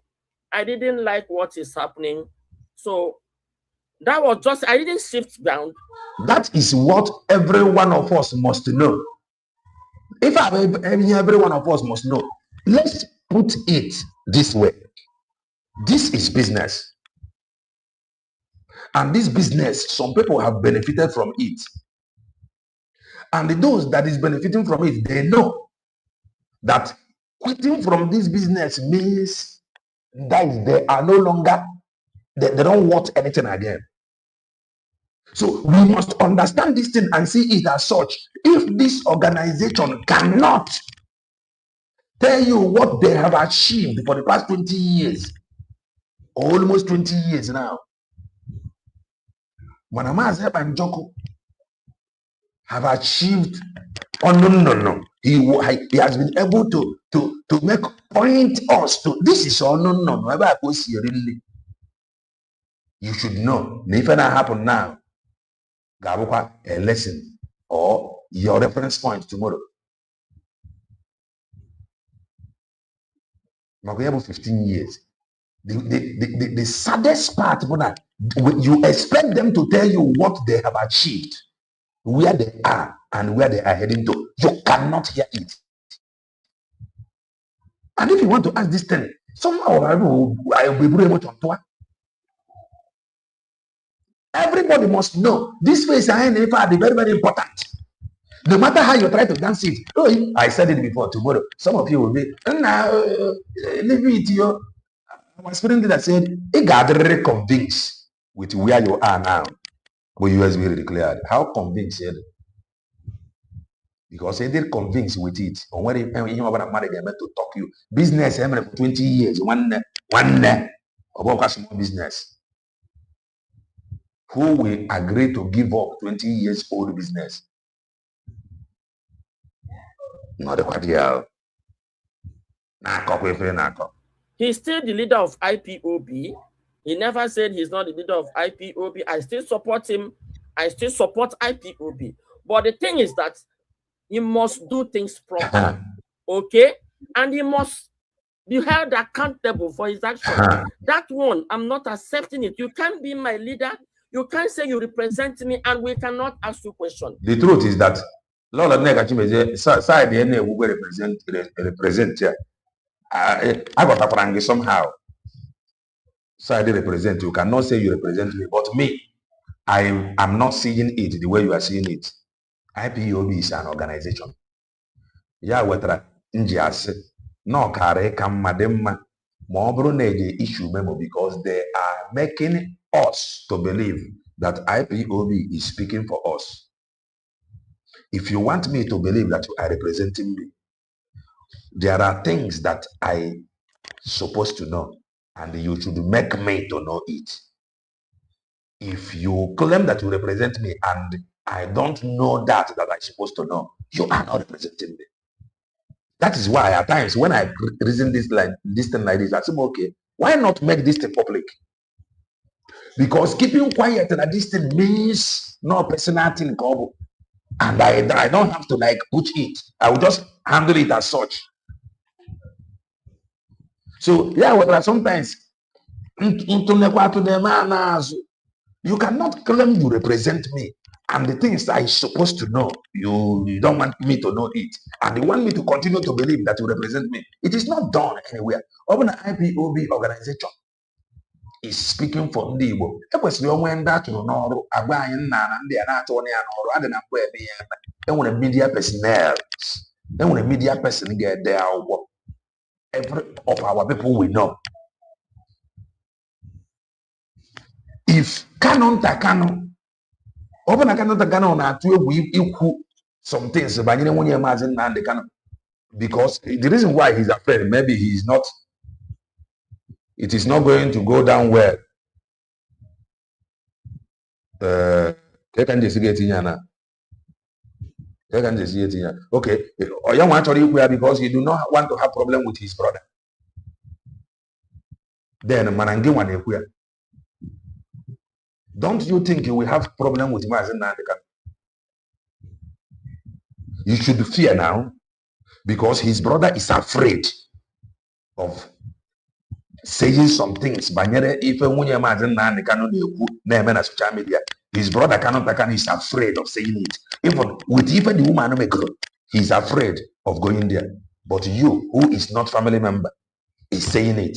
I didn't like what is happening. So, that was just, I didn't shift ground. That is what every one of us must know. If every one of us must know, let's put it this way. This is business. And this business, some people have benefited from it. And those that is benefiting from it, they know that quitting from this business means that they are no longer, they don't want anything again. So we must understand this thing and see it as such. If this organization cannot tell you what they have achieved for the past 20 years, almost 20 years now, Manamaze Banjoko have achieved, no. He has been able to make point us to this is no. You should know. If that happen now, a lesson or your reference point tomorrow. We have 15 years. The saddest part, you expect them to tell you what they have achieved, where they are and where they are heading to. You cannot hear it. And if you want to ask this thing, somehow I will be able to. Everybody must know this face and is very, very important. No matter how you try to dance it. Oh, I said it before. Tomorrow, some of you will be, leave it here. My spirit leader said, he got very convinced with where you are now. But you has been declared. How convinced? Because he did convinced with it. On when you have married them to talk you. Business for 20 years. One about small business. Who will agree to give up 20 years old business? Not the quadrial. He's still the leader of IPOB. He never said he's not the leader of IPOB. I still support him. I still support IPOB. But the thing is that he must do things properly. Okay? And he must be held accountable for his actions. That one, I'm not accepting it. You can't be my leader. You can't say you represent me and we cannot ask you questions. The truth is that Lord Nneka Chimezi side the will represent here. I got a prang somehow. Side represent you cannot say you represent me, but me, I am not seeing it the way you are seeing it. IPOB is an organization. Ya wetra njiase no kare kamadema more issue memo because they are making us to believe that IPOB is speaking for us. If you want me to believe that you are representing me, there are things that I supposed to know and you should make me to know it. If you claim that you represent me and I don't know that I'm supposed to know, you are not representing me. That is why at times when I reason this thing like this, I say, okay, why not make this thing public? Because keeping quiet at this thing means no personal thing, and I don't have to like push it. I will just handle it as such. So yeah, well, sometimes you cannot claim you represent me. And the things I'm supposed to know, you don't want me to know it. And you want me to continue to believe that you represent me. It is not done anywhere. Open an IPOB organization is speaking for ndị Igbo. Ekwesịrị onwe ndị atụrụ n'ọrụ agba anyị nna na ndị a na-atụ ya n'ọrụ adị na mkpa eme ya. Enwere media personnel, enwere media person ga-ede akwụkwọ. Every of our people we know. If Canon Takano, open a Canon Takano na-atụ egwu ikwu some things banyere nwunye Maazị Nnamdi Kanu, because the reason why he's afraid, maybe it is not going to go down well. Okay, because he do not want to have problem with his brother. Then Manangi, don't you think you will have problem with Maazị Nnamdi Kanu? You should fear now, because his brother is afraid of saying some things. If social media, his brother cannot is afraid of saying it. Even the woman, he's afraid of going there. But you, who is not family member, is saying it.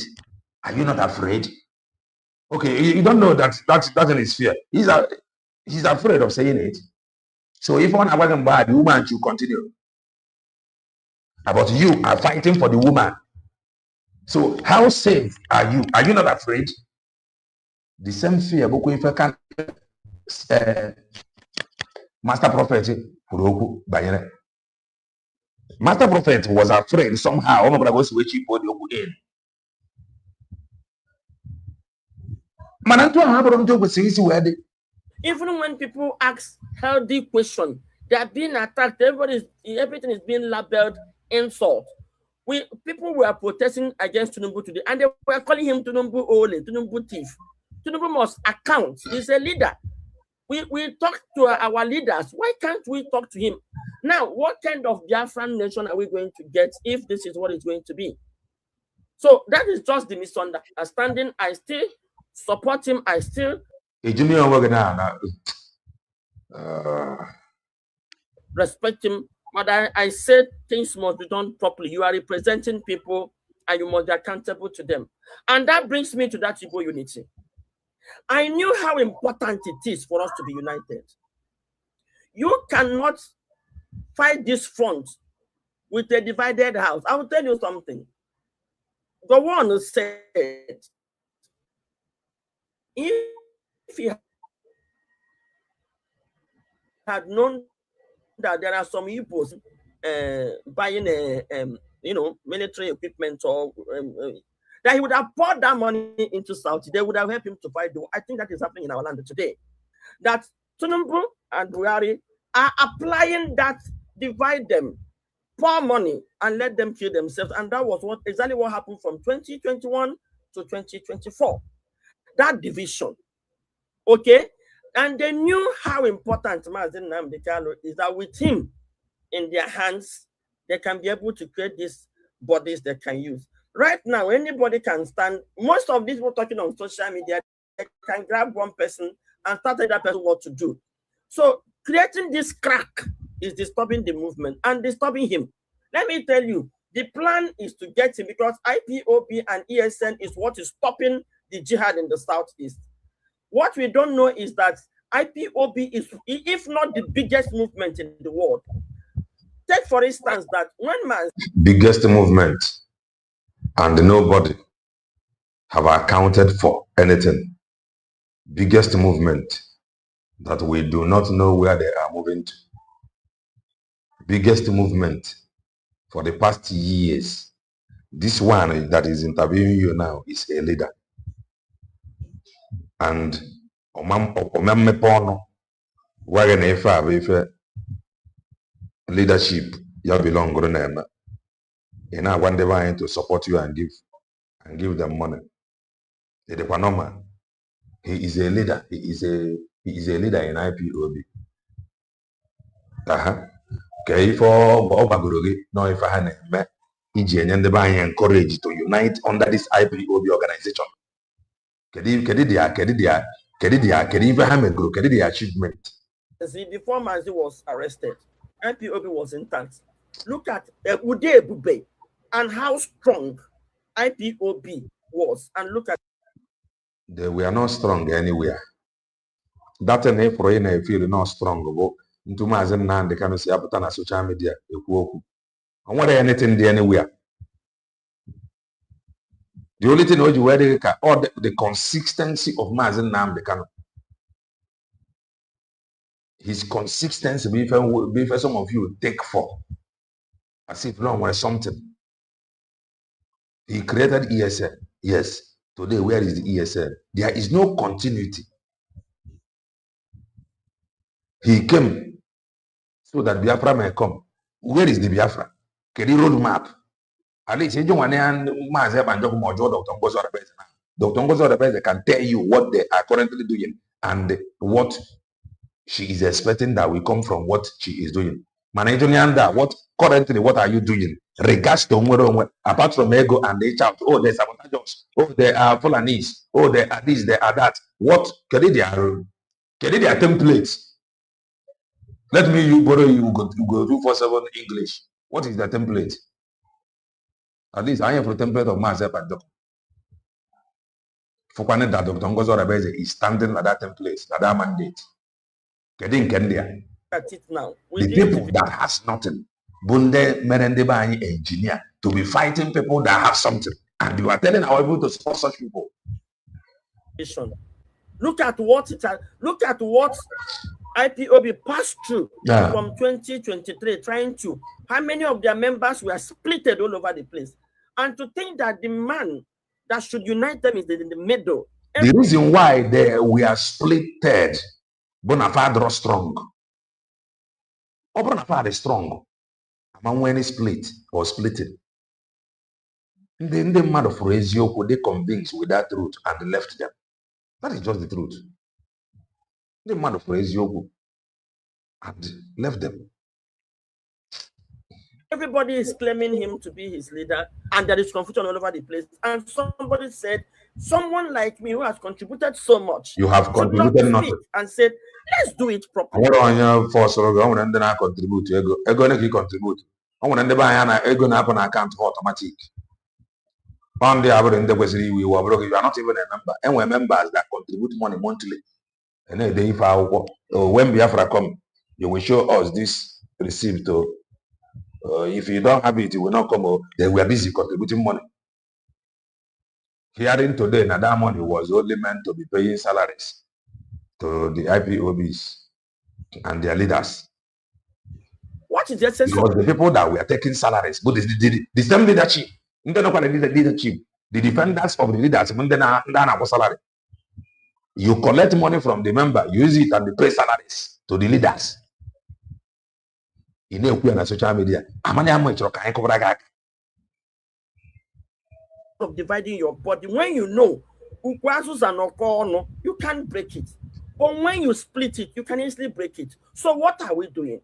Are you not afraid? Okay, you don't know that in his fear. He's afraid of saying it. So if one wasn't bad, the woman should continue. But you are fighting for the woman. So how safe are you? Are you not afraid? The same fear, Master Prophet, Master Prophet was afraid somehow. Even when people ask healthy questions, they are being attacked. Everything is being labeled insult. People were protesting against Tinubu today, and they were calling him Tinubu Ole, Tinubu thief. Tinubu must account. He's a leader. We talk to our leaders. Why can't we talk to him? Now, what kind of Biafran nation are we going to get if this is what it's going to be? So that is just the misunderstanding. I still support him. I still respect him. But I said things must be done properly. You are representing people and you must be accountable to them. And that brings me to that Igbo unity. I knew how important it is for us to be united. You cannot fight this front with a divided house. I will tell you something. The one who said, if he had known that there are some Igbos buying military equipment or that he would have poured that money into Saudi, they would have helped him to fight the war. I think that is happening in our land today. That Tinubu and Buhari are applying that, divide them, pour money, and let them kill themselves. And that was exactly what happened from 2021 to 2024. That division. Okay? And they knew how important Maazị Nnamdi Kanu is, that with him in their hands, they can be able to create these bodies they can use. Right now, anybody can stand. Most of these people talking on social media, they can grab one person and start telling that person what to do. So creating this crack is disturbing the movement and disturbing him. Let me tell you, the plan is to get him, because IPOB and ESN is what is stopping the jihad in the Southeast. What we don't know is that IPOB is, if not the biggest movement in the world. Take, for instance, that one man... Biggest movement, and nobody have accounted for anything. Biggest movement that we do not know where they are moving to. Biggest movement for the past years. This one that is interviewing you now is a leader. And leadership you belong you know, one divine to support you and give them money. He is a leader. He is a leader in IPOB. Okay, for no, if I had encouraged to unite under this IPOB organization. Achievement. See, before Mazi was arrested, IPOB was intact. Look at Ude Bube and how strong IPOB was, and look at we are not strong anywhere. That thing if we feel not strong, go into Mazen Nan, the kind of say up on social media, I want anything there anywhere. The only thing you wear the consistency of Mazen Nam, the kind of his consistency, before some of you take for as if long was something. He created ESL. Yes. Today, where is the ESL? There is no continuity. He came so that Biafra may come. Where is the Biafra? Can you road map? At least you don't want Dr. Ngozo can tell you what they are currently doing and what she is expecting that will come from what she is doing. Manajonianda, what are you doing? Regards to apart from ego and they shout, oh, there's sabotages, oh, there are Fulanese, oh, there are this, there are that. What can they their templates? Let me borrow you go 247 English. What is the template? At least I am for the template of myself and Dr. Fukwane that Dr. Ngozo Rabeze is standing at that template, at that mandate. Getting Kenya. At it now. The people that has nothing. Bunde Merendeba engineer to be fighting people that have something. And you are telling our people to support such people. Look at what it has, look at what IPOB passed through from 2023, trying to, how many of their members were splitted all over the place. And to think that the man that should unite them is in the middle. The reason why we are splitted, Bonafide is strong. Or Bonafide is strong. Among when split or splitting. Then the man of Ezioku, they convinced with that truth and left them. That is just the truth. The man of Ezioku and left them. Everybody is claiming him to be his leader, and there is confusion all over the place. And somebody said, someone like me who has contributed so much, you have contributed nothing, and said, let's do it properly. I want to force I want to contribute. Ego na contribute. I want to buy an ego na on account for automatic. On the average, we were broke. You are not even a member, and we're members that contribute money monthly. And then if when Biafra come, you will show us this receipt. If you don't have it, you will not come. Then we are busy contributing money. Hearing today, now that money was only meant to be paying salaries to the IPOBs and their leaders. What is the essence? Because the people that were taking salaries, but the same leadership, the defenders of the leaders, salary. You collect money from the member, use it and pay salaries to the leaders. In the social media, of dividing your body, when you know you can't break it, but when you split it, you can easily break it. So what are we doing?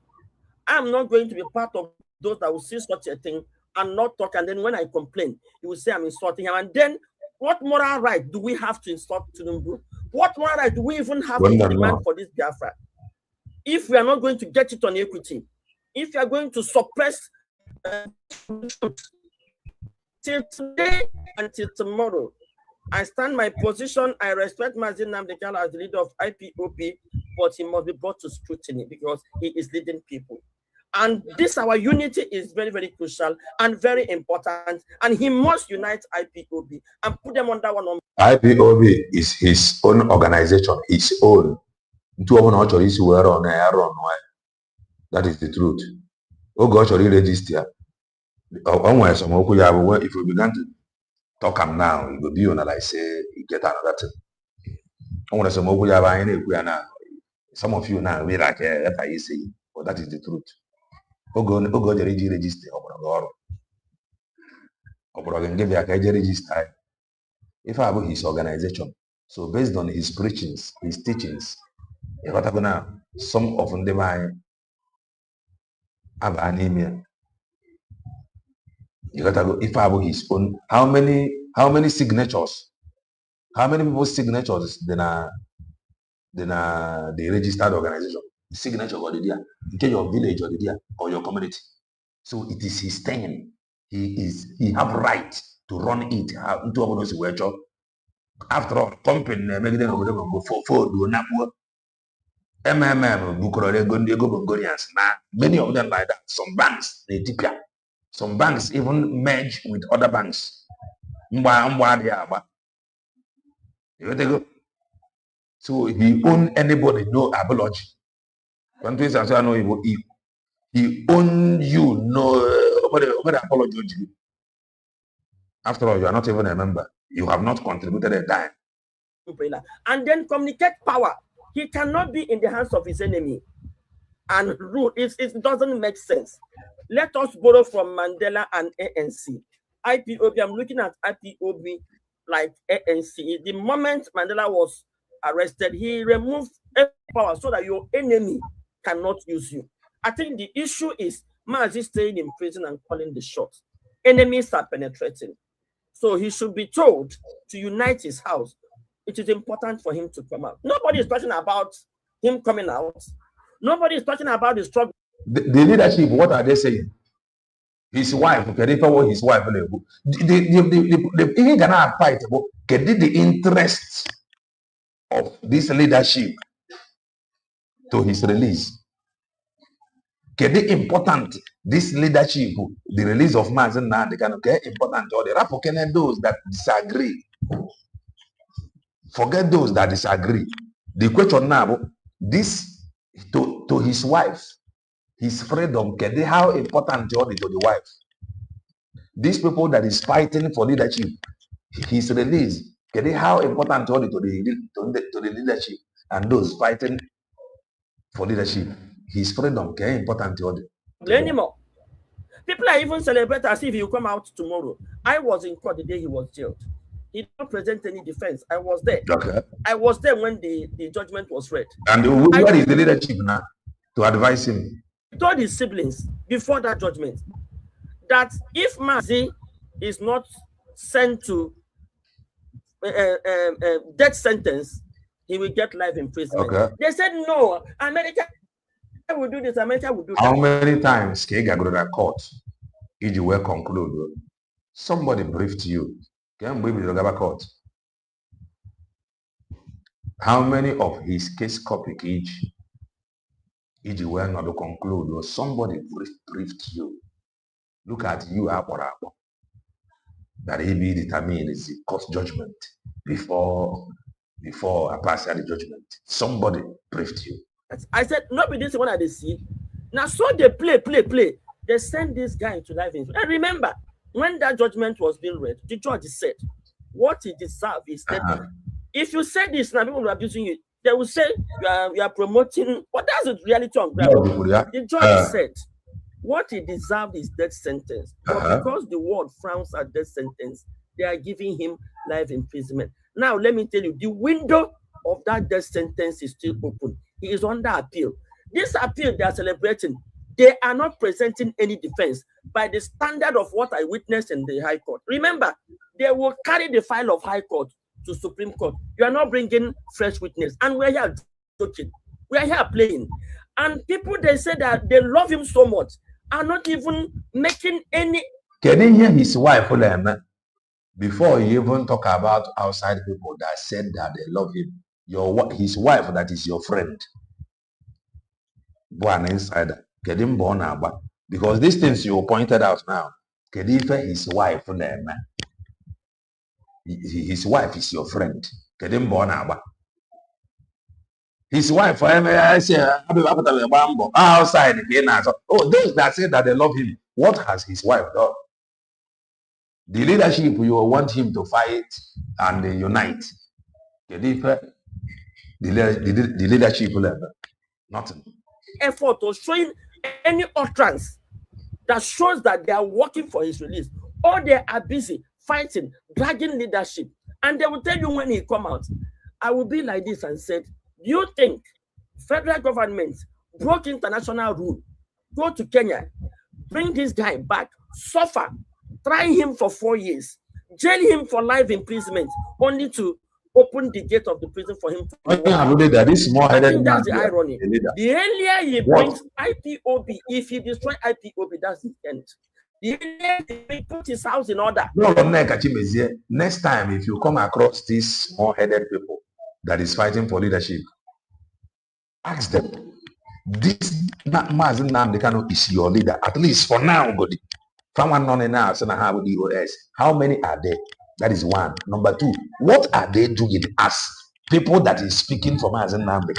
I'm not going to be part of those that will see such a thing and not talk, and then when I complain, you will say I'm insulting him. And then what moral right do we have to insult Tinubu? What moral right do we even have to demand for this Biafra? If we are not going to get it on equity, if you are going to suppress till today until tomorrow, I stand my position. I respect Mazi Nnamdi Kanu as the leader of IPOB, but he must be brought to scrutiny because he is leading people. And this, our unity is very, very crucial and very important. And he must unite IPOB and put them under one. IPOB is his own organization, his own. That is the truth. Oh gosh, already register. If we began to talk him now, it will be on like say you get another thing. Some of you now we like that you say, but that is the truth. Ogo register register if I have his organization. So based on his preachings, his teachings, some of them have anemia. You gotta go if I have his own. How many signatures? How many people's signatures then the registered organization? The signature or the dia, in your village or the dia or your community. So it is his thing. He have right to run it into a job. After all, company make them go for do not work. Bukuro they go Bongolians now. Many of them like that. Some banks they tipia. Some banks even merge with other banks. You go. So he own anybody, no apology. Countries as I know he own you, no nobody apology to you. After all, you are not even a member. You have not contributed a dime. And then communicate power. He cannot be in the hands of his enemy and rule. It doesn't make sense. Let us borrow from Mandela and ANC. IPOB, I'm looking at IPOB like ANC. The moment Mandela was arrested, he removed power so that your enemy cannot use you. I think the issue is Mazi staying in prison and calling the shots. Enemies are penetrating. So he should be told to unite his house. It is important for him to come out. Nobody is talking about him coming out. Nobody is talking about the struggle. The leadership, what are they saying? His wife, okay, they what his wife the even gonna fight about the interests of this leadership to his release. The important this leadership, the release of Mazen now, they can okay important or the rapport those that disagree. Forget those that disagree. The question now, this to his wife, his freedom, how important to the wife. These people that is fighting for leadership, his release, how important to the leadership, and those fighting for leadership, his freedom, important to the anymore. People are even celebrating as if he will come out tomorrow. I was in court the day he was jailed. He did not present any defense. I was there. Okay. I was there when the judgment was read. And what is the leadership now to advise him? He told his siblings before that judgment that if Mazi is not sent to death sentence, he will get life imprisonment. Okay. They said no, America will do this, America will do that. How many times can you go to that court? If you will conclude, somebody briefed you. Can we be the court? How many of his case copy each? If you were not to conclude, or somebody briefed you. Look at you, that he be determined is the court judgment before I pass the judgment. Somebody briefed you. I said, not be this one I see. Now, so they play. They send this guy into life. And remember, when that judgment was being read, the judge said, what he deserves is that if you say this, now people will abuse you. They will say you are promoting. What does the reality on ground? The judge said, what he deserved is death sentence. But because the world frowns at death sentence, they are giving him life imprisonment. Now, let me tell you, the window of that death sentence is still open. He is under appeal. This appeal they are celebrating, they are not presenting any defense by the standard of what I witnessed in the High Court. Remember, they will carry the file of High Court to Supreme Court. You are not bringing fresh witness. And we're here joking. We are here playing. And people, they say that they love him so much, are not even making any. Can you hear his wife, before he even talk about outside people that said that they love him? His wife, that is your friend. Born insider. Because these things you pointed out now, his wife, his wife is your friend. His wife, I say, outside again. Oh, those that say that they love him, what has his wife done? The leadership, you want him to fight and unite. The leadership level, nothing. Effort or showing any utterance that shows that they are working for his release, or they are busy fighting, dragging leadership, and they will tell you when he come out. I will be like this and said, do you think federal government broke international rule, go to Kenya, bring this guy back, suffer, try him for 4 years, jail him for life imprisonment, only to open the gate of the prison for him to I think that's the irony. The earlier he brings IPOB, if he destroys IPOB, that's the end. He put his house in order. No, Nneka Chimezi, next time if you come across these small-headed people that is fighting for leadership, ask them, this Mazen Nnamdi is your leader, at least for now, buddy. Someone on now saying I have DOS. How many are there? That is one. Number two, what are they doing as people that is speaking for Mazen Nnamdi?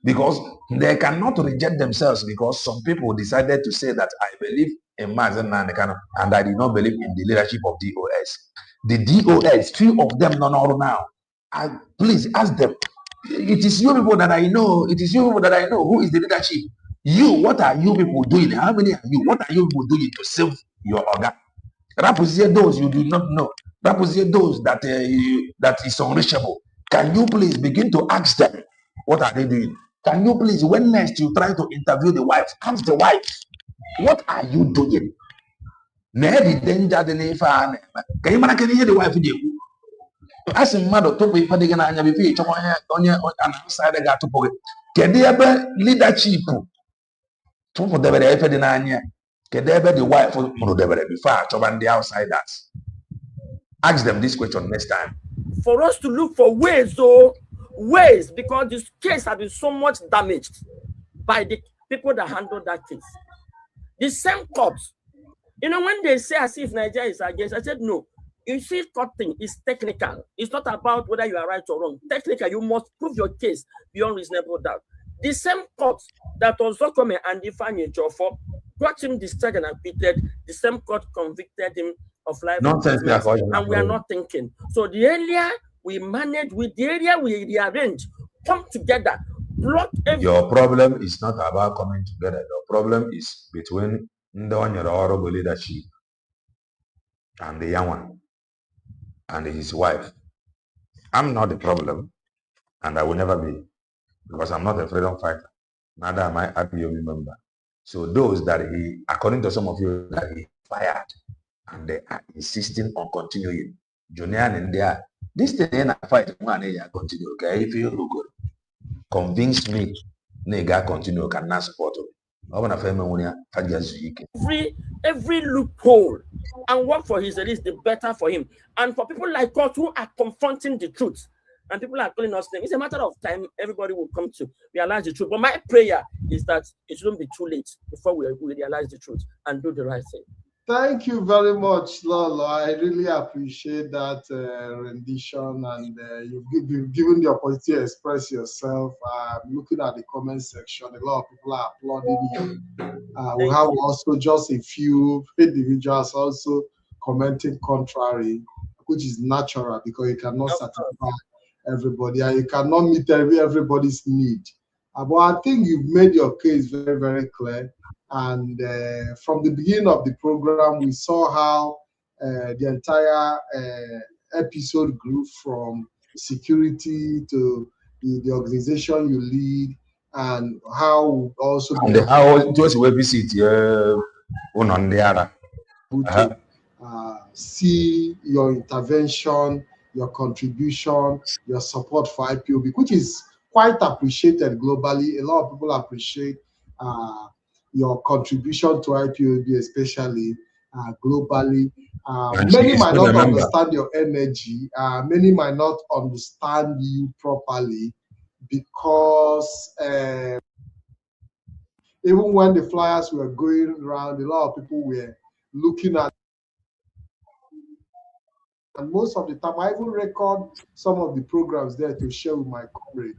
Because they cannot reject themselves because some people decided to say that I believe in Mazen Nnamdi and I did not believe in the leadership of DOS. The DOS, three of them not all now. Please ask them. It is you people that I know. It is you people that I know. Who is the leadership? You, what are you people doing? How many are you? What are you people doing to save your organ? Represent those you do not know. Represent those that that is unreachable. Can you please begin to ask them what are they doing? Can you please, when next you try to interview the wife, ask the wife, what are you doing? Maybe danger the neighbor. Can you hear the wife? As a mother to be putting an anya before on an outside got to put it. Can they ever leadership? To for the very effort in anya. Can they ever the wife for the very before to ban the outsiders? Ask them this question next time. For us to look for ways, though, ways, because this case has been so much damaged by the people that handle that case. The same courts, you know, when they say as if Nigeria is against, I said no. You see, court thing is technical. It's not about whether you are right or wrong. Technical, you must prove your case beyond reasonable doubt. The same court that also come and define for got him discharged and acquitted. The same court convicted him of life imprisonment, and we are not thinking. So the area we manage with the area we rearrange, come together, block every. Your problem is not about coming together. Your problem is between the leadership and the young one and his wife. I'm not the problem, and I will never be, because I'm not a freedom fighter. Neither am I a POB member. So those that he, according to some of you, that he fired, and they are insisting on continuing. Junior and there, this thing in a fight, one continue. Okay, if you look good, convince me, nigga continue, cannot support me. Every loophole and work for his release, the better for him. And for people like us who are confronting the truth, and people are calling us names, it's a matter of time. Everybody will come to realize the truth. But my prayer is that it shouldn't be too late before we realize the truth and do the right thing. Thank you very much, Lolo. I really appreciate that rendition, and you've given the opportunity to express yourself. Looking at the comment section, a lot of people are applauding you. We have also just a few individuals also commenting contrary, which is natural because you cannot satisfy everybody and you cannot meet everybody's need. But I think you've made your case very, very clear. And from the beginning of the program, we saw how the entire episode grew from security to the organization you lead, and how also how just we visit see your intervention, your contribution, your support for IPOB, which is quite appreciated globally. A lot of people appreciate your contribution to IPOB, especially globally. Many might not understand your energy. Many might not understand you properly because even when the flyers were going around, a lot of people were looking at. And most of the time, I even record some of the programs there to share with my comrades.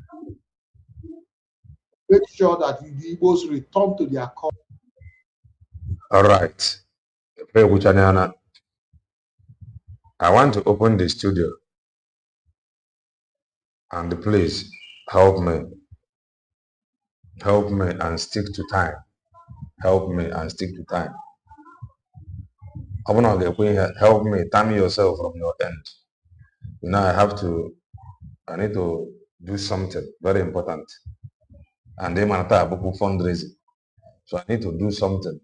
Make sure that the Igbos return to their culture. All right. I want to open the studio, and please help me and stick to time. Help me and stick to time. Help me, time yourself from your end. Now I need to do something very important. And then I have fundraising. So I need to do something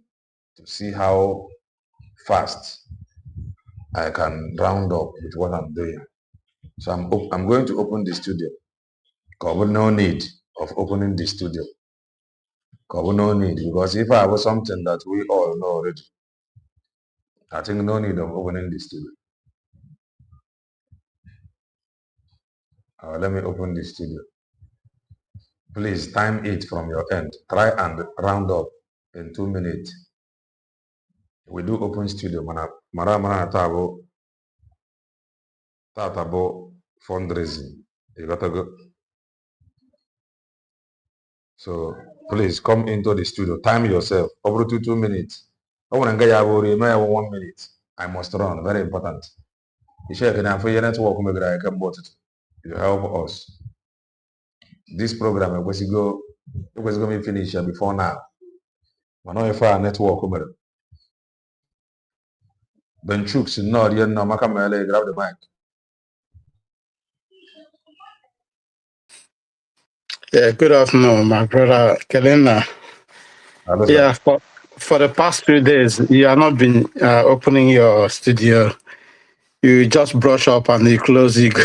to see how fast I can round up with what I'm doing. So I'm going to open the studio. No need of opening the studio. No need, because if I have something that we all know already, I think no need of opening the studio. Let me open the studio. Please time it from your end. Try and round up in 2 minutes. We do open studio. Mara tabo fundraising. You gotta go. So please come into the studio. Time yourself. Over 2 minutes. I want to get 1 minute. I must run. Very important. You network. You help us. This program was going to be finished before now. I know if our network. Ben Chooks, no, you know, Makamele, grab the mic. Yeah, good afternoon, my brother Kelena. Yeah, for the past few days, you have not been opening your studio. You just brush up and you close it.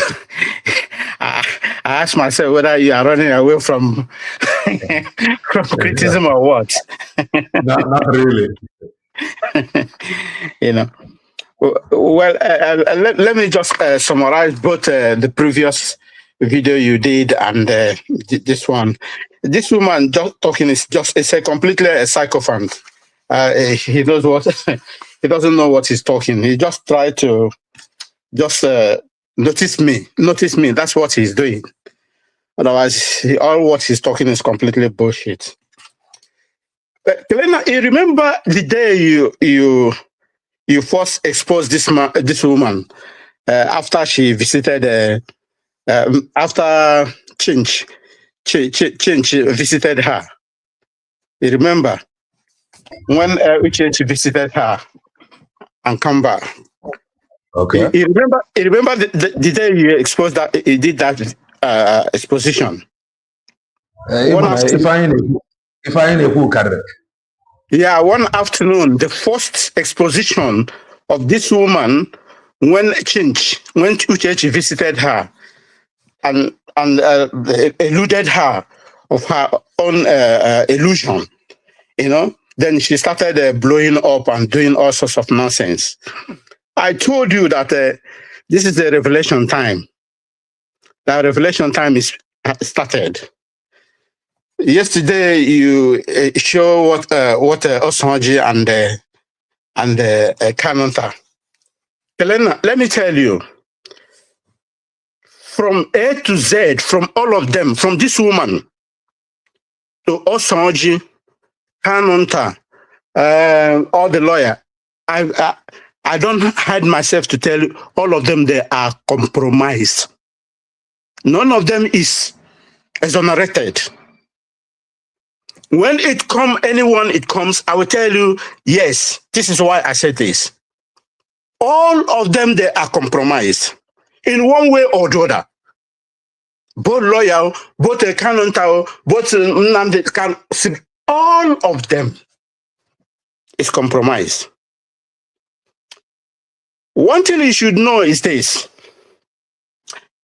I asked myself whether you are running away from criticism or what. Not really. You know. Well, let me just summarize both the previous video you did and this one. This woman just talking is a completely a sycophant. He knows what he doesn't know what he's talking. He just tried to just notice me. That's what he's doing. Otherwise, all what he's talking is completely bullshit. Kelena, you remember the day you first exposed this woman after she visited after Chinch visited her. You remember when Uchench visited her and come back? Okay. You remember the day you exposed that you did that exposition? If I ain't a who carry. Yeah, one afternoon, the first exposition of this woman when Uchechi visited her and eluded her of her own illusion, you know, then she started blowing up and doing all sorts of nonsense. I told you that this is the revelation time. That revelation time is started. Yesterday, you show what Osanji and Kananta. Kelena, let me tell you, from A to Z, from all of them, from this woman to Osanji, Kananta, all the lawyer, I don't hide myself to tell you, all of them, they are compromised. None of them is exonerated. When it comes, I will tell you, yes, this is why I said this. All of them, they are compromised in one way or the other. Both lawyer, both Kananta, both Nnamdi, all of them is compromised. One thing you should know is this.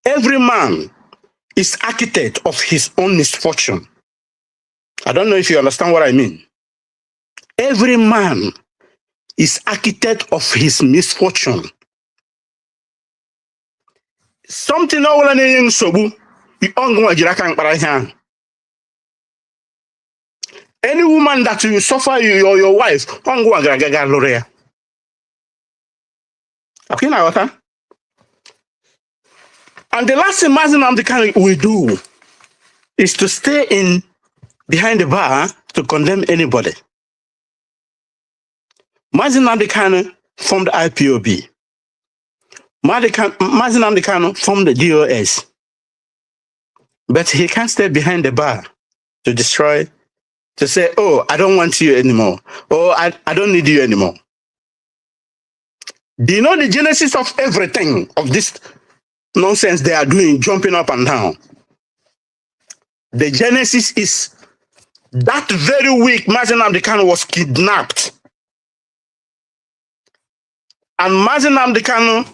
Every man is architect of his own misfortune. I don't know if you understand what I mean. Every man is architect of his misfortune. Something any woman that will suffer you or your wife, okay, now what? And the last thing Mazi Nnamdi Kanu will do is to stay in behind the bar to condemn anybody. Mazi Nnamdi Kanu formed IPOB. Mazi Nnamdi Kanu formed the DOS. But he can't stay behind the bar to destroy, to say, oh, I don't want you anymore. Oh, I don't need you anymore. Do you know the genesis of everything, of this nonsense they are doing, jumping up and down? The genesis is that very week Mazi Nnamdi Kanu was kidnapped. And Mazi Nnamdi Kanu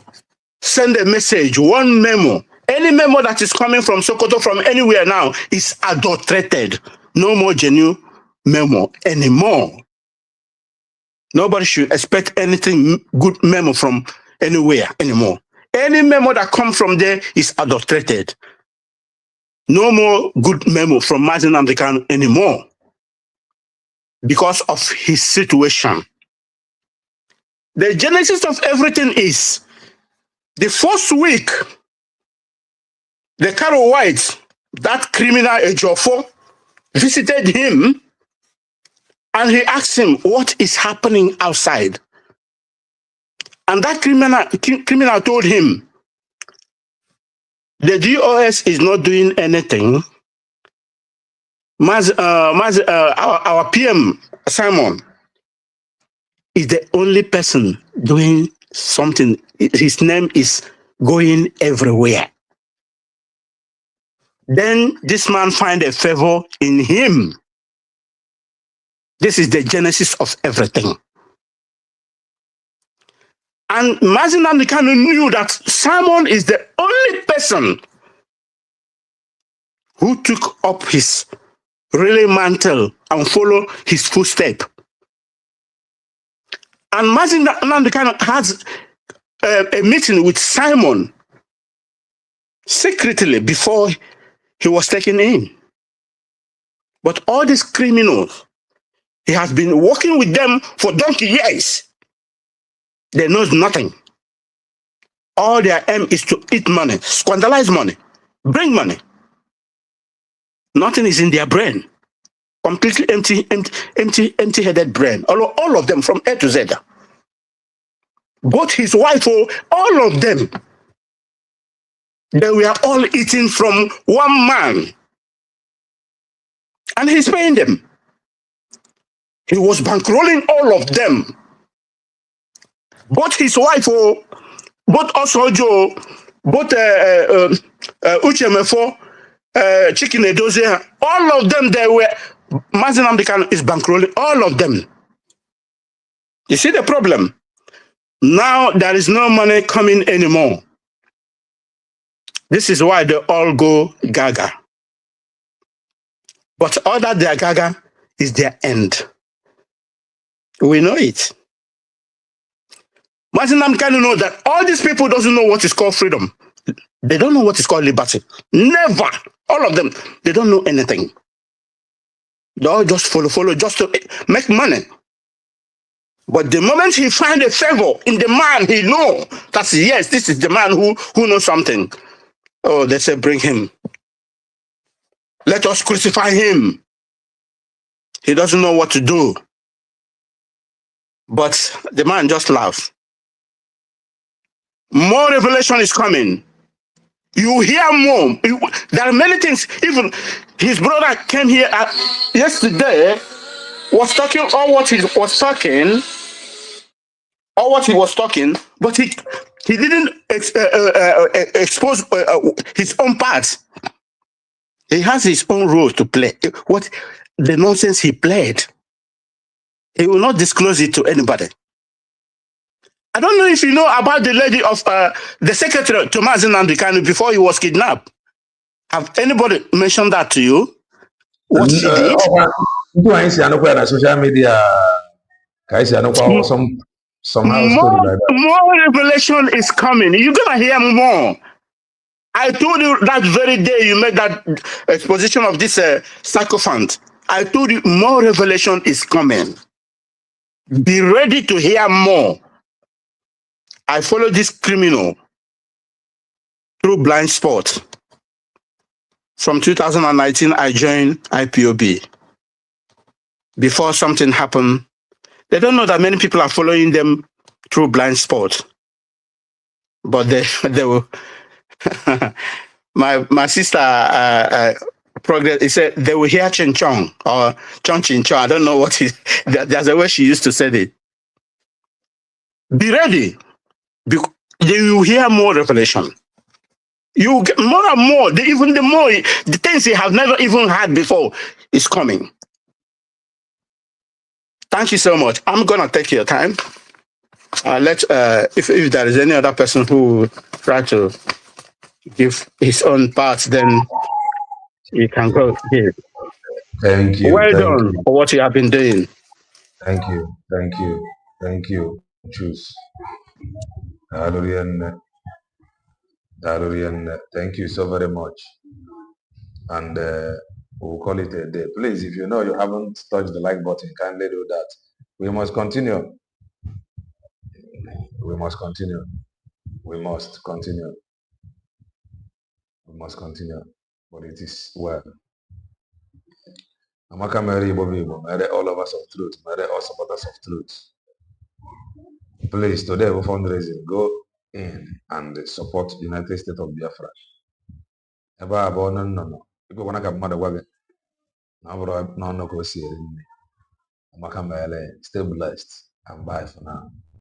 sent a message, one memo. Any memo that is coming from Sokoto, from anywhere now, is adulterated. No more genuine memo anymore. Nobody should expect anything good memo from anywhere anymore. Any memo that comes from there is adulterated. No more good memo from Mazi Nnamdi Kanu anymore because of his situation. The genesis of everything is the first week, the Carol White, that criminal Ejiofor, visited him and he asked him what is happening outside. And that criminal told him, the DOS is not doing anything. Our PM, Simon, is the only person doing something. His name is going everywhere. Then this man find a favor in him. This is the genesis of everything. And Mazi Nnamdi Kanu knew that Simon is the only person who took up his relay mantle and follow his footstep. And Mazi Nnamdi Kanu has a meeting with Simon secretly before he was taken in. But all these criminals, he has been working with them for donkey years. They know nothing. All their aim is to eat money, squanderize money, bring money. Nothing is in their brain. Completely empty-headed brain. All of them from A to Z. Both his wife, all of them, they were all eating from one man. And he's paying them. He was bankrolling all of them. Both his wife, both Osojo, both Uchemefo, Chicken Edozie, all of them, they were, Mazi Nnamdi Kanu is bankrolling all of them. You see the problem? Now there is no money coming anymore. This is why they all go gaga. But all that their gaga is their end. We know it. Mazi Nnamdi Kanu know that all these people doesn't know what is called freedom. They don't know what is called liberty. Never. All of them, they don't know anything. They all just follow just to make money. But the moment he find a favor in the man, he know that yes, this is the man who knows something. Oh, they say, bring him. Let us crucify him. He doesn't know what to do. But the man just laughs. More revelation is coming. You hear more. There are many things. Even his brother came here yesterday, was talking all what he was talking, but he didn't expose his own parts. He has his own role to play. What the nonsense he played, he will not disclose it to anybody. I don't know if you know about the lady of the secretary to Mazi Nnamdi Kanu before he was kidnapped. Have anybody mentioned that to you? What she did? Social media. Somehow story like that. More revelation is coming. You're gonna hear more. I told you that very day you made that exposition of this sycophant. I told you more revelation is coming. Be ready to hear more. I followed this criminal through blind spot. From 2019, I joined IPOB. Before something happened, they don't know that many people are following them through blind spot. But they will. my sister progress. He said they will hear Chin Chong or Chong Chin Chong. I don't know what he. There's a way she used to say it. Be ready. You will hear more revelation. You get more and more. The things you have never even had before is coming. Thank you so much. I'm gonna take your time. If there is any other person who try to give his own part, then you can go give. Thank you. Well done for what you have been doing. Thank you. Thank you. Choose. Hallelujah. Hallelujah. Thank you so very much. And we'll call it a day. Please, if you know you haven't touched the like button, kindly do that. We must continue. We must continue. We must continue. We must continue. But it is well. Amaka Mary Ibo, Mary all of us of truth, Mary all supporters of truth. Please, today we fundraising. Go in and support the United States of Biafra. Ebe a bụ ọnụ nnụnụ. Ikwe kwana ka mmadụ gwa gị na ọ bụrụ n'ọnụ ka o si eri nri. Amaka Mary, stay blessed and bye for now.